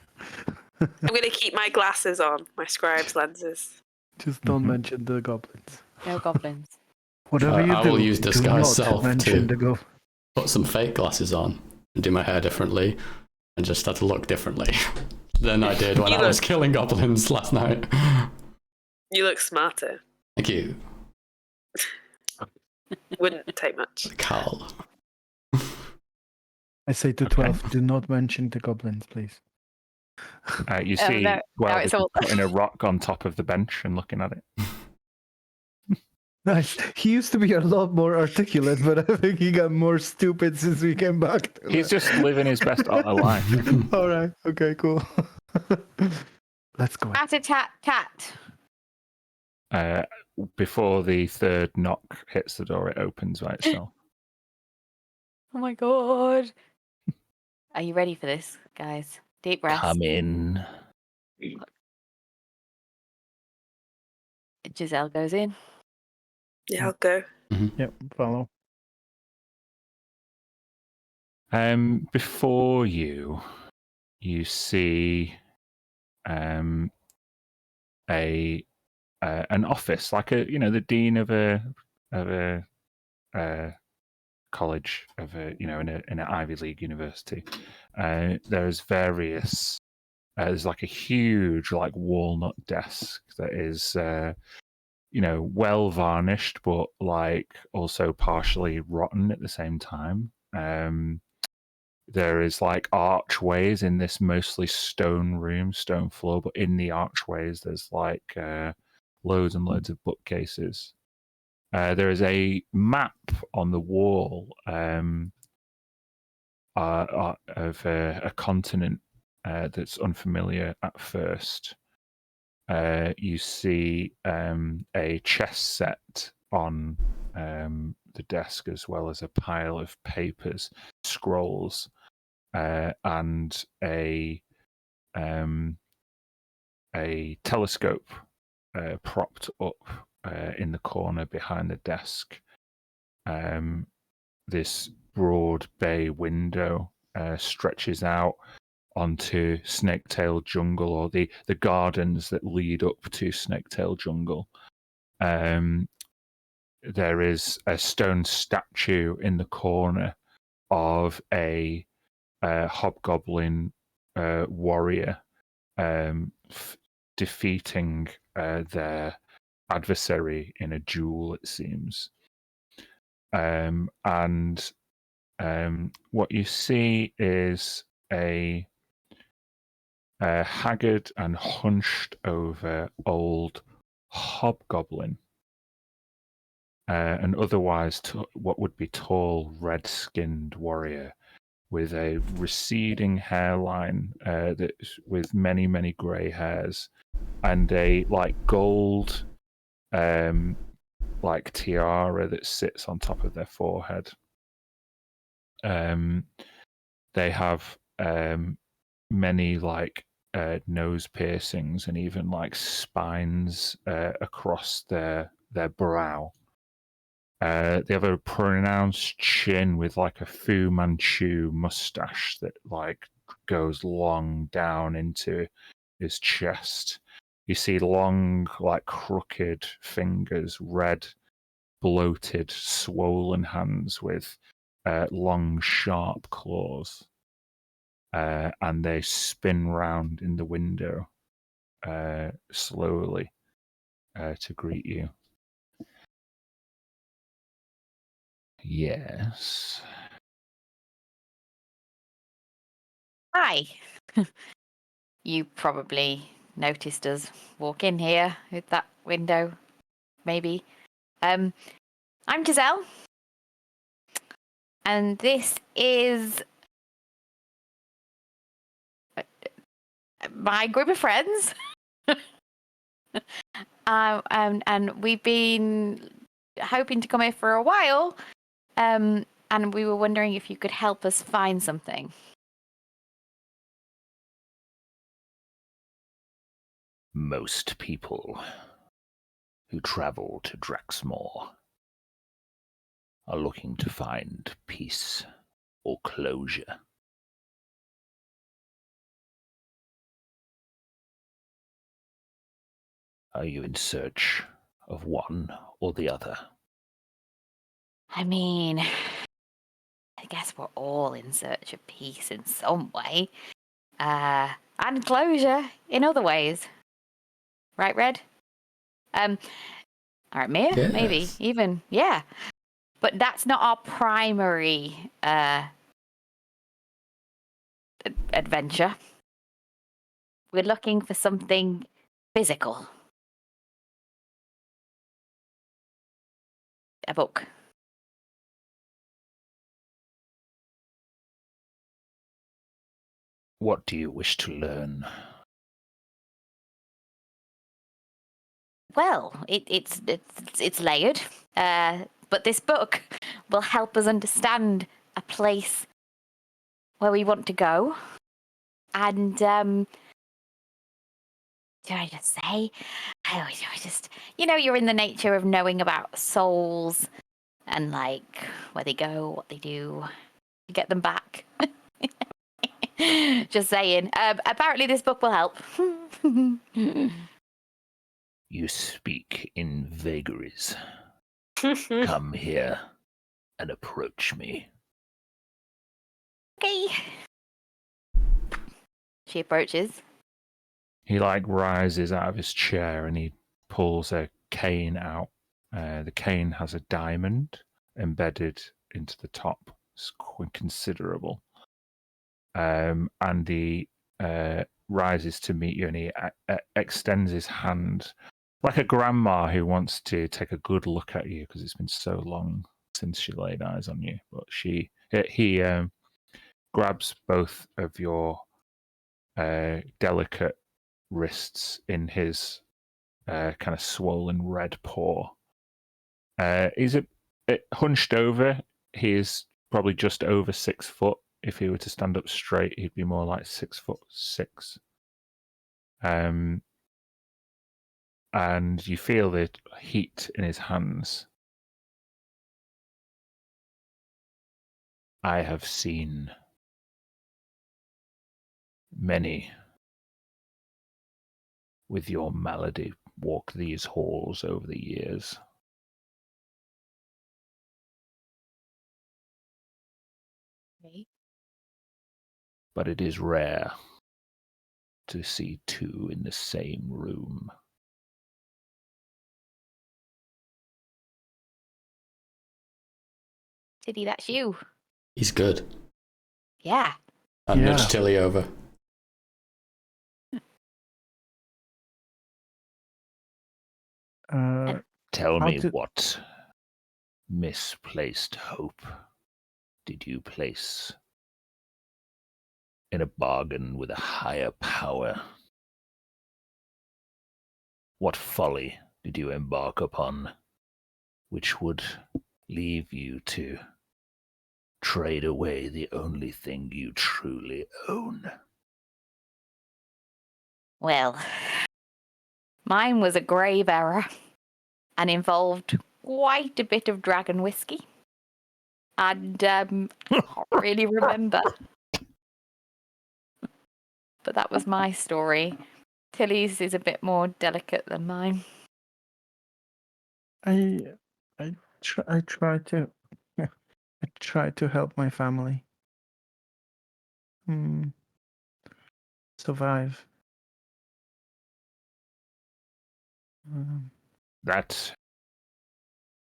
I'm going to keep my glasses on, my scribe's lenses. Just don't mention the goblins. No goblins. Whatever you I do, will use do disguise not self mention to the goblins. put some fake glasses on and do my hair differently and just start to look differently than I did when I was killing goblins last night. You look smarter. Thank you, Wouldn't take much. Carl. I say to 12, do not mention the goblins, please. You see, no, it's all- putting a rock on top of the bench and looking at it. Nice. He used to be a lot more articulate, but I think he got more stupid since we came back. He's just living his best life. All right. Okay, cool. Let's go. Tat-a-tat-tat. Before the third knock hits the door, it opens by itself. Oh my god. Are you ready for this, guys? Deep breaths. Come in. Giselle goes in. Yeah, I'll go. Yep, follow. Before you see an office, like the dean of a college of in an Ivy League university. There's various. There's like a huge walnut desk that is well varnished, but also partially rotten at the same time. There is archways in this mostly stone floor, but in the archways there's loads and loads of bookcases. There is a map on the wall of a continent that's unfamiliar at first. You see a chess set on the desk, as well as a pile of papers, scrolls, and a telescope propped up in the corner behind the desk. This broad bay window stretches out onto Snaketail Jungle, or the gardens that lead up to Snaketail Jungle. There is a stone statue in the corner of a hobgoblin warrior defeating their adversary in a duel, it seems. And what you see is a haggard and hunched over old hobgoblin, an otherwise what would be tall, red-skinned warrior with a receding hairline with many, many grey hairs, and a gold tiara that sits on top of their forehead. They have many nose piercings and even spines across their brow. They have a pronounced chin with a Fu Manchu mustache that goes long down into his chest. You see long, crooked fingers, red, bloated, swollen hands with long, sharp claws, and they spin round in the window slowly to greet you. Yes. Hi. You probably noticed us walk in here with that window, maybe. I'm Giselle. And this is my group of friends. And we've been hoping to come here for a while. And we were wondering if you could help us find something. Most people who travel to Draxmore are looking to find peace or closure. Are you in search of one or the other? I mean, I guess we're all in search of peace in some way. And closure in other ways. Right, Red? All right, Mia? Yes. Maybe, even, yeah. But that's not our primary adventure. We're looking for something physical. A book. What do you wish to learn? Well, it's layered, but this book will help us understand a place where we want to go. And do I just say? I just, you're in the nature of knowing about souls and like where they go, what they do, to get them back. Just saying. Apparently, this book will help. You speak in vagaries. Come here and approach me. Okay. She approaches. He rises out of his chair and he pulls a cane out. The cane has a diamond embedded into the top. It's quite considerable. And he rises to meet you, and he extends his hand like a grandma who wants to take a good look at you because it's been so long since she laid eyes on you. But he grabs both of your delicate wrists in his kind of swollen red paw. He's hunched over. He is probably just over 6 foot. If he were to stand up straight, he'd be more like 6'6". And you feel the heat in his hands. I have seen many with your malady walk these halls over the years. Okay. But it is rare to see two in the same room. Tiddy, that's you. He's good. Yeah. I nudge Tilly over. Tell me, what misplaced hope did you place in a bargain with a higher power? What folly did you embark upon which would leave you to trade away the only thing you truly own? Well, mine was a grave error and involved quite a bit of dragon whiskey. And I can't really remember. But that was my story. Tilly's is a bit more delicate than mine. I try to I try to help my family survive. That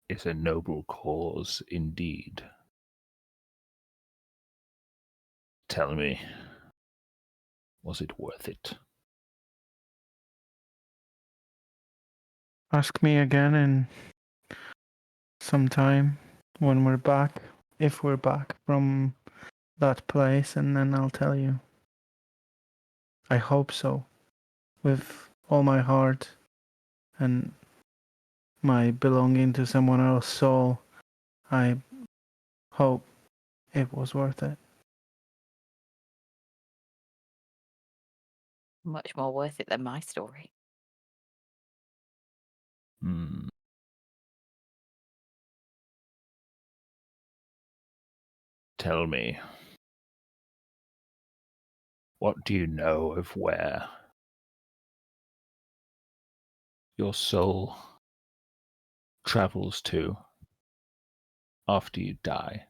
is a noble cause indeed. Tell me, was it worth it? Ask me again in some time when we're back, if we're back from that place, and then I'll tell you. I hope so. With all my heart and my belonging to someone else's soul, I hope it was worth it. Much more worth it than my story. Tell me, what do you know of where your soul travels to after you die?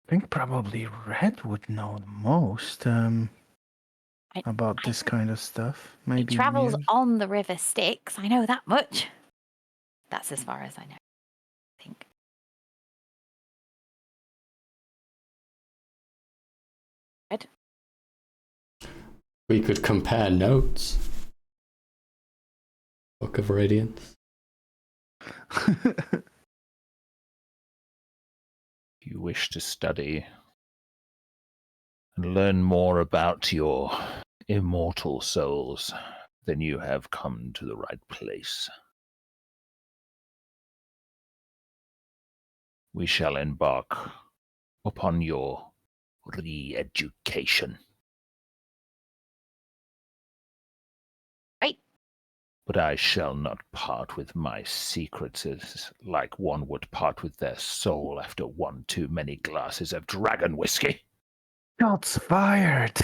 I think probably Red would know the most about this kind of stuff. It Maybe travels Mir. on the River Styx. I know that much. That's as far as I know, I think. Red? We could compare notes. Book of Radiance. You wish to study and learn more about your immortal souls, then you have come to the right place. We shall embark upon your re-education. Right. But I shall not part with my secrets as like one would part with their soul after one too many glasses of dragon whiskey. Shots fired.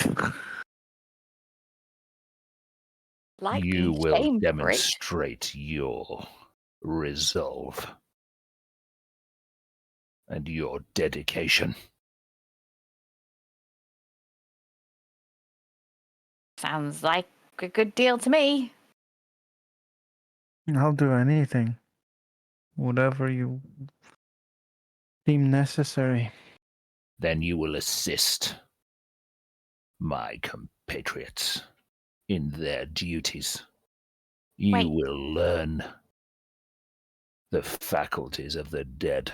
Like You being will shamed for it. demonstrate your resolve and your dedication. Sounds like a good deal to me. I'll do anything. Whatever you deem necessary. Then you will assist my compatriots in their duties. You Wait. will learn the faculties of the dead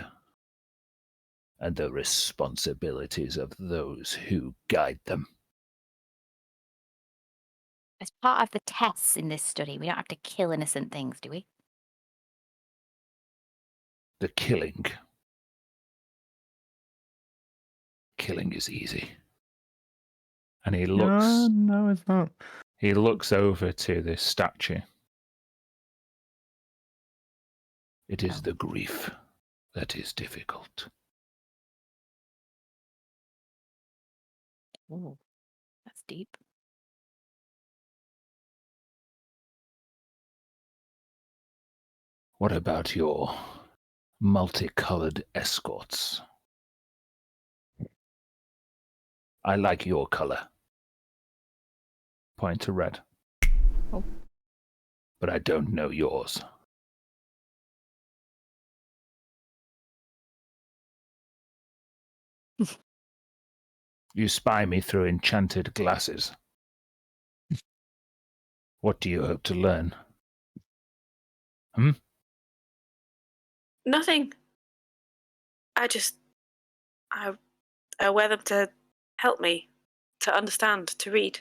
and the responsibilities of those who guide them. As part of the tests in this study, we don't have to kill innocent things, do we? The killing is easy. And he looks No, it's not. He looks over to this statue. It is the grief that is difficult. Ooh, that's deep. What about your multicolored escorts? I like your color. Point to Red. Oh. But I don't know yours. You spy me through enchanted glasses. What do you hope to learn? Nothing. I wear them to help me, to understand, to read.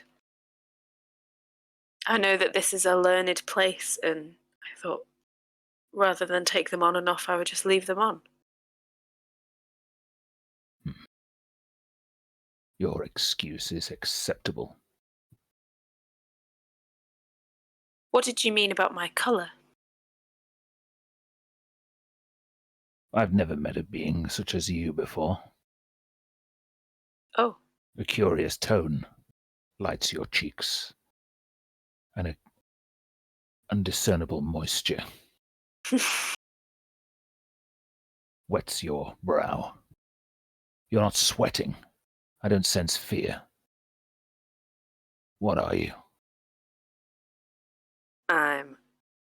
I know that this is a learned place, and I thought rather than take them on and off, I would just leave them on. Your excuse is acceptable. What did you mean about my colour? I've never met a being such as you before. Oh. A curious tone lights your cheeks, and an undiscernible moisture wets your brow. You're not sweating. I don't sense fear. What are you? I'm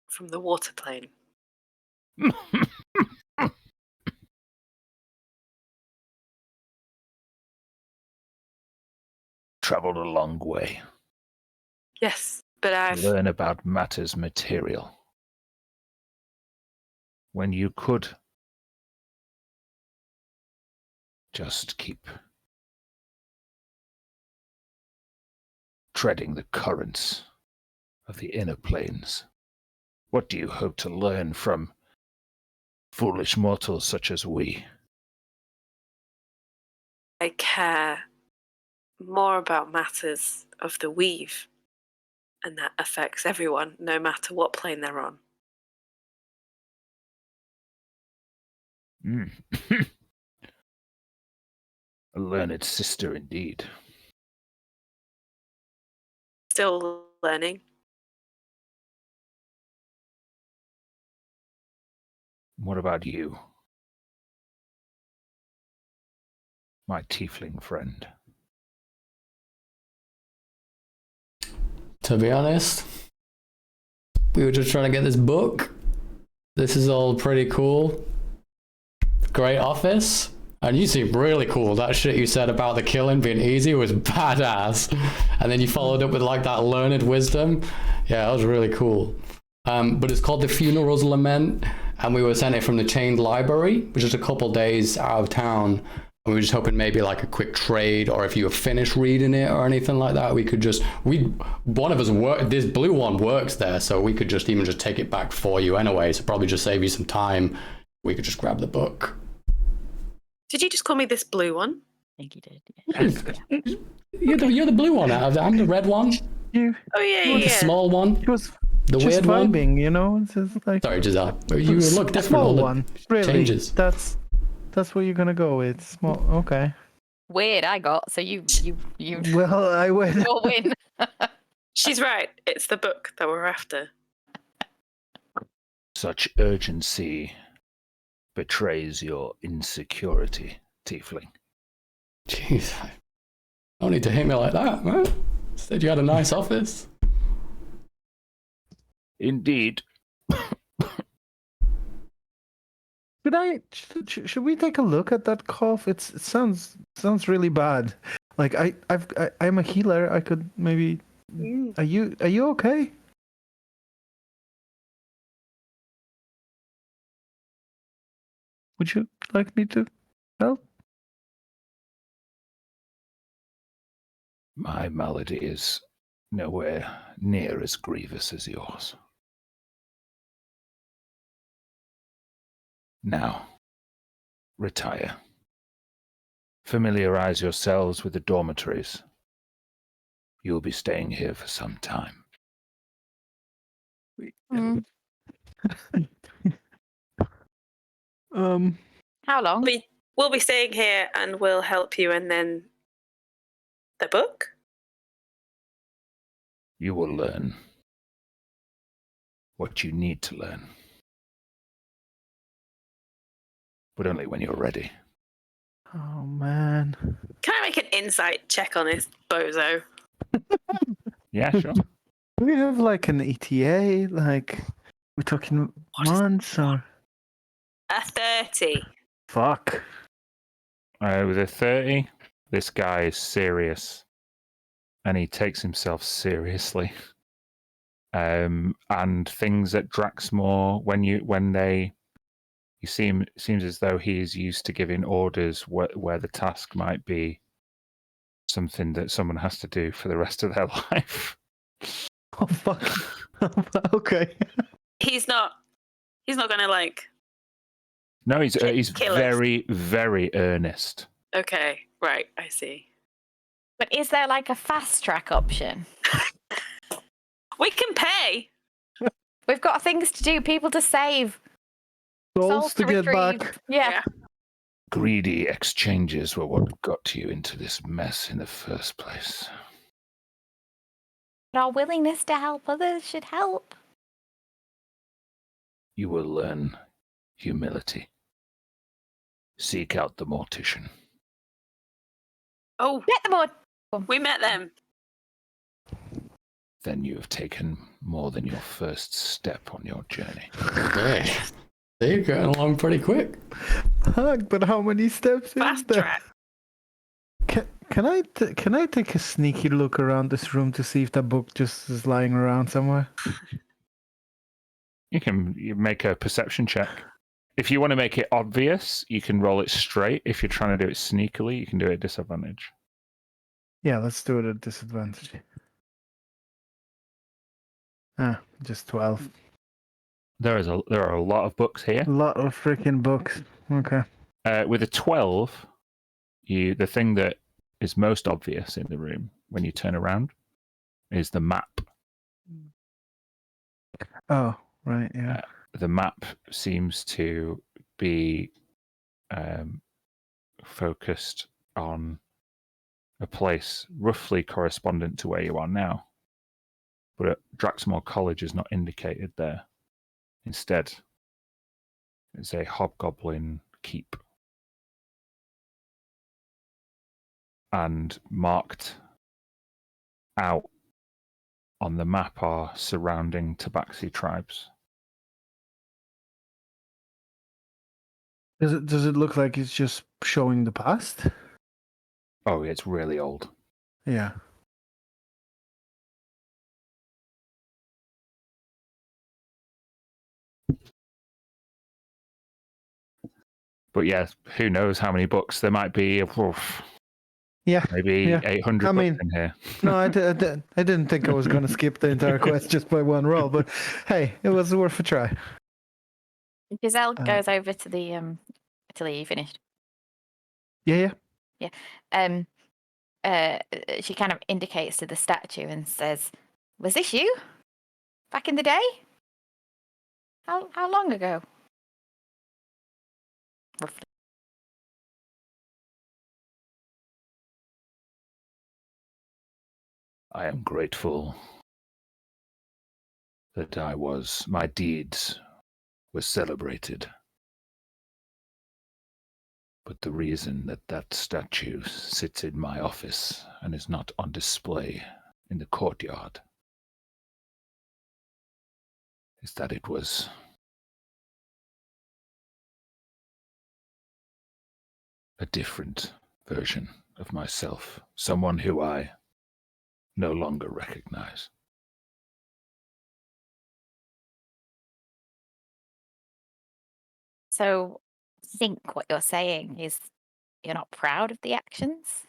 from the water plane. Traveled a long way. Yes, but I've... Learn about matters material. When you could just keep treading the currents of the inner planes. What do you hope to learn from foolish mortals such as we? I care more about matters of the weave, and that affects everyone, no matter what plane they're on. Mm. A learned sister indeed. Still learning. What about you, my tiefling friend? To be honest, we were just trying to get this book. This is all pretty cool. Great office. And you seem really cool. That shit you said about the killing being easy was badass. And then you followed up with like that learned wisdom. Yeah, that was really cool. But it's called The Funeral's Lament. And we were sent it from the Chained Library, which is a couple days out of town. And we were just hoping maybe like a quick trade, or if you were finished reading it or anything like that, we could just, one of us this blue one works there, so we could just even just take it back for you anyway. So probably just save you some time. We could just grab the book. Did you just call me this blue one? I think you did. Yeah. You're the blue one. I'm the red one. You, Oh yeah, The yeah. small one. it was The just weird one. vibing, you know. It's just like Sorry, Giselle. You look different. Small All the one, really. changes. That's what you're gonna go with. Small. Okay. Weird, I got. So you Well, I went. will win. She's right. It's the book that we're after. Such urgency betrays your insecurity, tiefling. Jeez. Don't need to hit me like that, man. Said you had a nice office. Indeed. Should we take a look at that cough? It sounds really bad. Like I'm a healer. I could maybe. Are you okay? Would you like me to help? My malady is nowhere near as grievous as yours. Now, retire. Familiarize yourselves with the dormitories. You will be staying here for some time. Mm. How long? We'll be staying here and we'll help you, and then the book? You will learn what you need to learn. But only when you're ready. Oh man. Can I make an insight check on this bozo? Yeah, sure. Do we have like an ETA? Like we're talking months or? A 30. Fuck. With a 30, this guy is serious. And he takes himself seriously. And things at Draxmore, it seems as though he is used to giving orders where the task might be something that someone has to do for the rest of their life. Oh fuck. Okay. He's not gonna like... No, he's Kill us. very, very earnest. Okay, right, I see. But is there like a fast track option? We can pay! We've got things to do, people to save, Souls to get retrieve. back. Yeah. Greedy exchanges were what got you into this mess in the first place. But our willingness to help others should help. You will learn humility. Seek out the mortician. Oh, Get the board. we met them. Then you have taken more than your first step on your journey. Okay. They're going along pretty quick. Fuck, but how many steps is Fast there? track. Can I take a sneaky look around this room to see if that book just is lying around somewhere? You make a perception check. If you want to make it obvious, you can roll it straight. If you're trying to do it sneakily, you can do it at disadvantage. Yeah, let's do it at disadvantage. Just 12. There are a lot of books here. A lot of freaking books. Okay. With a 12, the thing that is most obvious in the room when you turn around is the map. Oh, right, yeah. The map seems to be focused on a place roughly correspondent to where you are now. But Draxmore College is not indicated there. Instead, it's a hobgoblin keep. And marked out on the map are surrounding Tabaxi tribes. Does it look like it's just showing the past? Oh, it's really old. Yeah. But yeah, who knows how many books there might be. Yeah. Maybe 800 books in here. No, I didn't think I was going to skip the entire quest just by one roll, but hey, it was worth a try. Giselle goes over to the till you finished. Yeah. She kind of indicates to the statue and says, "Was this you? Back in the day? How long ago?" Roughly. I am grateful that my deeds were celebrated. But the reason that statue sits in my office and is not on display in the courtyard is that it was a different version of myself, someone who I no longer recognize. So, I think what you're saying is you're not proud of the actions?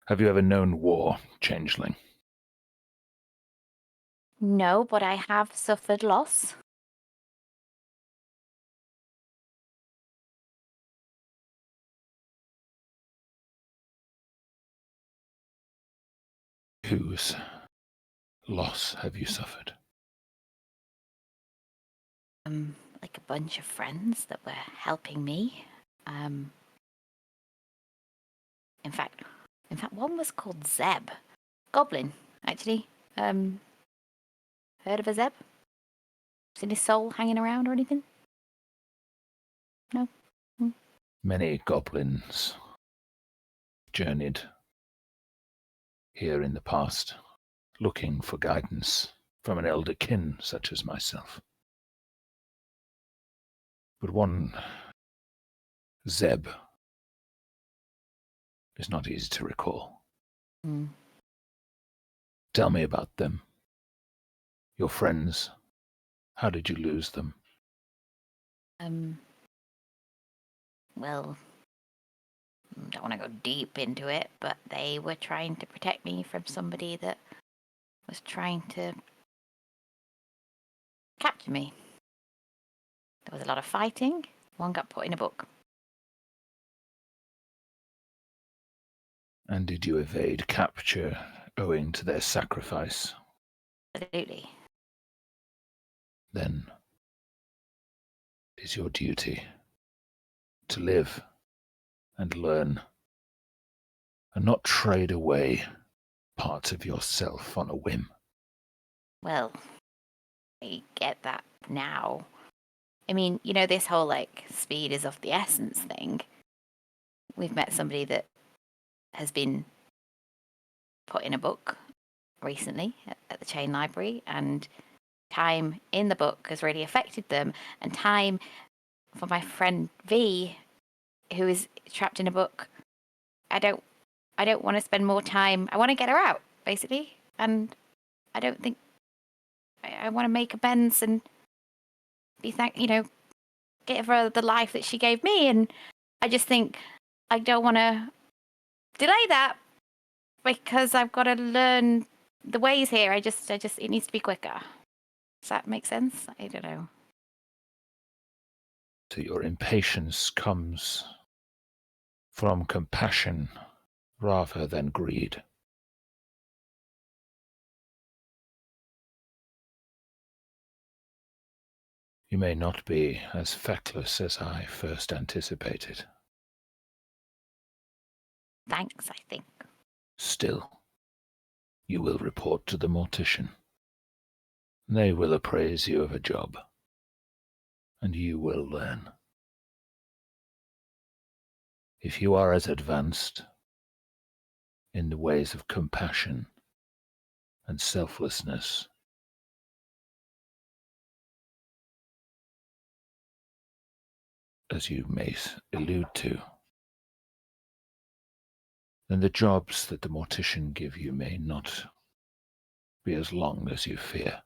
Have you ever known war, changeling? No, but I have suffered loss. Whose loss have you suffered? Like a bunch of friends that were helping me. In fact, one was called Zeb. Goblin, actually. Heard of a Zeb? Seen his soul hanging around or anything? No? Many goblins journeyed here in the past, looking for guidance from an elder kin such as myself. But one Zeb is not easy to recall. Tell me about them. Your friends. How did you lose them? Well, don't want to go deep into it, but they were trying to protect me from somebody that was trying to capture me. There was a lot of fighting. One got put in a book. And did you evade capture owing to their sacrifice? Absolutely. Then it is your duty to live and learn and not trade away parts of yourself on a whim. Well, I get that now, I mean, you know, this whole like speed is of the essence thing. We've met somebody that has been put in a book recently at the chain library, and time in the book has really affected them. And time for my friend V, who is trapped in a book, I don't want to spend more time. I want to get her out, basically, and I don't think I want to make amends and be give her the life that she gave me. And I just think I don't want to delay that because I've got to learn the ways here. I just it needs to be quicker. Does that make sense? I don't know. So your impatience comes from compassion rather than greed. You may not be as feckless as I first anticipated. Thanks, I think. Still, you will report to the mortician. They will appraise you of a job, and you will learn. If you are as advanced in the ways of compassion and selflessness as you may allude to, then the jobs that the mortician give you may not be as long as you fear,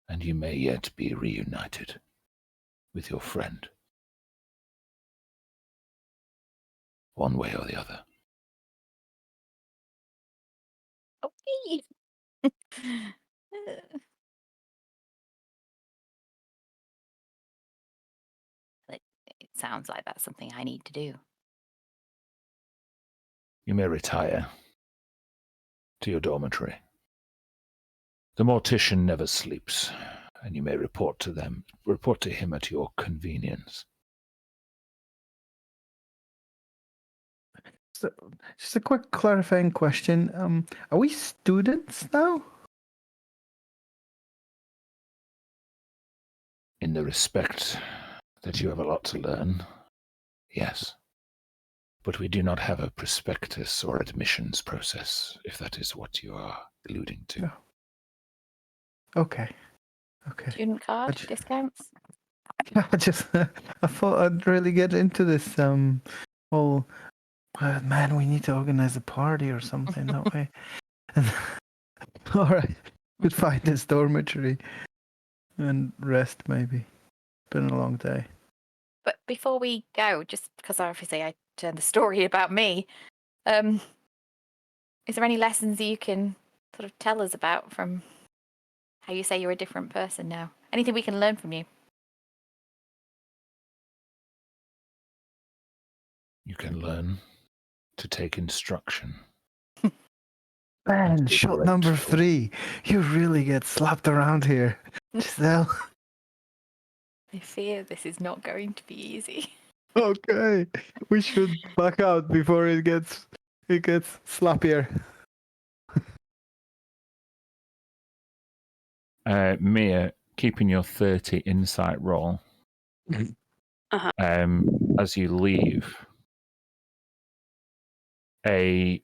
and you may yet be reunited with your friend, one way or the other. Okay. It sounds like that's something I need to do. You may retire to your dormitory. The mortician never sleeps, and you may report to him at your convenience. So, just a quick clarifying question. Are we students now? In the respect that you have a lot to learn, yes. But we do not have a prospectus or admissions process, if that is what you are alluding to. No. Okay. Student card discounts? I thought I'd really get into this whole man, we need to organize a party or something that way. All right, we'd find this dormitory and rest maybe. Been a long day. But before we go, just because obviously I turned the story about me, is there any lessons that you can sort of tell us about from how you say you're a different person now? Anything we can learn from you? You can learn to take instruction. Man, shot number 3. You really get slapped around here, Giselle. I fear this is not going to be easy. Okay, we should back out before it gets slappier. Mia, keeping your 30 insight roll, as you leave, where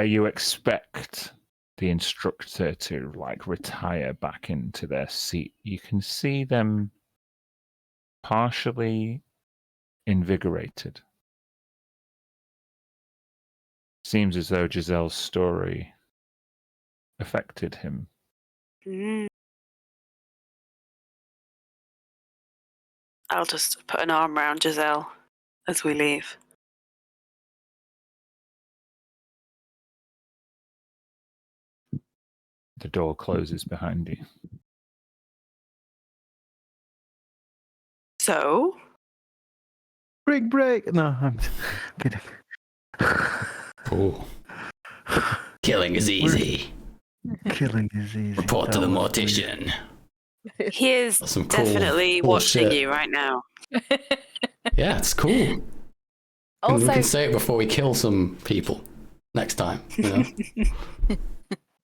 you expect the instructor to retire back into their seat, you can see them partially invigorated. Seems as though Giselle's story affected him. I'll just put an arm around Giselle as we leave. The door closes behind you. So? Break. No, I'm kidding. Oh. Killing is easy. Killing is easy. Report to the mortician. He is Some cool definitely watching shit. you right now. Yeah, it's cool. Also, we can say it before we kill some people next time. You know?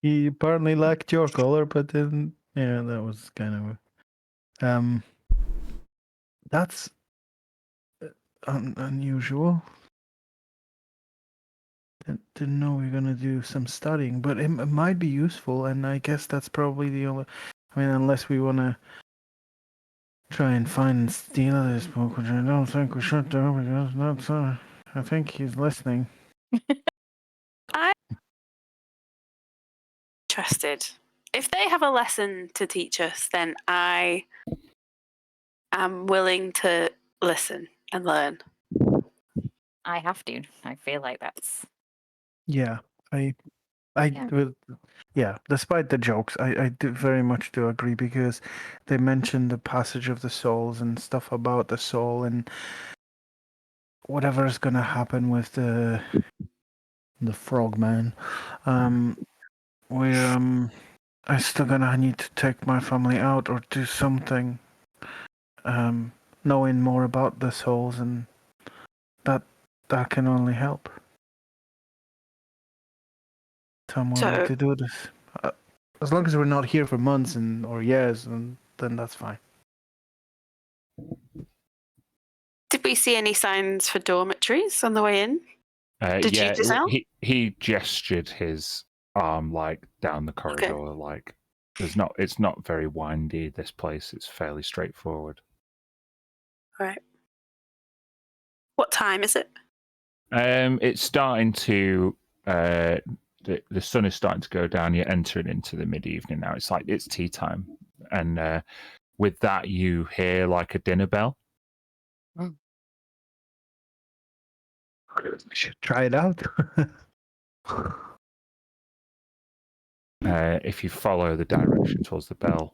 He apparently liked your color, but then, yeah, that was kind of That's unusual. Didn't know we were gonna do some studying, but it might be useful, and I guess that's probably the only. I mean, unless we wanna try and find and steal this book, which I don't think we should do because that's. I think he's listening. I'm interested. If they have a lesson to teach us, then I am willing to listen and learn. I have to. I feel like that's. Yeah, Yeah. yeah. Despite the jokes, I do very much do agree because they mentioned the passage of the souls and stuff about the soul and whatever is gonna happen with the frogman. We're I'm still gonna need to take my family out or do something. Knowing more about the souls and that can only help. So I'm willing to do this. As long as we're not here for months or years, then that's fine. Did we see any signs for dormitories on the way in? Did yeah, you, Giselle? he gestured his arm like down the corridor, like it's not very windy, this place. It's fairly straightforward. Right. What time is it? It's starting to the sun is starting to go down. You're entering into the mid-evening now. It's like it's tea time, and with that you hear like a dinner bell. We should try it out. If you follow the direction towards the bell,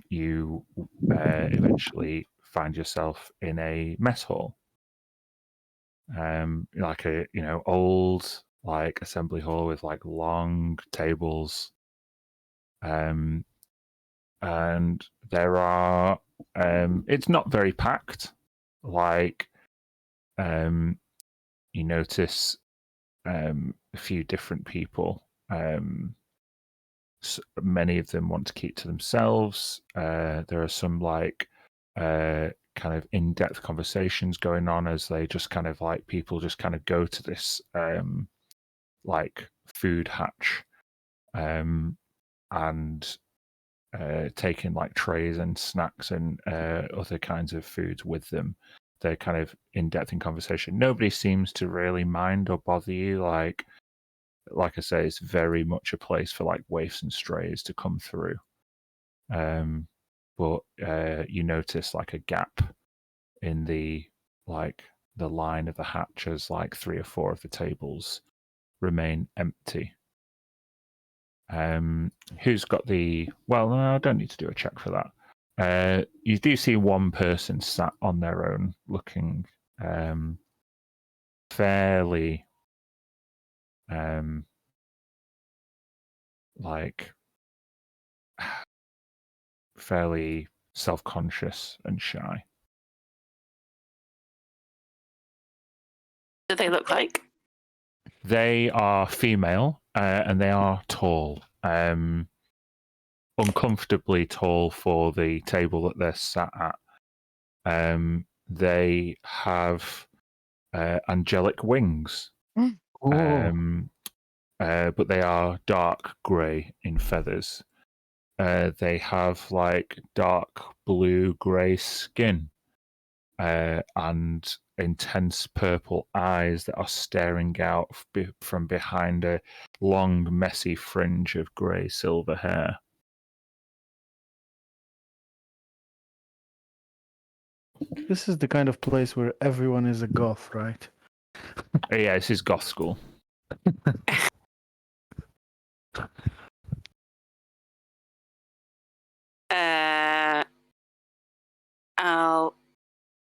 you eventually find yourself in a mess hall, like a old like assembly hall with like long tables, and there are it's not very packed. Like you notice a few different people. Many of them want to keep to themselves. There are some like kind of in-depth conversations going on as they just kind of like people just kind of go to this like food hatch and taking like trays and snacks and other kinds of foods with them. They're kind of in-depth in conversation. Nobody seems to really mind or bother you. Like I say, it's very much a place for like waifs and strays to come through. But you notice like a gap in the line of the hatch as like 3 or 4 of the tables remain empty. Who's got the? Well, no, I don't need to do a check for that. You do see one person sat on their own, looking fairly like fairly self-conscious and shy. Do they look like? They are female and they are tall, uncomfortably tall for the table that they're sat at. They have angelic wings, but they are dark grey in feathers. They have like dark blue grey skin and intense purple eyes that are staring out from behind a long, messy fringe of grey silver hair. This is the kind of place where everyone is a goth, right? Yeah, this is goth school. I'll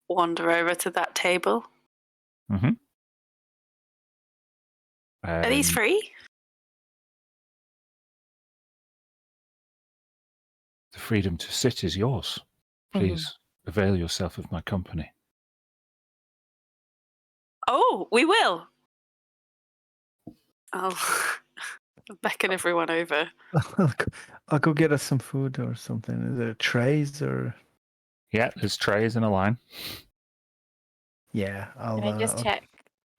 wander over to that table. Mm-hmm. Are these free? The freedom to sit is yours. Please avail yourself of my company. Oh, we will. I'll beckon everyone over. I'll go get us some food or something. Is there trays or? Yeah, there's trays in a line. Yeah, Can I just check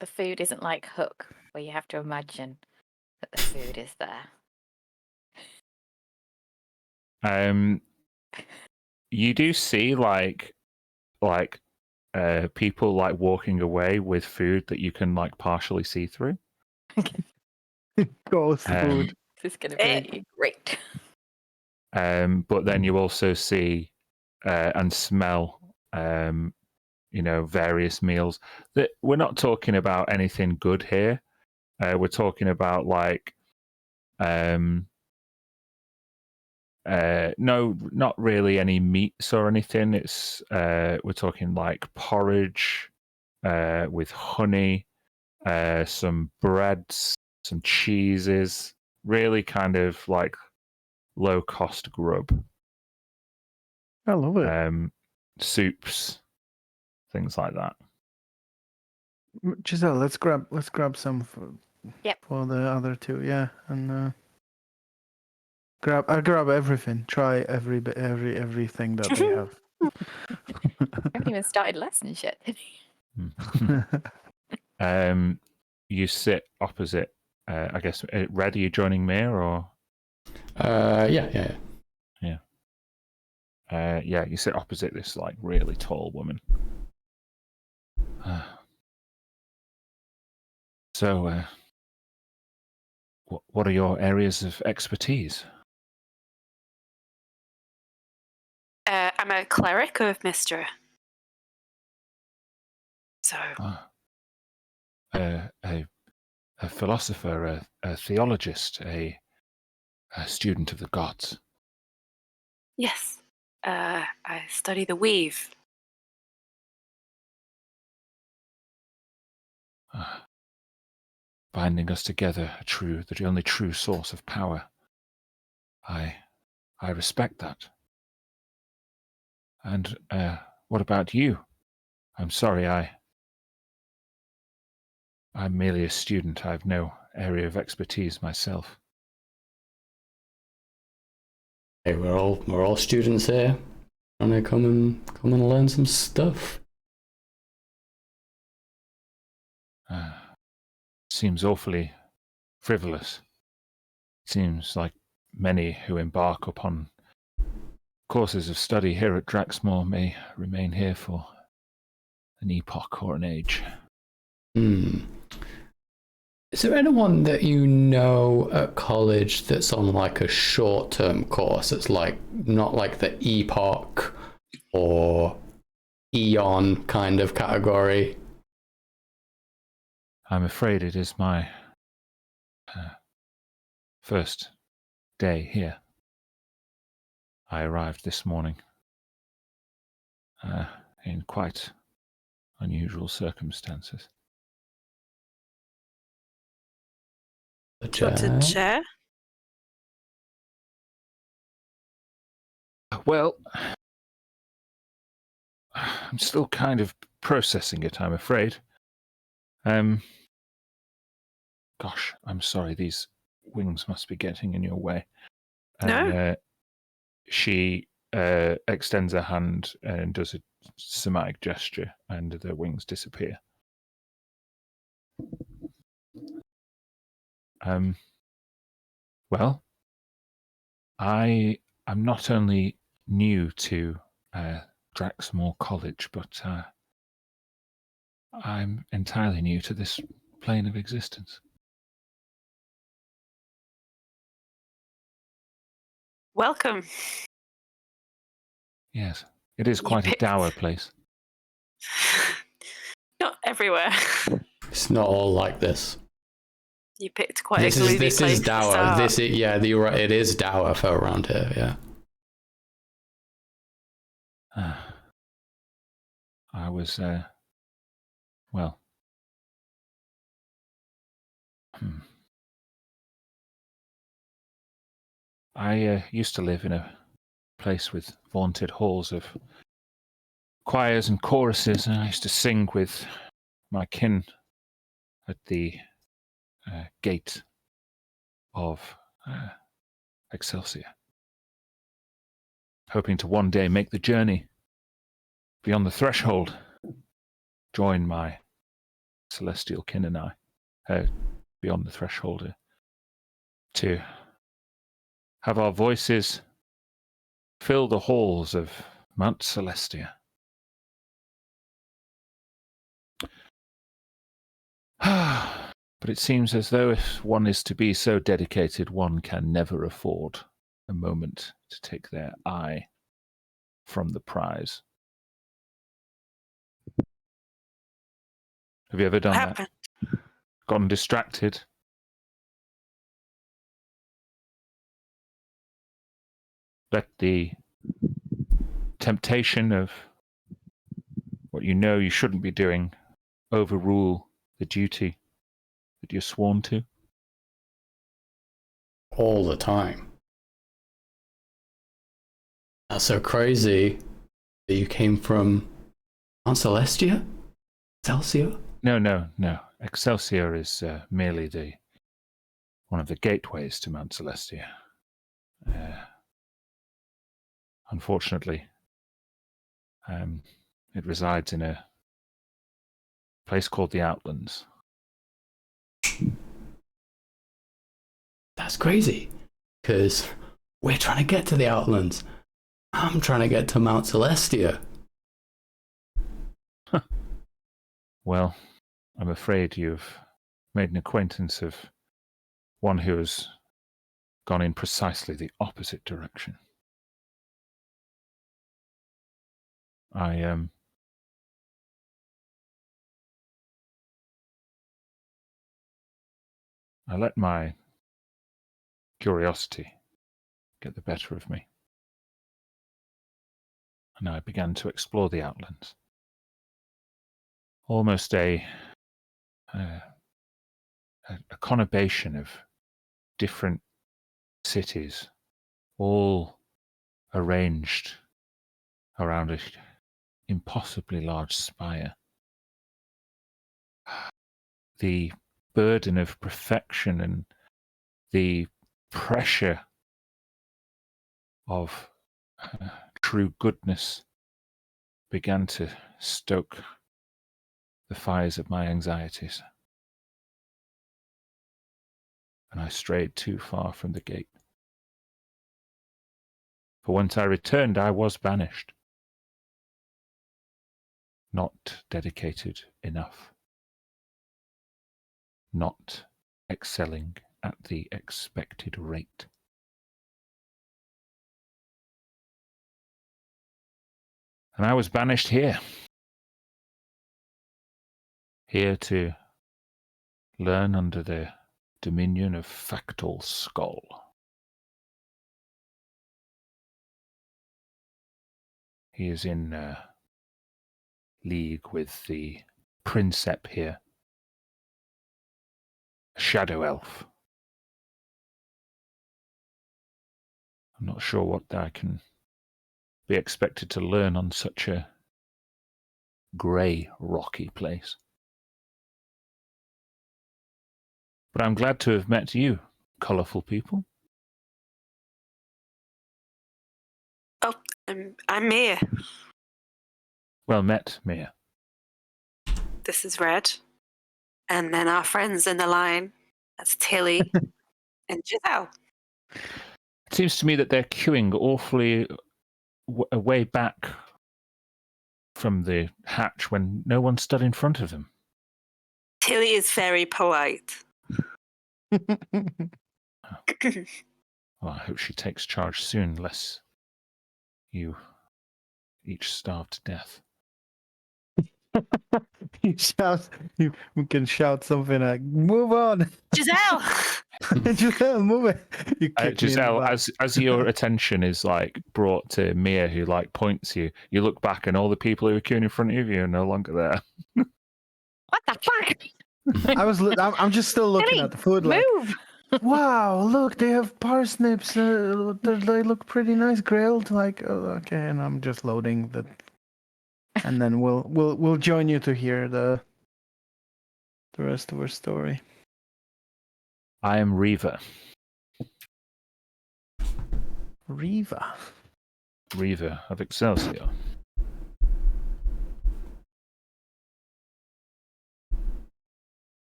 the food isn't like Hook, where you have to imagine that the food is there? You do see people like walking away with food that you can like partially see through. Ghost food. This is going to be great. But then you also see and smell, various meals. That we're not talking about anything good here. We're talking about like, no, not really any meats or anything. It's we're talking like porridge with honey, some breads, some cheeses. Really kind of like low cost grub. I love it. Soups, things like that. Giselle, let's grab some for the other two. Yeah, and I'll grab everything. Try everything that they have. I haven't even started lessons yet. You sit opposite. I guess. Red, are you joining me or? Yeah. Yeah, you sit opposite this like really tall woman. So, what are your areas of expertise? I'm a cleric of Mystra. So. A philosopher, a theologist, a student of the gods. Yes. I study the weave. Binding us together, the only true source of power. I respect that. And what about you? I'm sorry, I'm merely a student. I have no area of expertise myself. Hey, we're all students here. Trying to come and learn some stuff. Seems awfully frivolous. Seems like many who embark upon courses of study here at Draxmore may remain here for an epoch or an age. Is there anyone that you know at college that's on like a short-term course? It's like not like the epoch or eon kind of category. I'm afraid it is my first day here. I arrived this morning in quite unusual circumstances. Do you want to share? Well, I'm still kind of processing it, I'm afraid. Gosh, I'm sorry, these wings must be getting in your way. And No. She extends her hand and does a somatic gesture, and the wings disappear. Well, I am not only new to Draxmore College, but I'm entirely new to this plane of existence. Welcome. Yes, it is quite a dour place. Not everywhere. It's not all like this. You picked quite a gloomy This place is dour. to start. You're right. It is dour for around here. Yeah. I was well. I used to live in a place with vaunted halls of choirs and choruses, and I used to sing with my kin at the gate of Excelsior. hoping to one day make the journey beyond the threshold, join my celestial kin and I, beyond the threshold, to have our voices fill the halls of Mount Celestia. But it seems as though if one is to be so dedicated, one can never afford a moment to take their eye from the prize. Have you ever done What that? happened? Gotten distracted? Let the temptation of what you know you shouldn't be doing overrule the duty that you're sworn to? All the time. That's so crazy that you came from Mount Celestia? Celsius? No. Excelsior is merely one of the gateways to Mount Celestia. Unfortunately, it resides in a place called the Outlands. That's crazy. Because we're trying to get to the Outlands. I'm trying to get to Mount Celestia. Well, I'm afraid you've made an acquaintance of one who has gone in precisely the opposite direction. I let my curiosity get the better of me, and I began to explore the Outlands. Almost a conurbation of different cities, all arranged around an impossibly large spire. The burden of perfection and the pressure of true goodness began to stoke the fires of my anxieties. And I strayed too far from the gate. For once I returned, I was banished. Not dedicated enough. Not excelling at the expected rate. And I was banished here. Here to learn under the dominion of Factal Skull. He is in league with the Princep here, a shadow elf. I'm not sure what I can be expected to learn on such a grey, rocky place. But I'm glad to have met you, colourful people. Oh, I'm Mia. Well met, Mia. This is Red. And then our friends in the line. That's Tilly and Giselle. It seems to me that they're queuing awfully way back from the hatch when no one stood in front of them. Tilly is very polite. Well, I hope she takes charge soon, lest you each starve to death. You can shout something like, "Move on, Giselle! Giselle, move it." You kick me in the Giselle, butt. as your attention is like brought to Mia, who like points you, you look back and all the people who are queuing in front of you are no longer there. What the fuck? I'm just still looking Tilly, at the food. Like, move! wow, look, they have parsnips. They look pretty nice grilled. Like, oh, okay, and I'm just loading the. And then we'll join you to hear the rest of our story. I am Reva. Riva. Reaver of Excelsior.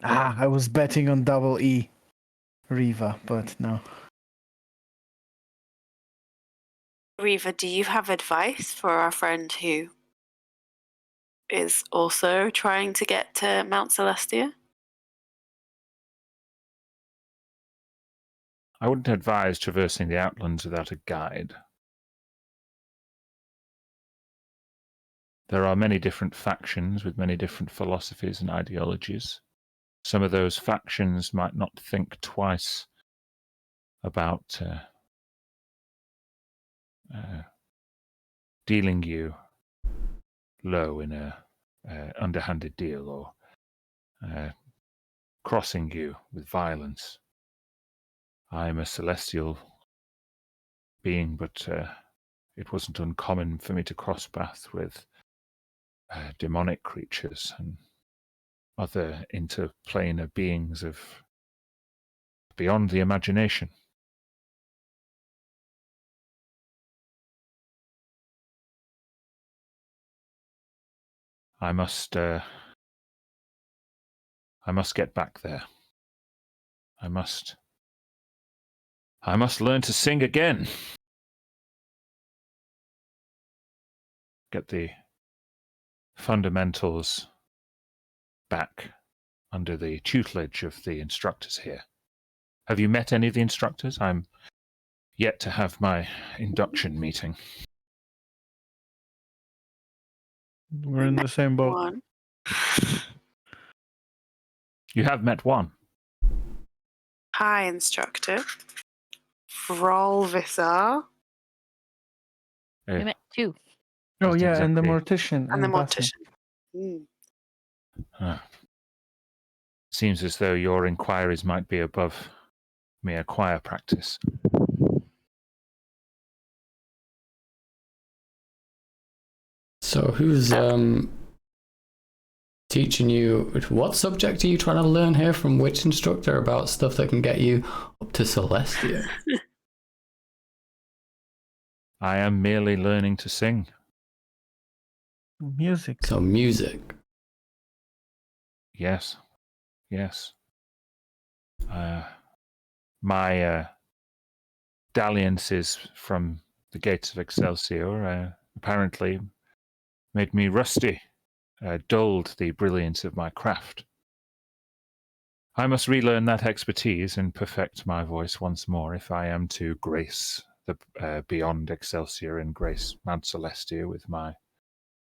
I was betting on double E, Riva, but no. Reva, do you have advice for our friend who is also trying to get to Mount Celestia? I wouldn't advise traversing the Outlands without a guide. There are many different factions with many different philosophies and ideologies. Some of those factions might not think twice about dealing you low in a underhanded deal or crossing you with violence. I'm a celestial being, but it wasn't uncommon for me to cross paths with demonic creatures and other interplanar beings of beyond the imagination. I must get back there. I must learn to sing again. Get the fundamentals back under the tutelage of the instructors here. Have you met any of the instructors? I'm yet to have my induction meeting. We're in the same boat. One. You have met one. Hi, instructor. Vrolvisar. We met two. Oh Just yeah, and the exactly- mortician. And the Basim. mortician. Seems as though your inquiries might be above mere choir practice. So who's teaching you? What subject are you trying to learn here from which instructor about stuff that can get you up to Celestia? I am merely learning to sing. Music. So music. Yes. My dalliances from the gates of Excelsior apparently made me rusty, dulled the brilliance of my craft. I must relearn that expertise and perfect my voice once more if I am to grace the beyond Excelsior and grace Mount Celestia with my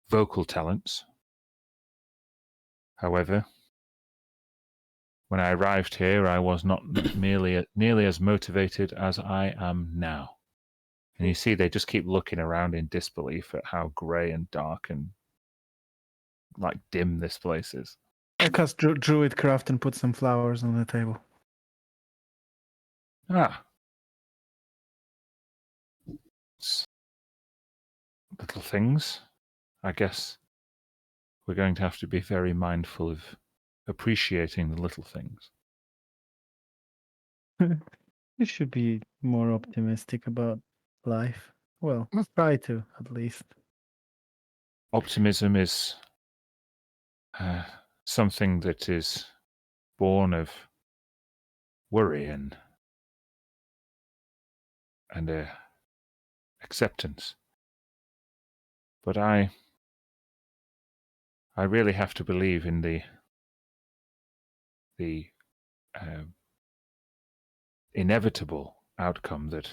vocal talents. However, when I arrived here, I was not nearly as motivated as I am now. And you see, they just keep looking around in disbelief at how grey and dark and like dim this place is. I cast Druid Craft and put some flowers on the table. Little things. I guess we're going to have to be very mindful of appreciating the little things. You should be more optimistic about life. Well, try to, at least. Optimism is something that is born of worry and acceptance. But I really have to believe in the inevitable outcome that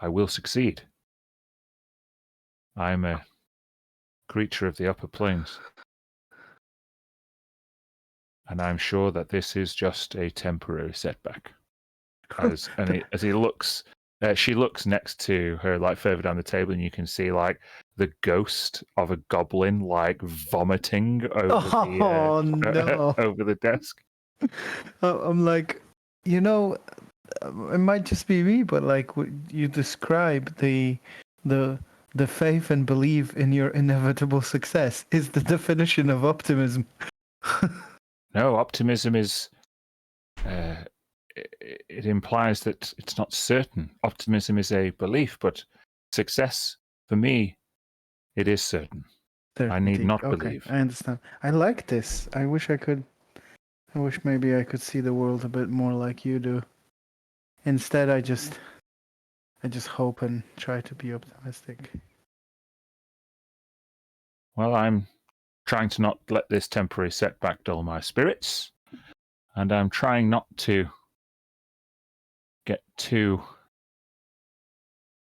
I will succeed. I'm a creature of the upper planes. And I'm sure that this is just a temporary setback. As he looks, she looks next to her, like further down the table, and you can see like the ghost of a goblin, like vomiting over no. over the desk. I'm like, it might just be me, but like you describe the faith and belief in your inevitable success is the definition of optimism. No, optimism is it implies that it's not certain. Optimism is a belief, but success, for me, it is certain. I need Certainty. not Okay, believe. I understand. I like this. I wish maybe I could see the world a bit more like you do. Instead, I just hope and try to be optimistic. Well, I'm trying to not let this temporary setback dull my spirits, and I'm trying not to get too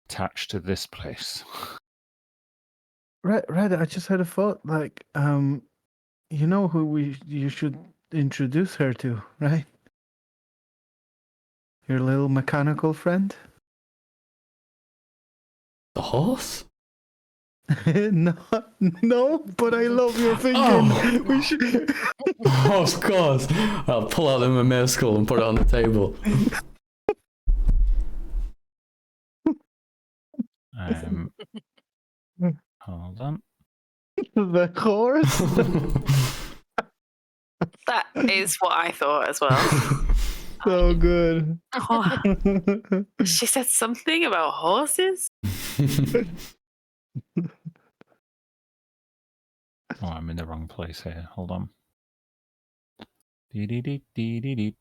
attached to this place. Right, I just had a thought. Like, you know who you should introduce her to, right? Your little mechanical friend. The horse? No, no, but I love your thinking. Oh. We should. Oh, of course. I'll pull out the Mimir skull and put it on the table. Hold on. The horse. That is what I thought as well. So good. Oh, she said something about horses. Oh, I'm in the wrong place here. Hold on. Dee-dee-dee-dee-dee-dee.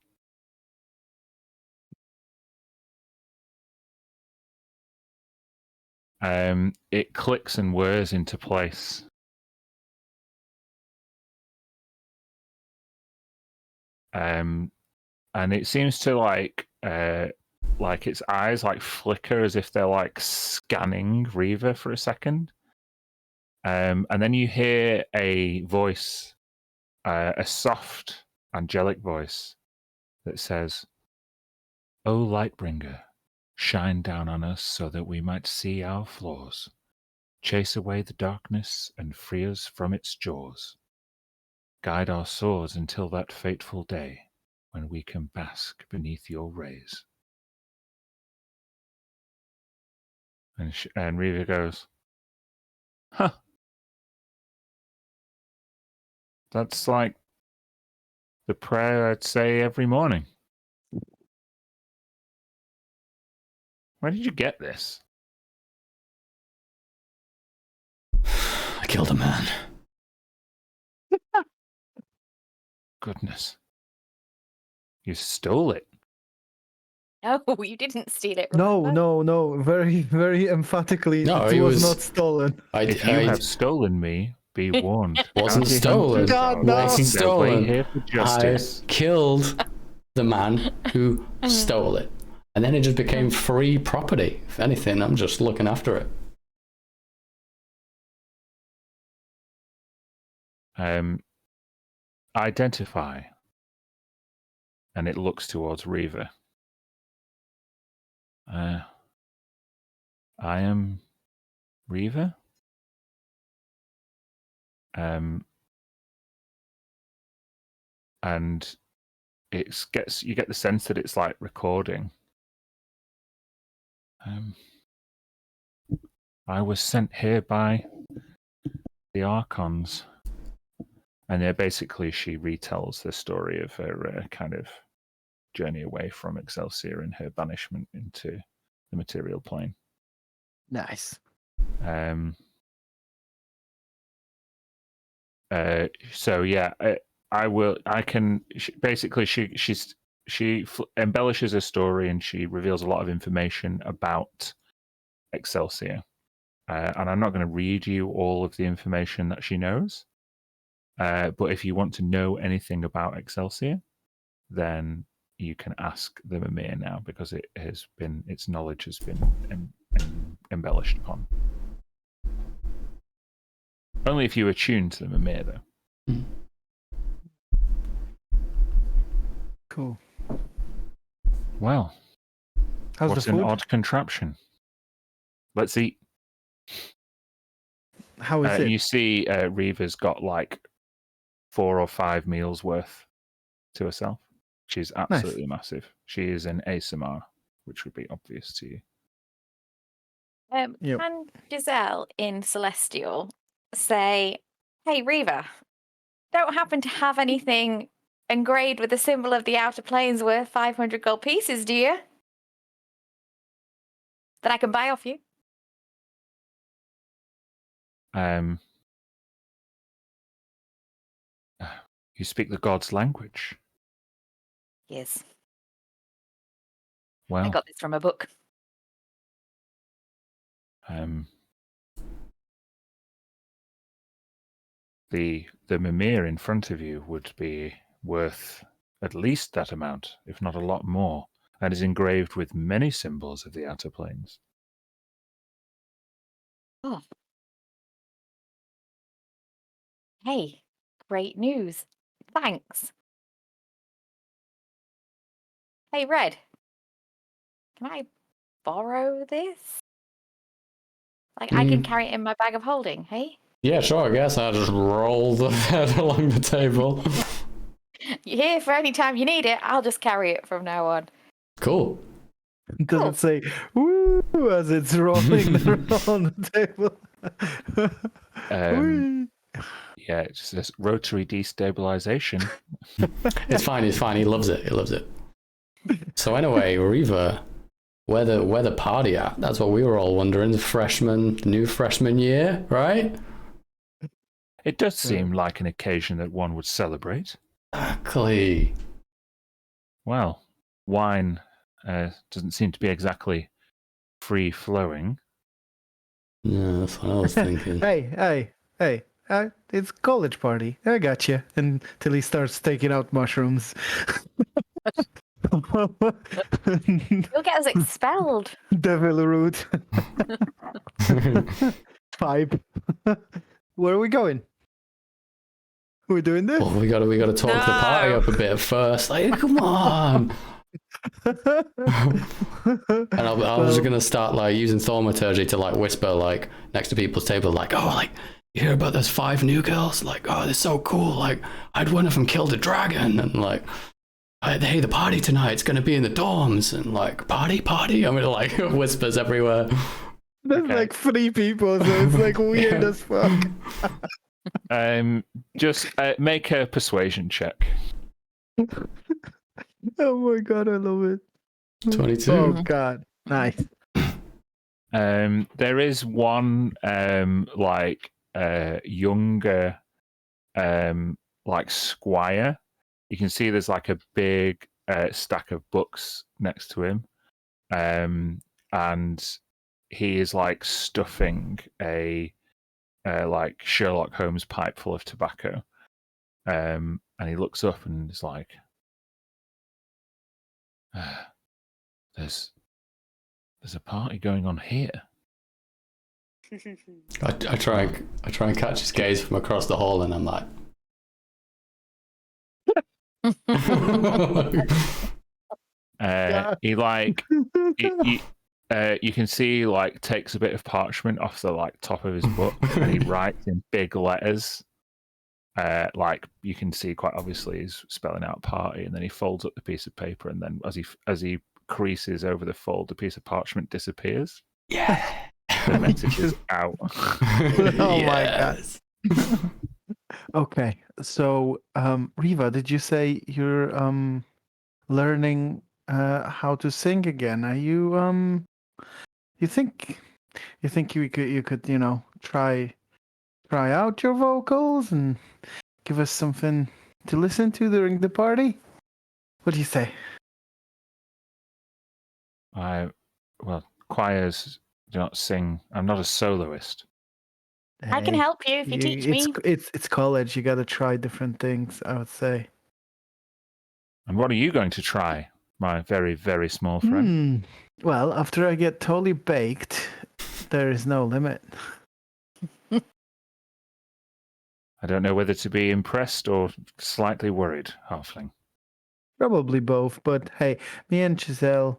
It clicks and whirs into place. And it seems to like its eyes like flicker as if they're like scanning Reva for a second. And then you hear a voice, a soft, angelic voice that says, "O Lightbringer, shine down on us so that we might see our flaws. Chase away the darkness and free us from its jaws. Guide our swords until that fateful day when we can bask beneath your rays." And Reva goes, "Huh. That's like the prayer I'd say every morning. Where did you get this?" I killed a man. Goodness. You stole it. No, you didn't steal it. No, remember? no. Very, very emphatically, No, it it was was- not stolen. If you have stolen me, be warned. Wasn't Bounty stolen. hunters God, are no. making Wasn't their way stolen. here for justice. I killed the man who stole it. And then it just became free property. If anything, I'm just looking after it. Identify. And it looks towards Reva. I am Reva. And you get the sense that it's like recording. I was sent here by the Archons. And basically she retells the story of her kind of journey away from Excelsior and her banishment into the material plane. Nice. So yeah, she embellishes her story and she reveals a lot of information about Excelsior. And I'm not going to read you all of the information that she knows. But if you want to know anything about Excelsior, then you can ask the Mimir now, because its knowledge has been embellished upon. Only if you attune to the Mimir, though. Cool. Well, How's what the an food? odd contraption. Let's eat. How is it? You see Reva's got like 4 or 5 meals worth to herself. She's absolutely massive. She is an ASMR, which would be obvious to you. Yep. Can Giselle in Celestial say, "Hey, Reva, don't happen to have anything engraved with the symbol of the outer planes worth 500 gold pieces, do you? That I can buy off you? You speak the gods' language. Yes. Well, I got this from a book. The Mimir in front of you would be worth at least that amount, if not a lot more, and is engraved with many symbols of the outer planes. Oh. Hey, great news. Thanks. Hey, Red. Can I borrow this? Like, I can carry it in my bag of holding, hey? Yeah, sure, I guess. I'll just roll the head along the table. You're here for any time you need it. I'll just carry it from now on. Cool. Does Cool. it say "woo" as it's rolling on the table? Whee! Yeah, it says rotary destabilization. It's fine, he loves it, So anyway, Reva, where the party at? That's what we were all wondering. The new freshman year, right? It does seem like an occasion that one would celebrate. Exactly. Well, wine doesn't seem to be exactly free-flowing. Yeah, that's what I was thinking. Hey, it's college party. I got you. Until he starts taking out mushrooms. You'll get us expelled. Devil root. Pipe. Where are we going? We're doing this? Well, we gotta talk the party up a bit first. Like, come on. And I was gonna start like using thaumaturgy to like whisper like next to people's table, like, oh, like you hear about those 5 new girls? Like, oh, they're so cool. Like, I'd one of them killed a dragon, and like, hey, the party tonight. It's gonna be in the dorms, and like, party. I mean, like whispers everywhere. There's like 3 people, so it's like weird as fuck. Just make a persuasion check. Oh my god, I love it. 22. Oh god, nice. There is one younger like squire. You can see there's like a big stack of books next to him, and he is like stuffing a like Sherlock Holmes pipe full of tobacco, and he looks up and is like, "There's a party going on here." I try and catch his gaze from across the hall, and I'm like, he like you can see like takes a bit of parchment off the like top of his book and he writes in big letters. Like you can see quite obviously he's spelling out party, and then he folds up the piece of paper, and then as he creases over the fold, the piece of parchment disappears. yeah. The message is out. Oh my god. Okay, so Riva, did you say you're learning how to sing again? Are you you think you could try out your vocals and give us something to listen to during the party? What do you say? Well, choirs do not sing. I'm not a soloist. I can Hey, help you if you teach me. It's college. You got to try different things, I would say. And what are you going to try, my very, very small friend? Well, after I get totally baked, there is no limit. I don't know whether to be impressed or slightly worried, Halfling. Probably both, but hey, me and Giselle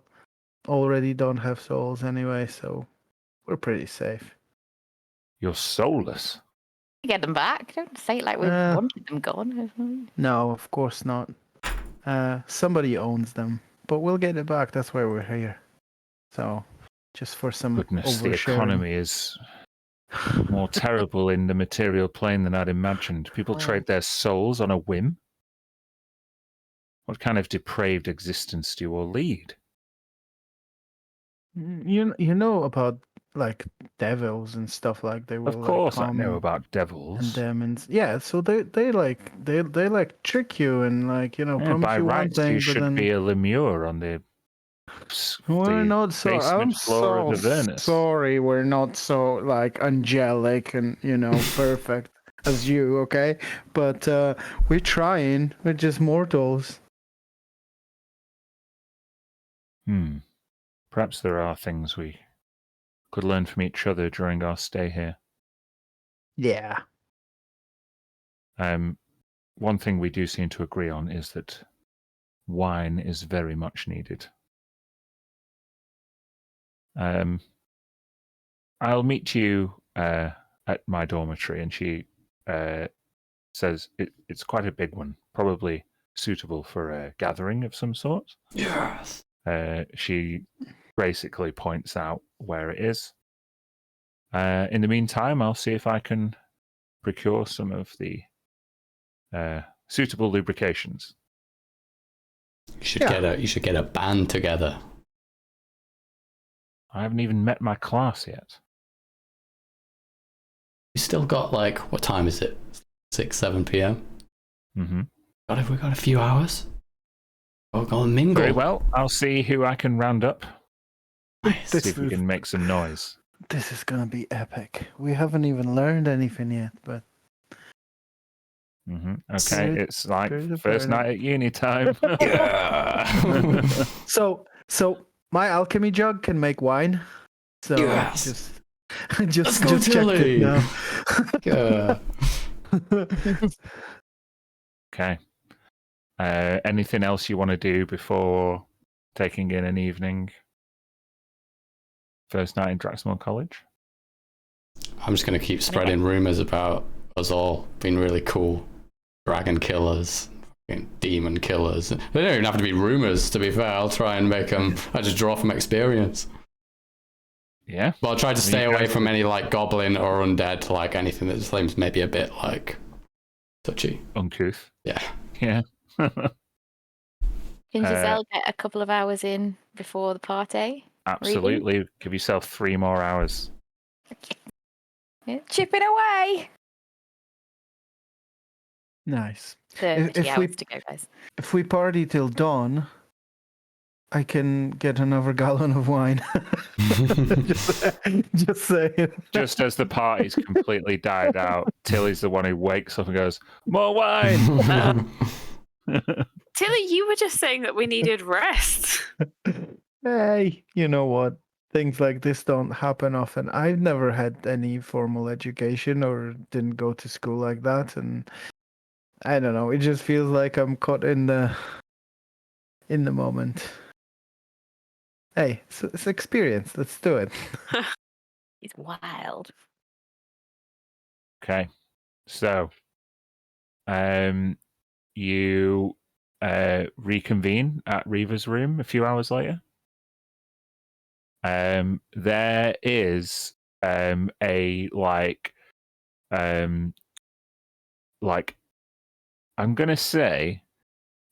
already don't have souls anyway, so we're pretty safe. You're soulless. Get them back. Don't say it like we wanted them gone. No, of course not. Somebody owns them, but we'll get it back. That's why we're here. So, just for some Goodness, the oversharing. economy is more terrible in the material plane than I'd imagined. People trade their souls on a whim. What kind of depraved existence do you all lead? You know about like devils and stuff, like they will Of course, like I know come about and devils. demons. Yeah, so they like trick you and like promise By you one rights, you thing, but should then be a lemure on the we're not so. basement I'm floor of so Avernus. sorry. We're not so like angelic and perfect as you. Okay, but we're trying. We're just mortals. Perhaps there are things we could learn from each other during our stay here. Yeah. One thing we do seem to agree on is that wine is very much needed. I'll meet you at my dormitory, and she says it's quite a big one, probably suitable for a gathering of some sort. Yes. She basically points out where it is. In the meantime, I'll see if I can procure some of the suitable lubrications. You should get a band together. I haven't even met my class yet. You still got like, what time is it? 6, 7 p.m. Mm-hmm. God, have we got a few hours? We'll go and mingle. Very well. I'll see who I can round up. Nice. See if we can make some noise. This is gonna be epic. We haven't even learned anything yet, but Okay, Spirit- it's like Spirit of first Burning. night at uni time. Yeah. So my alchemy jug can make wine. So Yes. Let's just go, checked Tilly. it now. Yeah. Okay. Anything else you want to do before taking in an evening? First night in Draxmore College? I'm just going to keep spreading rumors about us all being really cool dragon killers, fucking demon killers. They don't even have to be rumors, to be fair. I'll try and make them. I just draw from experience. Yeah. Well, I'll try to You stay away guys from would- any like goblin or undead, like anything that seems maybe a bit like touchy. Uncouth. Yeah. Yeah. Can Giselle get a couple of hours in before the party? Absolutely. Give yourself 3 more hours. Yeah, chipping away. Nice. 30 If hours we- to go, guys. If we party till dawn, I can get another gallon of wine. just saying. Just as the party's completely died out, Tilly's the one who wakes up and goes, "More wine!" Tilly, you were just saying that we needed rest. Hey, you know what? Things like this don't happen often. I've never had any formal education or didn't go to school like that, and I don't know. It just feels like I'm caught in the moment. Hey, it's experience. Let's do it. It's wild. Okay. So, you reconvene at Reva's room a few hours later. There is a like I'm gonna say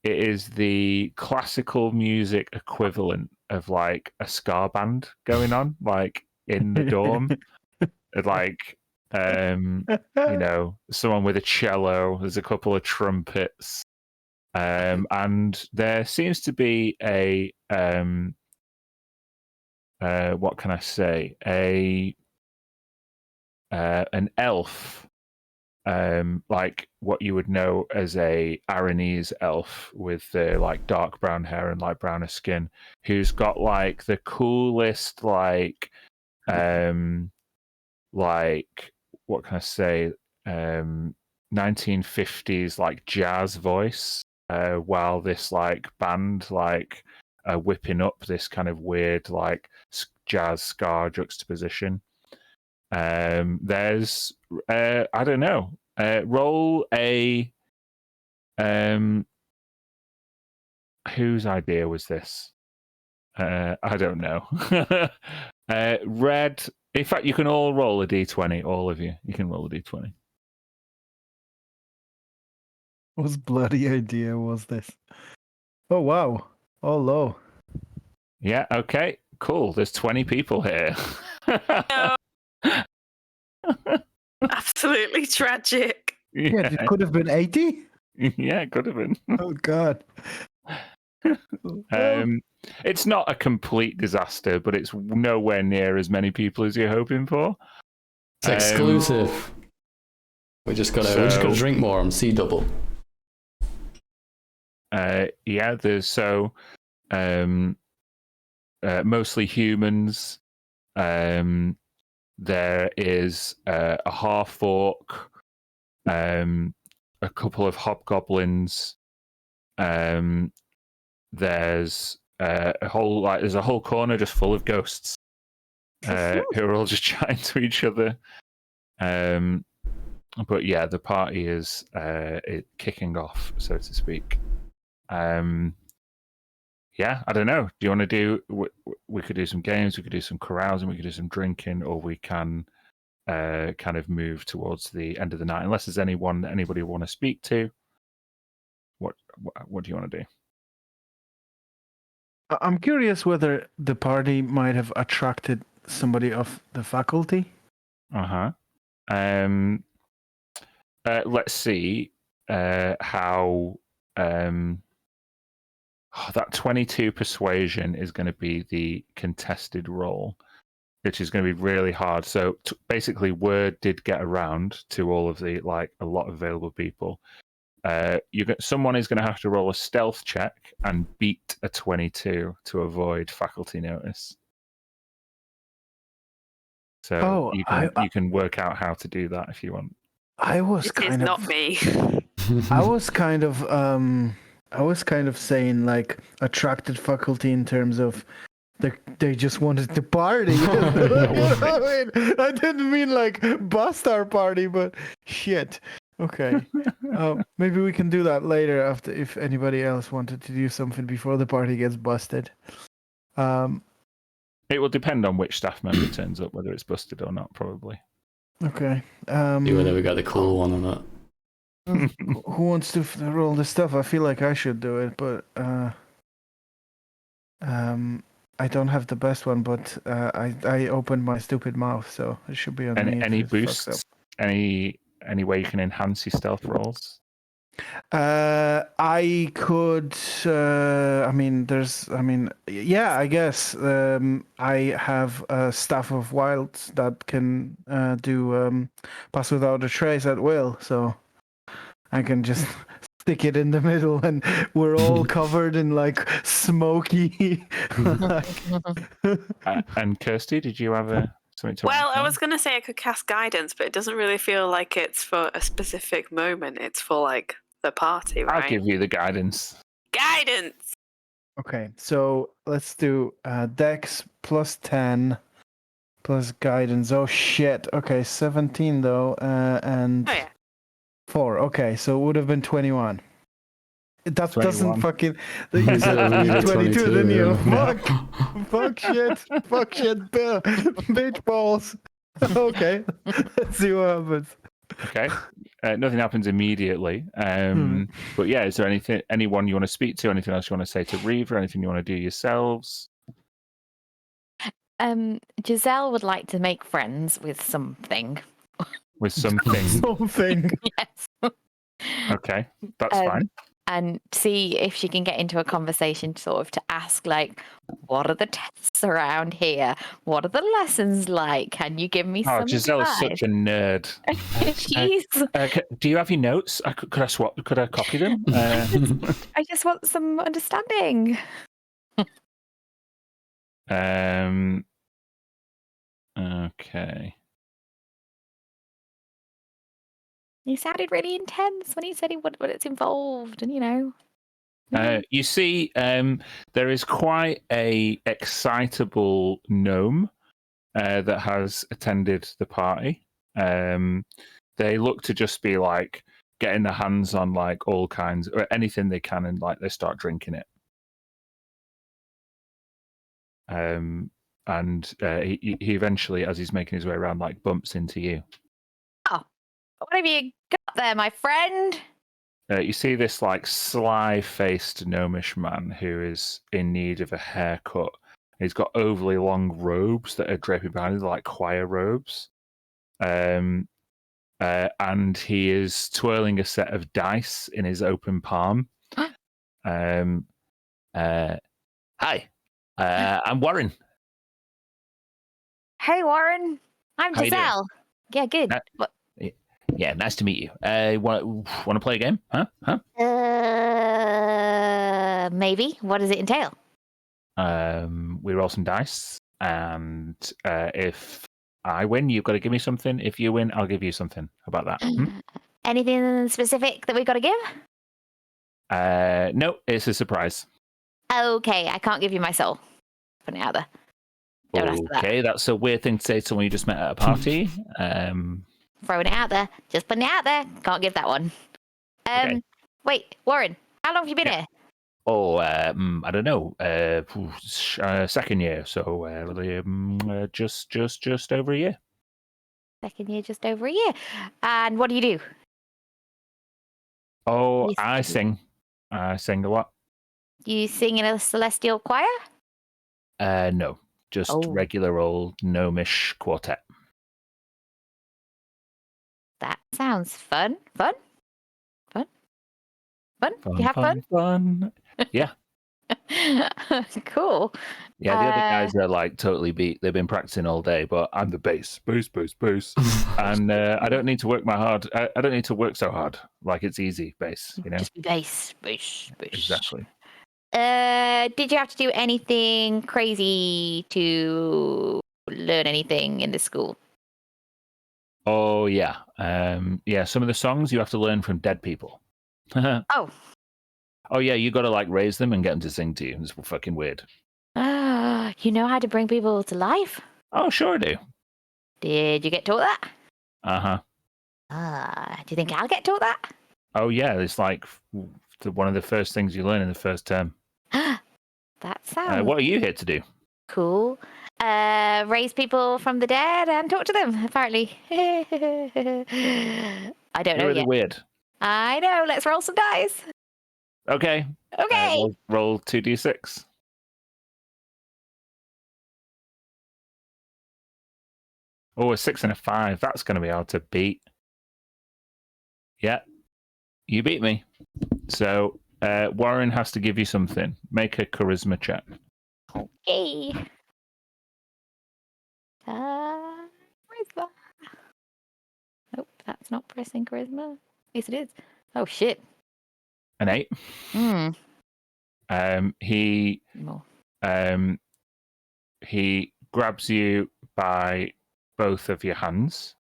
it is the classical music equivalent of like a ska band going on, like in the dorm. Like someone with a cello, there's a couple of trumpets, and there seems to be a what can I say, an elf, like what you would know as a Aranese elf with like dark brown hair and light browner skin, who's got like the coolest like what can I say, 1950s like jazz voice, while this like band like whipping up this kind of weird like jazz ska juxtaposition. There's I don't know, roll a whose idea was this? I don't know. Red. In fact, you can all roll a d20. All of you. You can roll a d20. Whose bloody idea was this? Oh wow, all low. Yeah, okay, cool. There's 20 people here. No. Absolutely tragic. Yeah, it could have been 80. Yeah, it could have been. Oh god. It's not a complete disaster, but it's nowhere near as many people as you're hoping for. It's exclusive. We just gotta drink more on C double. Yeah, there's mostly humans. There is a half orc, a couple of hobgoblins. There's a whole corner just full of ghosts who are all just chatting to each other. But yeah, the party is kicking off, so to speak. Yeah, I don't know. Do you want to do? We could do some games, we could do some carousing, we could do some drinking, or we can kind of move towards the end of the night. Unless there's anybody want to speak to. What do you want to do? I'm curious whether the party might have attracted somebody of the faculty. Let's see how. That 22 persuasion is going to be the contested roll, which is going to be really hard. So basically, word did get around to all of the a lot of available people. Someone is going to have to roll a stealth check and beat a 22 to avoid faculty notice. So you can work out how to do that if you want. I was kind of not me. I was kind of saying like attracted faculty in terms of they just wanted to party. I didn't mean like bust our party, but shit. Okay. Maybe we can do that later after if anybody else wanted to do something before the party gets busted. It will depend on which staff member turns up, whether it's busted or not, probably. Okay. See whether we got the cool one or not. Who wants to roll the stuff? I feel like I should do it, but I don't have the best one. But I opened my stupid mouth, so it should be on me. Any boosts? Any way you can enhance your stealth rolls? I could. Yeah. I guess I have a staff of wilds that can do pass without a trace at will, so I can just stick it in the middle, and we're all covered in like smoky. And Kirsty, did you have something to? Well, I was going to say I could cast guidance, but it doesn't really feel like it's for a specific moment. It's for like the party, right? I'll give you the guidance. Guidance. Okay, so let's do Dex plus 10 plus guidance. Oh shit. Okay, 17 though, and 4. Okay, so it would have been 21. That 21. Doesn't fucking. You said 22, didn't you? Yeah. Fuck shit, Bill, bitch balls. Okay, let's see what happens. Okay, nothing happens immediately. But yeah, is there anyone you want to speak to? Anything else you want to say to Reeve, or anything you want to do yourselves? Giselle would like to make friends with something. With something. Something. Yes. Okay, that's fine. And see if she can get into a conversation sort of to ask, like, what are the tests around here? What are the lessons like? Can you give me some Giselle's advice? Such a nerd. Do you have your notes? Could I copy them? I just want some understanding. Okay. He sounded really intense when he said what it's involved, and you know. You see, there is quite a excitable gnome that has attended the party. They look to just be like getting their hands on like all kinds or anything they can, and like they start drinking it. And he eventually, as he's making his way around, like bumps into you. Oh, what have you got there, my friend? you see this like sly-faced gnomish man who is in need of a haircut. He's got overly long robes that are draping behind him, like choir robes. And he is twirling a set of dice in his open palm. Hi, I'm Warren. Hey, Warren. I'm How you doing? Giselle. Yeah, good. What? Yeah, nice to meet you. Want to play a game? Huh? Maybe. What does it entail? We roll some dice, and if I win, you've got to give me something. If you win, I'll give you something. How about that? Anything specific that we got to give? No, it's a surprise. Okay, I can't give you my soul. Putting it out there. Don't ask for that. Okay, that's a weird thing to say to someone you just met at a party. Throwing it out there. Just putting it out there. Can't give that one. Okay. Wait, Warren, how long have you been here? Oh, I don't know. Second year, so just over a year. Second year, just over a year. And what do you do? Oh, Yes, I you- sing. I sing a lot. You sing in a celestial choir? No, just Oh. regular old gnomish quartet. That sounds fun. Fun? You have fun? Fun. Yeah. Cool. Yeah, the other guys are like totally beat. They've been practicing all day, but I'm the bass. And I don't need to work I don't need to work so hard. Like it's easy bass, you know? Just bass. Exactly. Did you have to do anything crazy to learn anything in this school? Oh yeah. Yeah, some of the songs you have to learn from dead people. Oh. Oh yeah, you got to like raise them and get them to sing to you. It's fucking weird. You know how to bring people to life? Oh, sure I do. Did you get taught that? Uh-huh. Do you think I'll get taught that? Oh yeah, it's like one of the first things you learn in the first term. That sounds What are you here to do? cool. Raise people from the dead and talk to them, apparently. I don't know You're really yet. weird. I know. Let's roll some dice. Okay. Okay. Roll 2d6. Oh, a 6 and a 5. That's going to be hard to beat. Yeah. You beat me. So Warren has to give you something. Make a charisma check. Okay. Charisma. Nope, that's not pressing charisma. Yes, it is. Oh shit. An 8. He More. he grabs you by both of your hands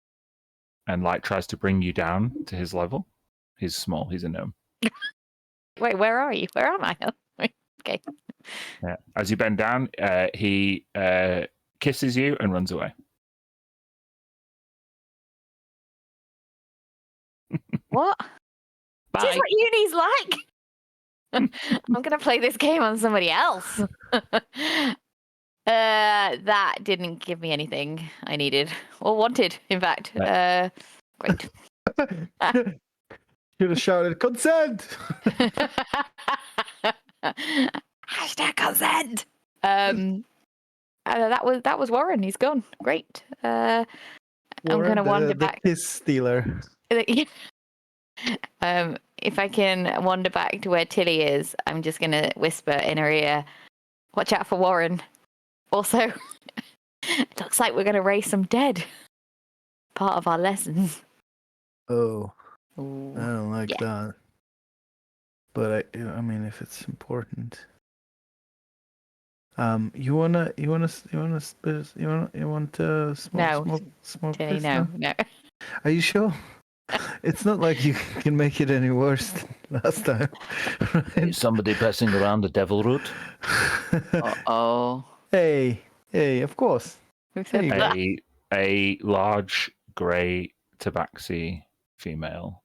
and like tries to bring you down to his level. He's small. He's a gnome. Wait, where are you? Where am I? Okay. Yeah. As you bend down, he kisses you and runs away. What? Bye. Is this what uni's like? I'm gonna play this game on somebody else. That didn't give me anything I needed or wanted, in fact. Great. Should have shouted consent. Hashtag consent. That was Warren. He's gone. Great. I'm gonna wander back. The kiss stealer. If I can wander back to where Tilly is, I'm just gonna whisper in her ear, "Watch out for Warren." Also, it looks like we're gonna raise some dead. Part of our lessons. Oh, Ooh. I don't like that. But I mean, if it's important. You want smoke Tilly, this no, now? no. Are you sure? It's not like you can make it any worse than last time. Right? Is somebody passing around the devil root? Oh. Hey, of course. Who said There you that? A large grey tabaxi female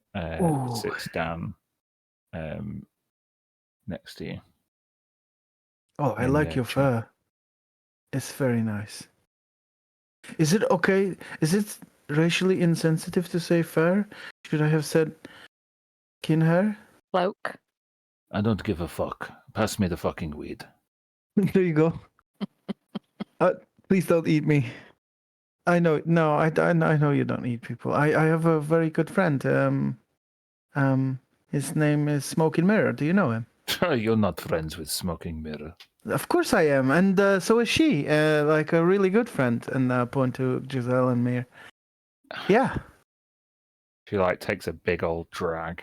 sits down next to you. Oh, I like your fur. It's very nice. Is it okay? Is it racially insensitive to say fur? Should I have said kin hair? cloak. I don't give a fuck. Pass me the fucking weed. There you go. Please don't eat me. I know. No, I know you don't eat people. I have a very good friend. His name is Smoking Mirror. Do you know him? You're not friends with Smoking Mirror. Of course I am, and so is she. Like a really good friend. And point to Giselle and Mir. Yeah, She like takes a big old drag.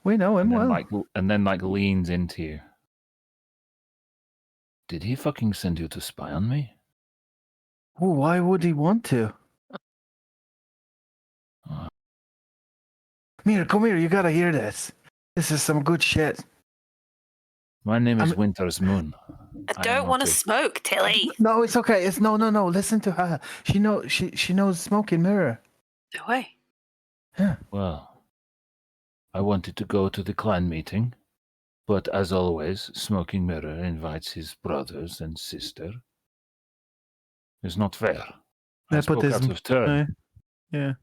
we know him well. And then leans into you. Did he fucking send you to spy on me? Oh, why would he want to? Mir, come here. You gotta hear this. This is some good shit. My name is Winter's Moon. I don't want to smoke, Tilly. No, it's okay. It's no. Listen to her. She knows Smoking Mirror. No way. Yeah. Well, I wanted to go to the clan meeting, but as always, Smoking Mirror invites his brothers and sister. It's not fair. I spoke out of turn. Yeah.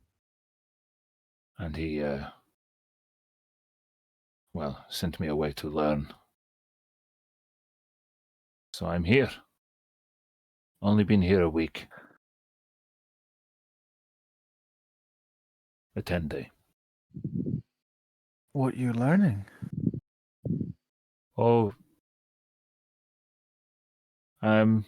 And he, sent me away to learn. So I'm here. Only been here a week. A 10-day. What you learning? Oh, I've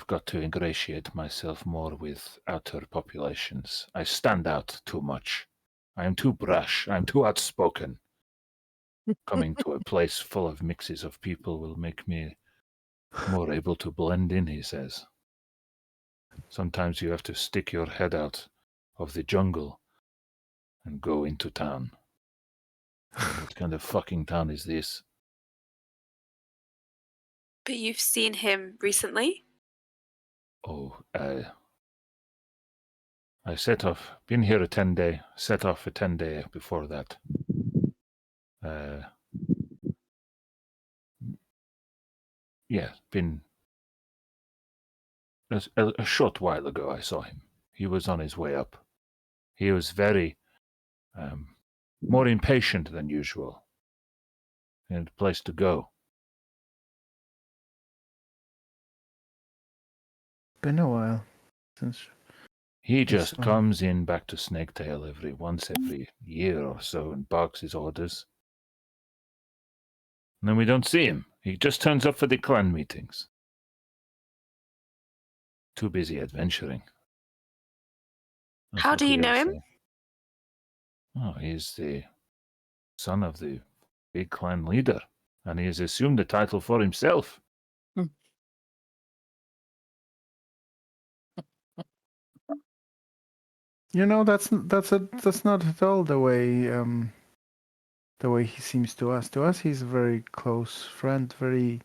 got to ingratiate myself more with outer populations. I stand out too much. I am too brash. I'm too outspoken. Coming to a place full of mixes of people will make me more able to blend in, he says. Sometimes you have to stick your head out of the jungle and go into town. What kind of fucking town is this? But you've seen him recently? Oh, I set off, been here a 10-day, set off a 10-day before that. Been a short while ago I saw him. He was on his way up. He was very, more impatient than usual. He had a place to go. Been a while since. He just comes in back to Snaketail once every year or so and barks his orders. And then we don't see him. He just turns up for the clan meetings. Too busy adventuring. How do you know him? Oh, he's the son of the big clan leader, and he has assumed the title for himself. You know, that's not at all the way he seems to us. To us, he's a very close friend, very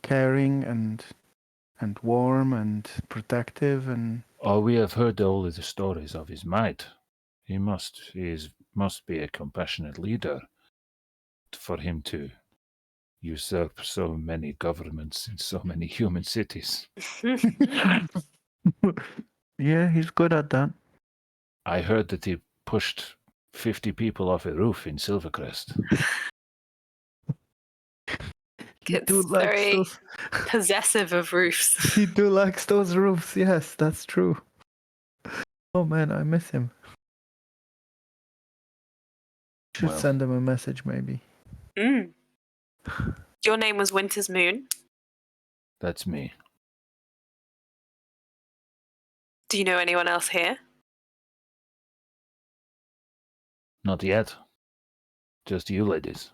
caring and warm and protective and. Oh, we have heard all of the stories of his might. He must be a compassionate leader for him to usurp so many governments in so many human cities. Yeah, he's good at that. I heard that he pushed 50 people off a roof in Silvercrest. It's very possessive of roofs. He do likes those roofs. Yes, that's true. Oh man, I miss him. Should send him a message, maybe. Your name was Winter's Moon? That's me. Do you know anyone else here? Not yet. Just you ladies.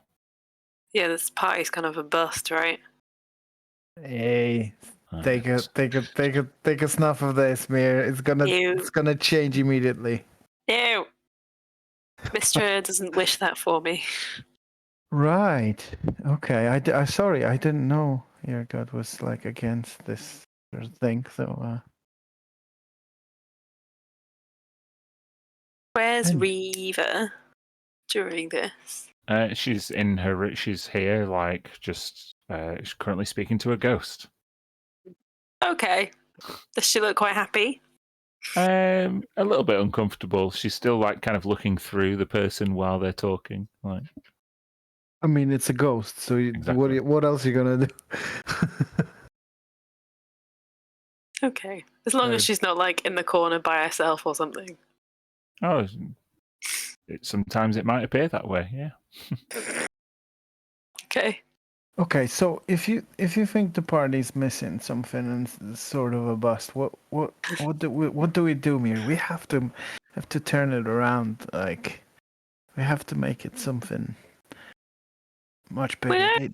Yeah, this party's kind of a bust, right? Hey, take a snuff of this, Mir. It's gonna change immediately. No. Mistra doesn't wish that for me. Right. Okay. I sorry. I didn't know your god was like against this sort of thing. So. Where's Reva during this? She's here, like just she's currently speaking to a ghost. Okay. Does she look quite happy? A little bit uncomfortable. She's still like kind of looking through the person while they're talking. Like, I mean, it's a ghost, so Exactly. what else are you gonna do? Okay. As long as she's not like in the corner by herself or something. oh, sometimes it might appear that way. Yeah. Okay. Okay, so if you think the party's missing something and it's sort of a bust, what do we do, Mir? We have to turn it around. Like, we have to make it something much bigger. It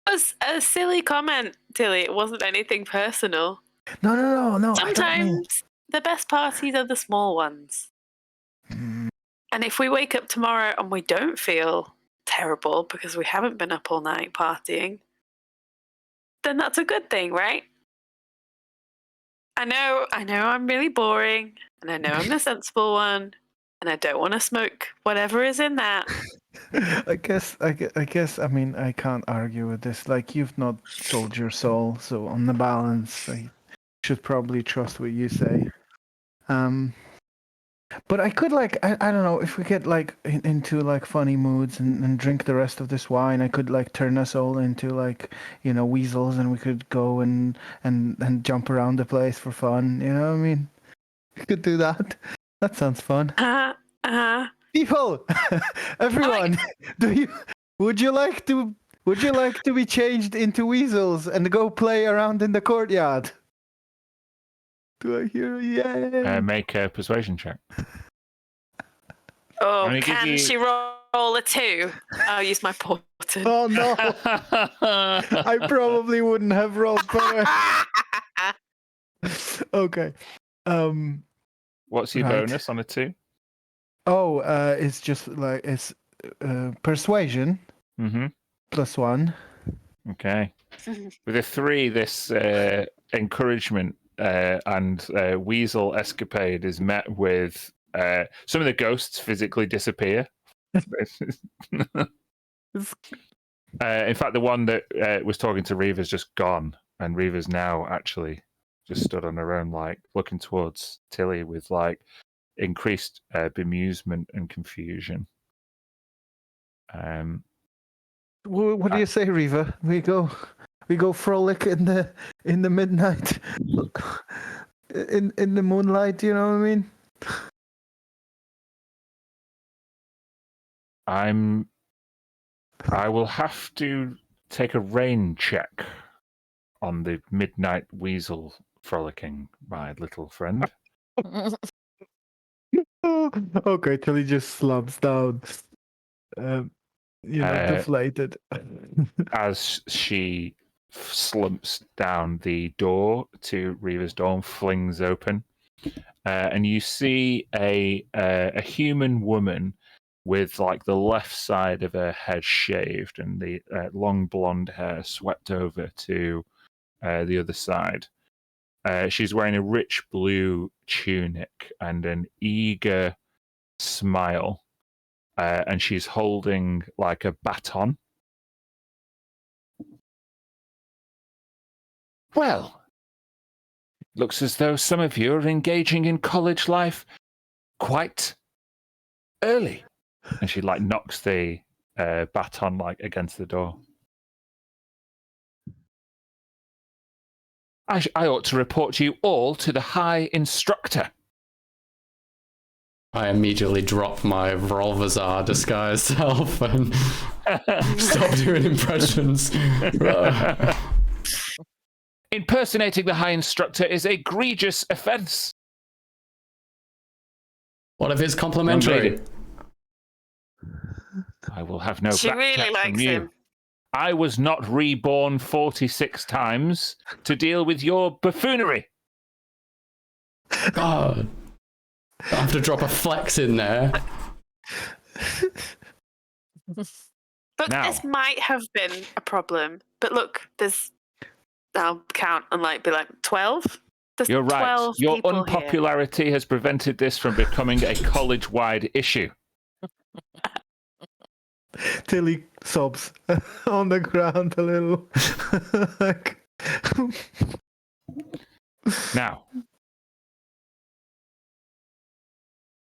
was a silly comment, Tilly. It wasn't anything personal. No. Sometimes the best parties are the small ones. Mm. And if we wake up tomorrow and we don't feel terrible because we haven't been up all night partying, then that's a good thing, right? I know I'm really boring, and I know I'm the sensible one, and I don't want to smoke whatever is in that. I guess. I mean, I can't argue with this. Like, you've not sold your soul, so on the balance, I should probably trust what you say. But I could I don't know, if we get like into like funny moods and drink the rest of this wine, I could like turn us all into like, weasels, and we could go and jump around the place for fun. You know what I mean? We could do that. That sounds fun. People, everyone, would you like to be changed into weasels and go play around in the courtyard? Do I hear a yay? Make a persuasion check. Oh, can she roll a 2? I'll use my portent. Oh no! I probably wouldn't have rolled better. Okay. What's your bonus on a 2? Oh, it's just like it's persuasion +1. Okay. With a 3, this encouragement and weasel escapade is met with some of the ghosts physically disappear. In fact, the one that was talking to Reva's just gone, and Reva's now actually just stood on her own, like looking towards Tilly with like increased bemusement and confusion. What do you say, Reva? We go frolic in the midnight, in the moonlight. You know what I mean? I will have to take a rain check on the midnight weasel frolicking, my little friend. Okay, till he just slumps down. Deflated. As she slumps down, the door to Reva's dorm flings open, and you see a human woman with like the left side of her head shaved and the long blonde hair swept over to the other side. She's wearing a rich blue tunic and an eager smile, and she's holding like a baton. Well, looks as though some of you are engaging in college life quite early. And she like knocks the baton like against the door. I ought to report you all to the High Instructor. I immediately drop my Vrolvazar disguised self and stop doing impressions. Impersonating the High Instructor is a egregious offence. What if it's complimentary? I will have no She back really chat likes from you. him. I was not reborn 46 times to deal with your buffoonery. God. I have to drop a flex in there. Look, this might have been a problem, but look, I'll count and be like 12. There's You're right. 12 Your people unpopularity has prevented this from becoming a college-wide issue. Tilly sobs on the ground a little. Now,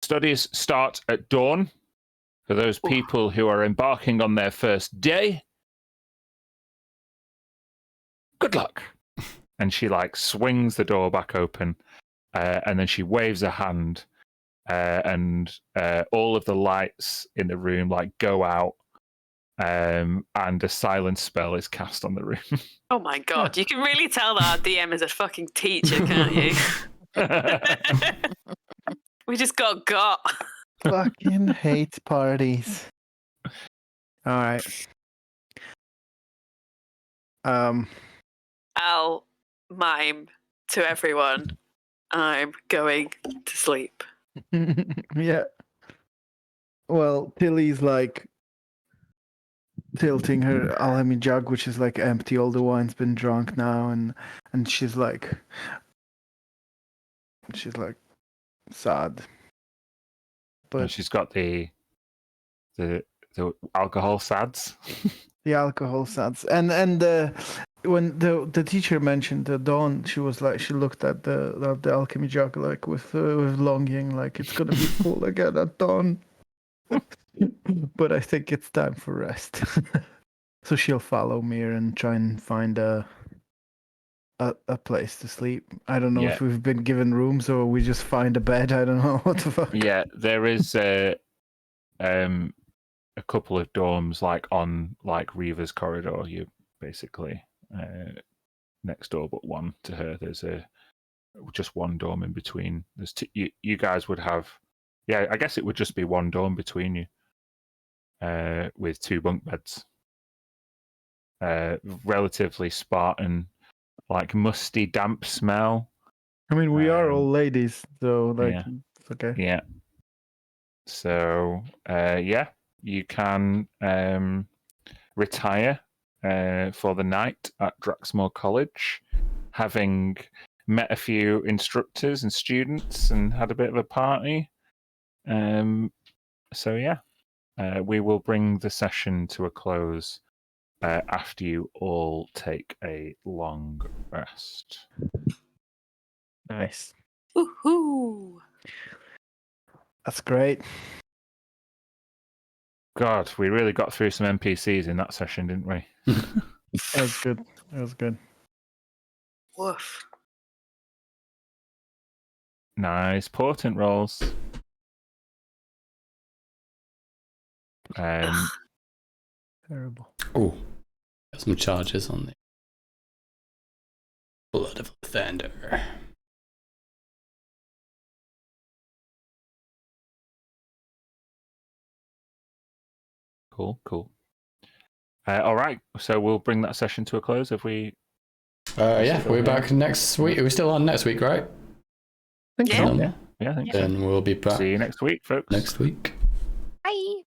Studies start at dawn. For those people who are embarking on their first day, good luck. And she like swings the door back open, and then she waves a hand, and all of the lights in the room like go out, and a silence spell is cast on the room. Oh my god, you can really tell that our DM is a fucking teacher, can't you? We just got. Fucking hate parties. All right. I'll mime to everyone. I'm going to sleep. Yeah. Well, Tilly's like tilting her alchemy jug, which is like empty. All the wine's been drunk now, and she's like sad. And she's got the alcohol sads. The alcohol sads, and when the teacher mentioned the dawn, she was like, she looked at the alchemy jug like with longing, like it's gonna be full again at dawn. But I think it's time for rest. So she'll follow Mir and try and find a place to sleep. I don't know if we've been given rooms or we just find a bed. I don't know what the fuck. Yeah, there is a couple of dorms like on like Reva's corridor. You basically next door, but one to her. There's just one dorm in between. There's two, you guys would have. Yeah, I guess it would just be one dorm between you, with 2 bunk beds. Relatively Spartan, like musty, damp smell. I mean, we are all ladies, so like, it's okay. Yeah. So, you can retire for the night at Draxmore College, having met a few instructors and students and had a bit of a party. We will bring the session to a close after you all take a long rest. Nice. Woohoo! That's great. God, we really got through some NPCs in that session, didn't we? That was good. That was good. Woof. Nice portent rolls. Terrible. Oh, got some charges on the Blood of Thunder. Cool. All right, so we'll bring that session to a close. If we, we're back next week. Are we still on next week, right? I think so. Yeah, I think so. Then we'll be back. See you next week, folks. Next week. Bye.